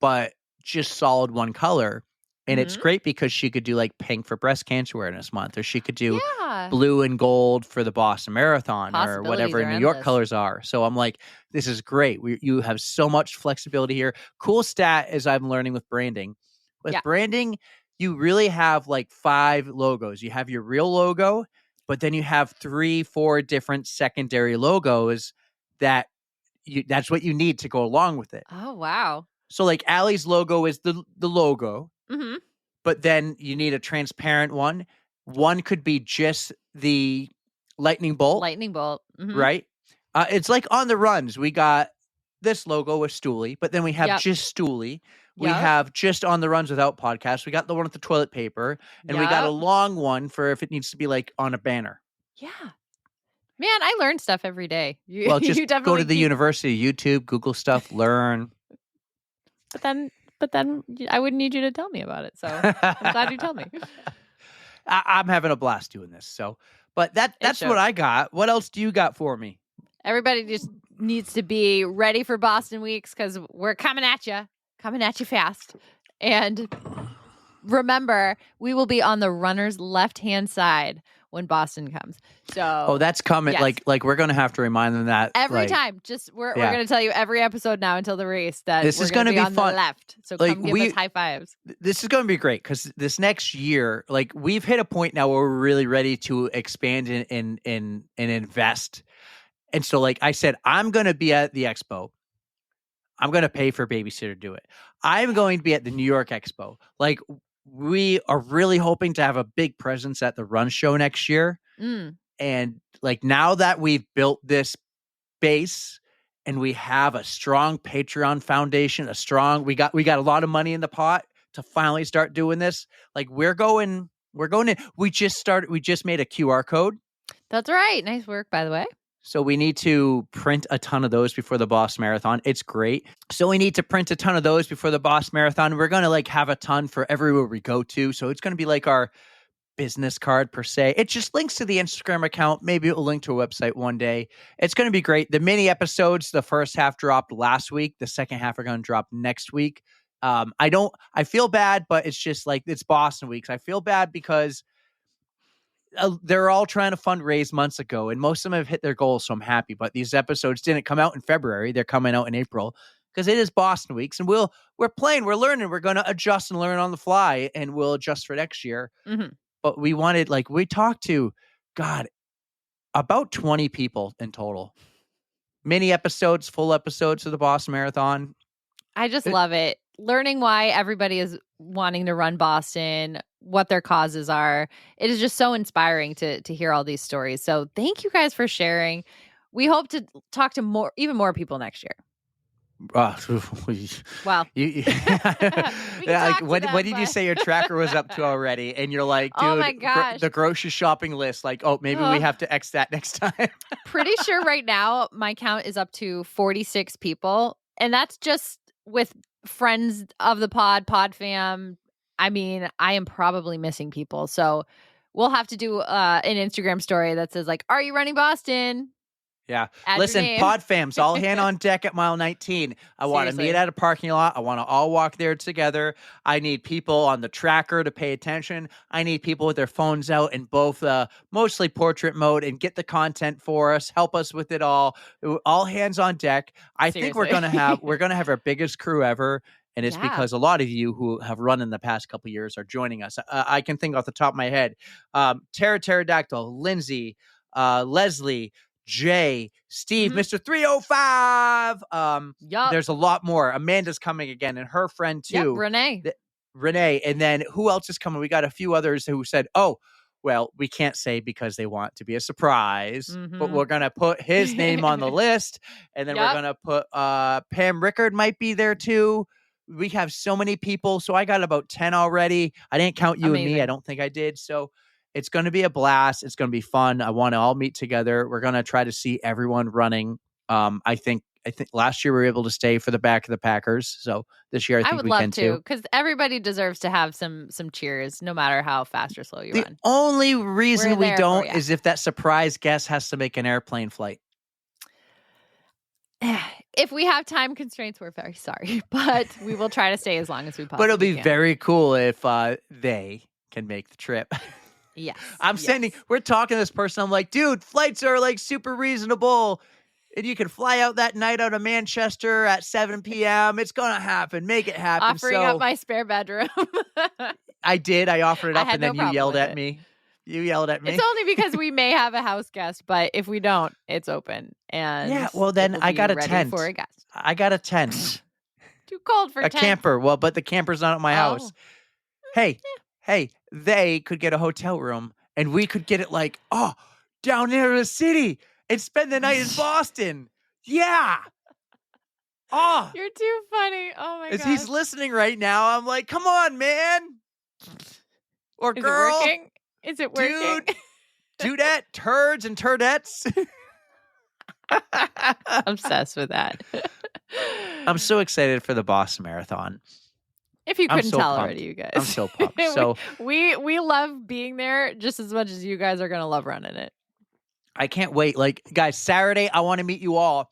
[SPEAKER 4] but just solid one color. And it's great because she could do like pink for Breast Cancer Awareness Month, or she could do blue and gold for the Boston Marathon, or whatever New York colors are. So I'm like, this is great. You have so much flexibility here. Cool stat as I'm learning with branding. With branding, you really have like 5 logos. You have your real logo, but then you have 3-4 different secondary logos that's what you need to go along with it.
[SPEAKER 1] Oh, wow.
[SPEAKER 4] So like Allie's logo is the logo.
[SPEAKER 1] Mm-hmm.
[SPEAKER 4] But then you need a transparent one. One could be just the lightning bolt.
[SPEAKER 1] Lightning bolt. Mm-hmm.
[SPEAKER 4] Right? It's like on the runs. We got this logo with Stooley, but then we have
[SPEAKER 1] Yep.
[SPEAKER 4] just Stooley. We
[SPEAKER 1] Yep.
[SPEAKER 4] have just On the Runs Without podcast. We got the one with the toilet paper, and we got a
[SPEAKER 1] Yep.
[SPEAKER 4] long one for if it needs to be like on a banner.
[SPEAKER 1] Yeah. Man, I learn stuff every day. You,
[SPEAKER 4] Well, just
[SPEAKER 1] you
[SPEAKER 4] go
[SPEAKER 1] definitely
[SPEAKER 4] to the university, YouTube, Google stuff, learn.
[SPEAKER 1] But then I wouldn't need you to tell me about it. So I'm glad you told me.
[SPEAKER 4] I'm having a blast doing this. So, but that's what I got. What else do you got for me?
[SPEAKER 1] Everybody just needs to be ready for Boston Weeks because we're coming at you fast. And remember, we will be on the runner's left-hand side when Boston comes. So
[SPEAKER 4] that's coming.
[SPEAKER 1] Yes.
[SPEAKER 4] Like we're gonna have to remind them that
[SPEAKER 1] every time. Just we're gonna tell you every episode now until the race that
[SPEAKER 4] this is
[SPEAKER 1] gonna be on
[SPEAKER 4] fun.
[SPEAKER 1] the left. So
[SPEAKER 4] like,
[SPEAKER 1] come give us high fives.
[SPEAKER 4] This is gonna be great because this next year, like we've hit a point now where we're really ready to expand and invest. And so, like I said, I'm gonna be at the expo. I'm gonna pay for a babysitter to do it. I'm going to be at the New York Expo. Like we are really hoping to have a big presence at the run show next year. And like now that we've built this base and we have a strong Patreon foundation, we got a lot of money in the pot to finally start doing this. Like we're going in. We just made a QR code.
[SPEAKER 1] That's right. Nice work, by the way.
[SPEAKER 4] So we need to print a ton of those before the Boston Marathon. It's great. So we need to print a ton of those before the Boston Marathon. We're going to like have a ton for everywhere we go to. So it's going to be like our business card per se. It just links to the Instagram account. Maybe it will link to a website one day. It's going to be great. The mini episodes, the first half dropped last week. The second half are going to drop next week. I feel bad, but it's just like it's Boston weeks. I feel bad because they're all trying to fundraise months ago, and most of them have hit their goals, so I'm happy. But these episodes didn't come out in February; they're coming out in April because it is Boston weeks, and we're learning, we're going to adjust and learn on the fly, and we'll adjust for next year.
[SPEAKER 1] Mm-hmm.
[SPEAKER 4] But we talked to, about 20 people in total, mini episodes, full episodes of the Boston Marathon.
[SPEAKER 1] I just love it. Learning why everybody is wanting to run Boston, what their causes are. It is just so inspiring to hear all these stories. So thank you guys for sharing. We hope to talk to even more people next year.
[SPEAKER 4] Well,
[SPEAKER 1] you
[SPEAKER 4] what did you say your tracker was up to already? And you're like, dude,
[SPEAKER 1] oh my gosh.
[SPEAKER 4] The grocery shopping list. Like, maybe we have to X that next time.
[SPEAKER 1] Pretty sure right now my count is up to 46 people, and that's just with friends of the PodFam. I mean, I am probably missing people, so we'll have to do an Instagram story that says like, "Are you running Boston?"
[SPEAKER 4] Yeah.
[SPEAKER 1] Add
[SPEAKER 4] Listen,
[SPEAKER 1] your name.
[SPEAKER 4] PodFams, all hand on deck at mile 19. I want to meet at a parking lot. I want to all walk there together. I need people on the tracker to pay attention. I need people with their phones out in both mostly portrait mode and get the content for us. Help us with it all. All hands on deck. I think we're gonna have our biggest crew ever. And it's because a lot of you who have run in the past couple of years are joining us. I can think off the top of my head. Pterodactyl, Lindsay, Leslie, Jay, Steve, Mr. 305. There's a lot more. Amanda's coming again, and her friend too.
[SPEAKER 1] Yep,
[SPEAKER 4] Renee. And then who else is coming? We got a few others who said, oh, well, we can't say because they want to be a surprise, but we're going to put his name on the list. And then we're going to put Pam Rickard might be there too. We have so many people. So I got about 10 already. I didn't count you and me. I don't think I did. So it's going to be a blast. It's going to be fun. I want to all meet together. We're going to try to see everyone running. I think last year we were able to stay for the back of the Packers. So this year I think we can too.
[SPEAKER 1] I would love to, because everybody deserves to have some cheers, no matter how fast or slow you run.
[SPEAKER 4] The only reason we don't is if that surprise guest has to make an airplane flight.
[SPEAKER 1] If we have time constraints, we're very sorry, but we will try to stay as long as we possibly can.
[SPEAKER 4] But it'll be very cool if they can make the trip.
[SPEAKER 1] Yes.
[SPEAKER 4] We're talking to this person. I'm like, dude, flights are like super reasonable. And you can fly out that night out of Manchester at 7 p.m. It's going to happen. Make it happen.
[SPEAKER 1] Offering up my spare bedroom.
[SPEAKER 4] I did. I offered it up and then
[SPEAKER 1] you
[SPEAKER 4] yelled at me. You yelled at me.
[SPEAKER 1] It's only because we may have a house guest, but if we don't, it's open. And
[SPEAKER 4] yeah, well then I got a tent.
[SPEAKER 1] For a guest.
[SPEAKER 4] I got a tent.
[SPEAKER 1] Too cold for
[SPEAKER 4] a
[SPEAKER 1] tent.
[SPEAKER 4] Camper. Well, but the camper's not at my house. Hey, they could get a hotel room and we could get it like, down near the city and spend the night in Boston. Yeah. Oh,
[SPEAKER 1] You're too funny. Oh my
[SPEAKER 4] as
[SPEAKER 1] god.
[SPEAKER 4] he's listening right now, I'm like, come on, man. Or
[SPEAKER 1] Is
[SPEAKER 4] girl.
[SPEAKER 1] it working? Is it working?
[SPEAKER 4] Dudette, turds and turdettes.
[SPEAKER 1] Obsessed with that.
[SPEAKER 4] I'm so excited for the Boston Marathon.
[SPEAKER 1] If you
[SPEAKER 4] I'm
[SPEAKER 1] couldn't
[SPEAKER 4] so
[SPEAKER 1] tell
[SPEAKER 4] pumped.
[SPEAKER 1] already, you guys.
[SPEAKER 4] I'm so pumped. So
[SPEAKER 1] we love being there just as much as you guys are gonna love running it.
[SPEAKER 4] I can't wait. Like, guys, Saturday, I want to meet you all.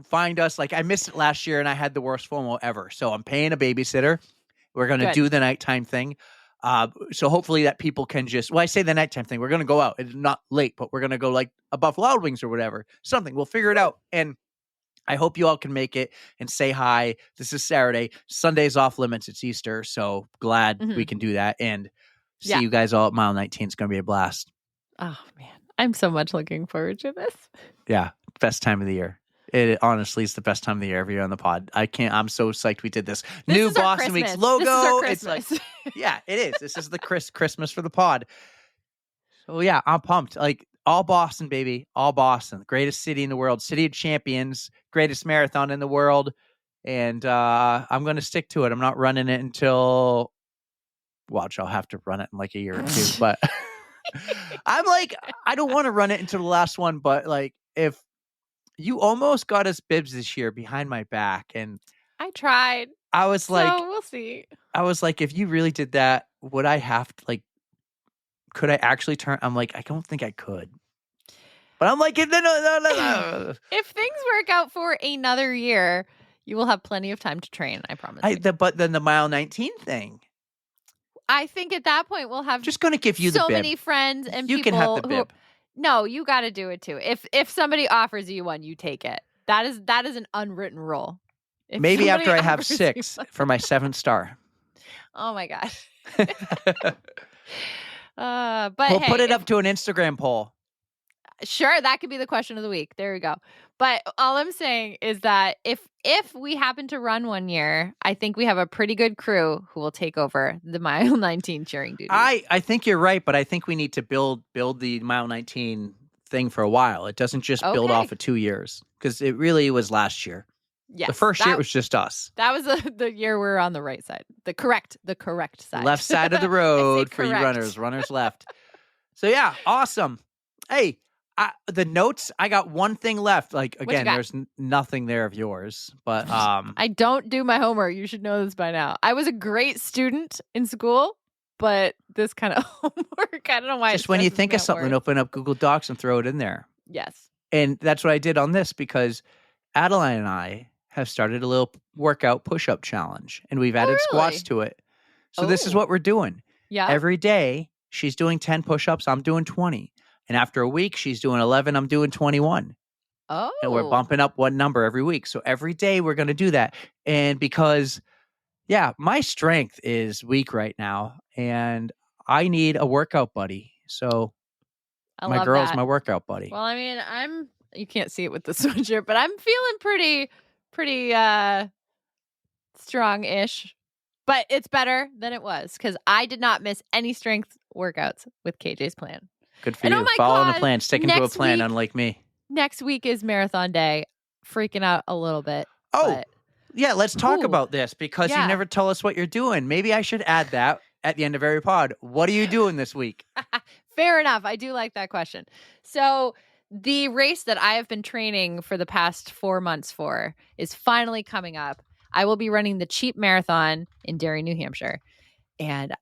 [SPEAKER 4] Find us. Like, I missed it last year and I had the worst FOMO ever. So I'm paying a babysitter. We're going to do the nighttime thing. So hopefully that people can I say the nighttime thing. We're going to go out. It's not late, but we're going to go like a Buffalo Wild Wings or whatever. Something. We'll figure it out. And I hope you all can make it and say hi. This is Saturday. Sunday's off limits. It's Easter. So glad we can do that. And see you guys all at mile 19. It's going to be a blast.
[SPEAKER 1] Oh, man. I'm so much looking forward to this.
[SPEAKER 4] Yeah. Best time of the year. It honestly is the best time of the year every year on the pod. I'm so psyched we did this. New Boston Week's logo.
[SPEAKER 1] This is our
[SPEAKER 4] It's
[SPEAKER 1] Christmas.
[SPEAKER 4] like, yeah, it is. This is the Christmas for the pod. So yeah, I'm pumped. Like all Boston, baby. All Boston. Greatest city in the world. City of champions. Greatest marathon in the world. And I'm going to stick to it. I'm not running it until, watch, I'll have to run it in like a year or two. But I'm like, I don't want to run it until the last one. But like, if you almost got us bibs this year behind my back, and
[SPEAKER 1] I tried.
[SPEAKER 4] I was like,
[SPEAKER 1] so we'll see.
[SPEAKER 4] I was like, if you really did that, would I have to like, could I actually turn? I'm like, I don't think I could. But I'm like, no.
[SPEAKER 1] If things work out for another year, you will have plenty of time to train. I promise.
[SPEAKER 4] But then the mile 19 thing.
[SPEAKER 1] I think at that point we'll have
[SPEAKER 4] just going to give you the
[SPEAKER 1] so
[SPEAKER 4] bib.
[SPEAKER 1] many friends and
[SPEAKER 4] you
[SPEAKER 1] people
[SPEAKER 4] can have the bib.
[SPEAKER 1] No, you got to do it too. If somebody offers you one, you take it. That is an unwritten rule. If
[SPEAKER 4] maybe after I have
[SPEAKER 1] offers you
[SPEAKER 4] 6 for my 7th star.
[SPEAKER 1] Oh my gosh. But
[SPEAKER 4] we'll
[SPEAKER 1] hey,
[SPEAKER 4] put it up to an Instagram poll.
[SPEAKER 1] Sure, that could be the question of the week. There we go. But all I'm saying is that if we happen to run one year, I think we have a pretty good crew who will take over the mile 19 cheering duties.
[SPEAKER 4] I think you're right, but I think we need to build the mile 19 thing for a while. It doesn't just build off of 2 years, because it really was last year.
[SPEAKER 1] Yes,
[SPEAKER 4] the first year it was just us.
[SPEAKER 1] That was the year we were on the right side, the correct side,
[SPEAKER 4] left side of the road for you runners left. So yeah, awesome. Hey. The notes, I got one thing left. Like, again, there's nothing there of yours, but
[SPEAKER 1] I don't do my homework. You should know this by now. I was a great student in school, but this kind of homework, I don't know why.
[SPEAKER 4] Just when you think of something, open up Google Docs and throw it in there.
[SPEAKER 1] Yes.
[SPEAKER 4] And that's what I did on this, because Adeline and I have started a little workout push-up challenge, and we've added squats to it. So this is what we're doing.
[SPEAKER 1] Yeah.
[SPEAKER 4] Every day, she's doing 10 push-ups. I'm doing 20. And after a week, she's doing 11. I'm doing 21.
[SPEAKER 1] Oh.
[SPEAKER 4] And we're bumping up one number every week. So every day we're going to do that. And because, my strength is weak right now. And I need a workout buddy. So my girl's my workout buddy.
[SPEAKER 1] Well, I mean, you can't see it with the sweatshirt, but I'm feeling pretty strong-ish. But it's better than it was, because I did not miss any strength workouts with KJ's plan.
[SPEAKER 4] Good for you. Following a plan, sticking to a plan, unlike me.
[SPEAKER 1] Next week is marathon day. Freaking out a little bit.
[SPEAKER 4] Oh, yeah. Let's talk about this, because you never tell us what you're doing. Maybe I should add that at the end of every pod. What are you doing this week?
[SPEAKER 1] Fair enough. I do like that question. So the race that I have been training for the past 4 months for is finally coming up. I will be running the Cheap Marathon in Derry, New Hampshire. And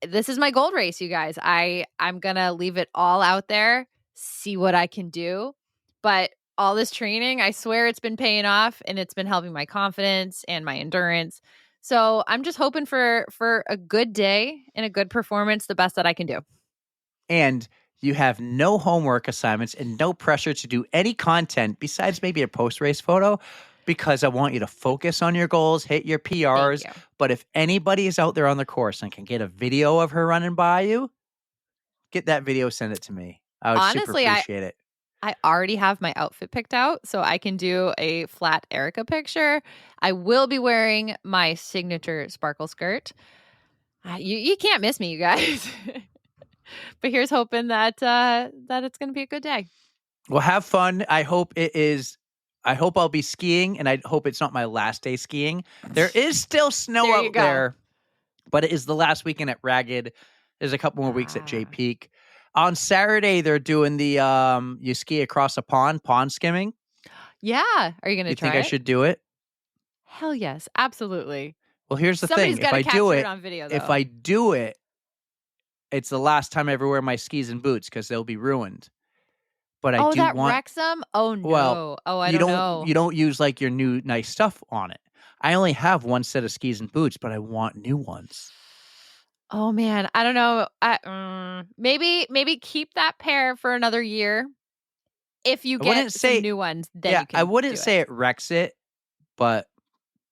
[SPEAKER 1] this is my gold race, you guys. I'm going to leave it all out there, see what I can do. But all this training, I swear it's been paying off, and it's been helping my confidence and my endurance. So I'm just hoping for a good day and a good performance, the best that I can do.
[SPEAKER 4] And you have no homework assignments and no pressure to do any content besides maybe a post-race photo, because I want you to focus on your goals, hit your PRs. But if anybody is out there on the course and can get a video of her running by you, get that video, send it to me. I would super appreciate it.
[SPEAKER 1] I already have my outfit picked out, so I can do a flat Erika picture. I will be wearing my signature sparkle skirt. You can't miss me, you guys. But here's hoping that it's going to be a good day.
[SPEAKER 4] Well, have fun. I hope it is I hope I'll be skiing, and I hope it's not my last day skiing. There is still snow
[SPEAKER 1] There you
[SPEAKER 4] out
[SPEAKER 1] go.
[SPEAKER 4] there, but it is the last weekend at Ragged. There's a couple more weeks at J Peak. On Saturday, they're doing the you ski across a pond skimming.
[SPEAKER 1] Yeah. Are you going to
[SPEAKER 4] You
[SPEAKER 1] try
[SPEAKER 4] think I
[SPEAKER 1] it?
[SPEAKER 4] should do it?
[SPEAKER 1] Hell yes. Absolutely.
[SPEAKER 4] Well, here's the
[SPEAKER 1] Somebody's
[SPEAKER 4] thing.
[SPEAKER 1] got
[SPEAKER 4] If
[SPEAKER 1] to
[SPEAKER 4] I do
[SPEAKER 1] capture
[SPEAKER 4] it,
[SPEAKER 1] it on video, though.
[SPEAKER 4] if I do it, it's the last time I ever wear my skis and boots because they'll be ruined. But I do
[SPEAKER 1] that
[SPEAKER 4] want.
[SPEAKER 1] wrecks them? Oh, no.
[SPEAKER 4] Well,
[SPEAKER 1] I
[SPEAKER 4] you
[SPEAKER 1] don't know.
[SPEAKER 4] You don't use like your new nice stuff on it. I only have one set of skis and boots, but I want new ones.
[SPEAKER 1] Oh, man. I don't know. Maybe keep that pair for another year. If you get some new ones, then you can
[SPEAKER 4] I wouldn't
[SPEAKER 1] do
[SPEAKER 4] say it wrecks it, but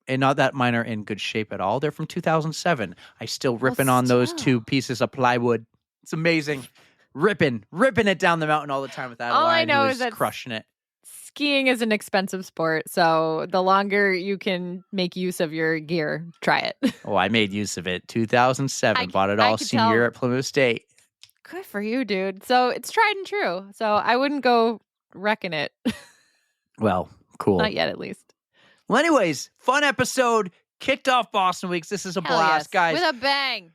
[SPEAKER 4] not that mine are in good shape at all. They're from 2007. I still ripping on those 2 pieces of plywood. It's amazing. ripping it down the mountain all the time with that.
[SPEAKER 1] All I know is that
[SPEAKER 4] crushing it.
[SPEAKER 1] Skiing is an expensive sport, so the longer you can make use of your gear, try it.
[SPEAKER 4] Oh, I made use of it. 2007. Bought it all
[SPEAKER 1] could
[SPEAKER 4] senior
[SPEAKER 1] tell.
[SPEAKER 4] at Plymouth State.
[SPEAKER 1] Good for you, dude. So it's tried and true. So I wouldn't go wrecking it.
[SPEAKER 4] Well, cool.
[SPEAKER 1] Not yet, at least.
[SPEAKER 4] Well, anyways, fun episode. Kicked off Boston Weeks. This is a
[SPEAKER 1] Hell
[SPEAKER 4] blast,
[SPEAKER 1] yes.
[SPEAKER 4] guys.
[SPEAKER 1] With a bang.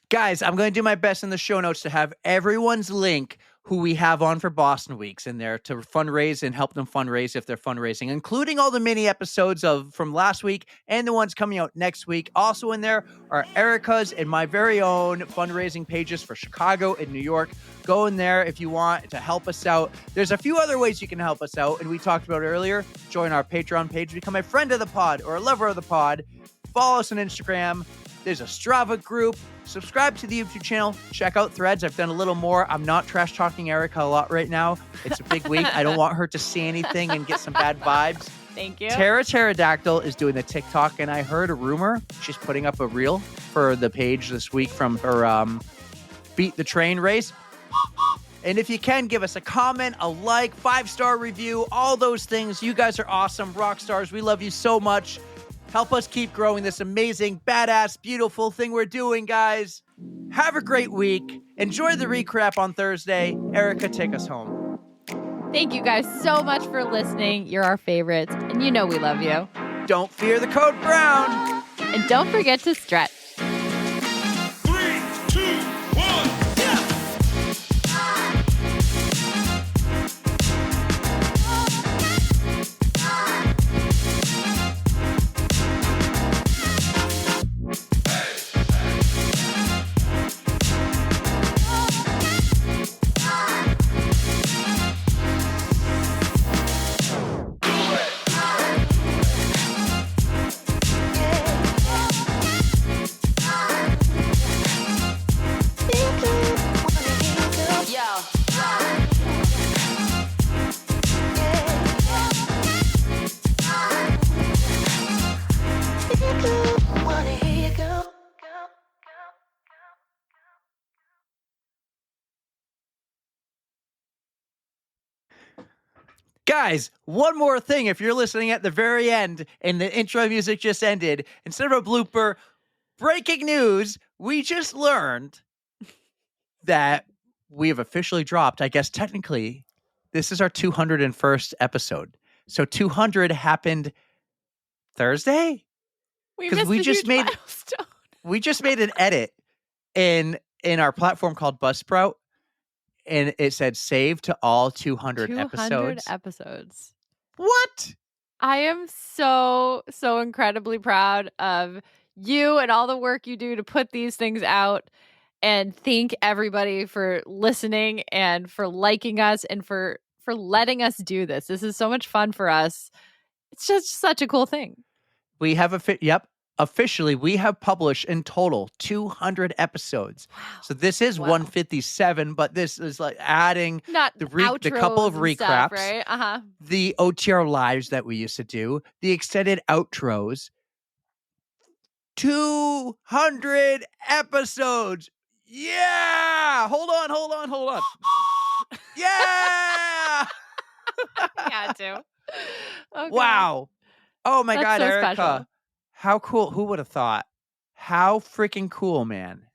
[SPEAKER 4] Guys, I'm going to do my best in the show notes to have everyone's link who we have on for Boston Weeks in there to fundraise and help them fundraise if they're fundraising, including all the mini episodes from last week and the ones coming out next week. Also in there are Erika's and my very own fundraising pages for Chicago and New York. Go in there if you want to help us out. There's a few other ways you can help us out, and we talked about it earlier. Join our Patreon page, become a friend of the pod or a lover of the pod. Follow us on Instagram. There's a Strava group. Subscribe to the YouTube channel. Check out Threads. I've done a little more. I'm not trash talking Erika a lot right now. It's a big week. I don't want her to see anything and get some bad vibes.
[SPEAKER 1] Thank you.
[SPEAKER 4] Tara Pterodactyl is doing the TikTok, and I heard a rumor she's putting up a reel for the page this week from her Beat the Train race. And if you can, give us a comment, a like, 5-star review, all those things. You guys are awesome, rock stars. We love you so much. Help us keep growing this amazing, badass, beautiful thing we're doing, guys. Have a great week. Enjoy the recap on Thursday. Erika, take us home.
[SPEAKER 1] Thank you guys so much for listening. You're our favorites, and you know we love you.
[SPEAKER 4] Don't fear the code brown.
[SPEAKER 1] And don't forget to stretch.
[SPEAKER 9] 3, 2, 1, yeah!
[SPEAKER 4] Guys, one more thing. If you're listening at the very end and the intro music just ended, instead of a blooper, breaking news, we just learned that we have officially dropped, I guess technically, this is our 201st episode. So 200 happened Thursday?
[SPEAKER 1] Because
[SPEAKER 4] we just made
[SPEAKER 1] milestone.
[SPEAKER 4] We just made an edit in our platform called Buzzsprout. And it said save to all 200
[SPEAKER 1] episodes.
[SPEAKER 4] What?
[SPEAKER 1] I am so incredibly proud of you and all the work you do to put these things out. And thank everybody for listening and for liking us and for letting us do this. This is so much fun for us. It's just such a cool thing.
[SPEAKER 4] We have officially, we have published in total 200 episodes. Wow. So this is 157, but this is like adding the couple of recaps,
[SPEAKER 1] stuff, right?
[SPEAKER 4] The OTR lives that we used to do, the extended outros. 200 episodes. Yeah! Hold on. Yeah!
[SPEAKER 1] I had to. Okay.
[SPEAKER 4] Wow. Oh my God,
[SPEAKER 1] so
[SPEAKER 4] Erika.
[SPEAKER 1] Special.
[SPEAKER 4] How cool. Who would have thought? How freaking cool, man.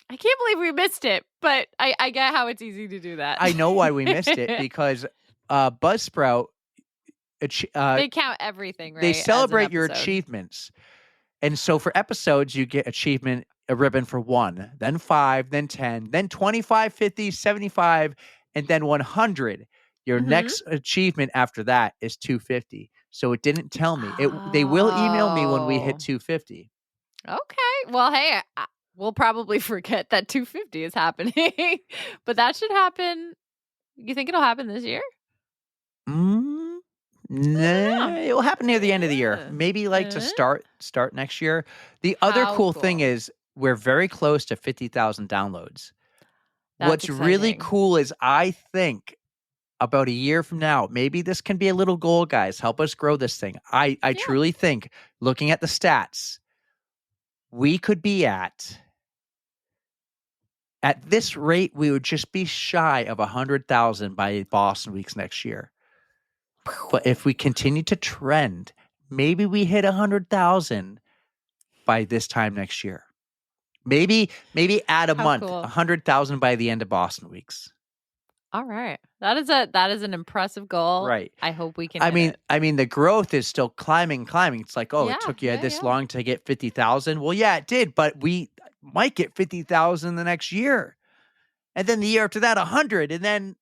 [SPEAKER 1] I can't believe we missed it, but I get how it's easy to do that.
[SPEAKER 4] I know why we missed it, because Buzzsprout
[SPEAKER 1] they count everything, right?
[SPEAKER 4] They
[SPEAKER 1] as an
[SPEAKER 4] celebrate your
[SPEAKER 1] episode.
[SPEAKER 4] achievements. And so for episodes, you get a ribbon for 1, then 5, then 10, then 25, 50, 75, and then 100. Your next achievement after that is 250. So it didn't tell me. They will email me when we hit 250.
[SPEAKER 1] Okay. Well, hey, we'll probably forget that 250 is happening, but that should happen. You think it'll happen this year?
[SPEAKER 4] Nah, it will happen near the end of the year. Maybe like to start next year. The other cool thing is we're very close to 50,000 downloads. What's really cool is I think about a year from now, maybe this can be a little goal, guys. Help us grow this thing. I truly think, looking at the stats, we could be at this rate, we would just be shy of 100,000 by Boston Weeks next year. But if we continue to trend, maybe we hit 100,000 by this time next year. Maybe add a month, 100,000 by the end of Boston Weeks.
[SPEAKER 1] All right. That is an impressive goal.
[SPEAKER 4] Right.
[SPEAKER 1] I hope we can hit it.
[SPEAKER 4] I mean, the growth is still climbing. It's like, it took you this long to get 50,000. Well, yeah, it did, but we might get 50,000 the next year. And then the year after that, 100, and then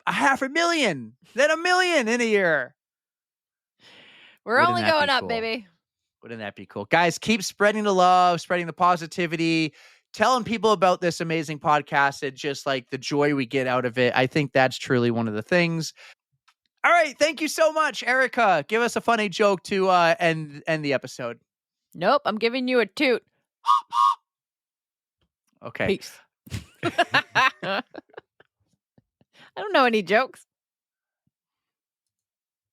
[SPEAKER 4] 500,000, then 1 million in a year.
[SPEAKER 1] We're only going up, baby.
[SPEAKER 4] Wouldn't that be cool? Guys, keep spreading the love, spreading the positivity, telling people about this amazing podcast and just like the joy we get out of it. I think that's truly one of the things. All right. Thank you so much, Erika. Give us a funny joke to end the episode.
[SPEAKER 1] Nope. I'm giving you a toot.
[SPEAKER 4] Okay.
[SPEAKER 1] Peace. I don't know any jokes.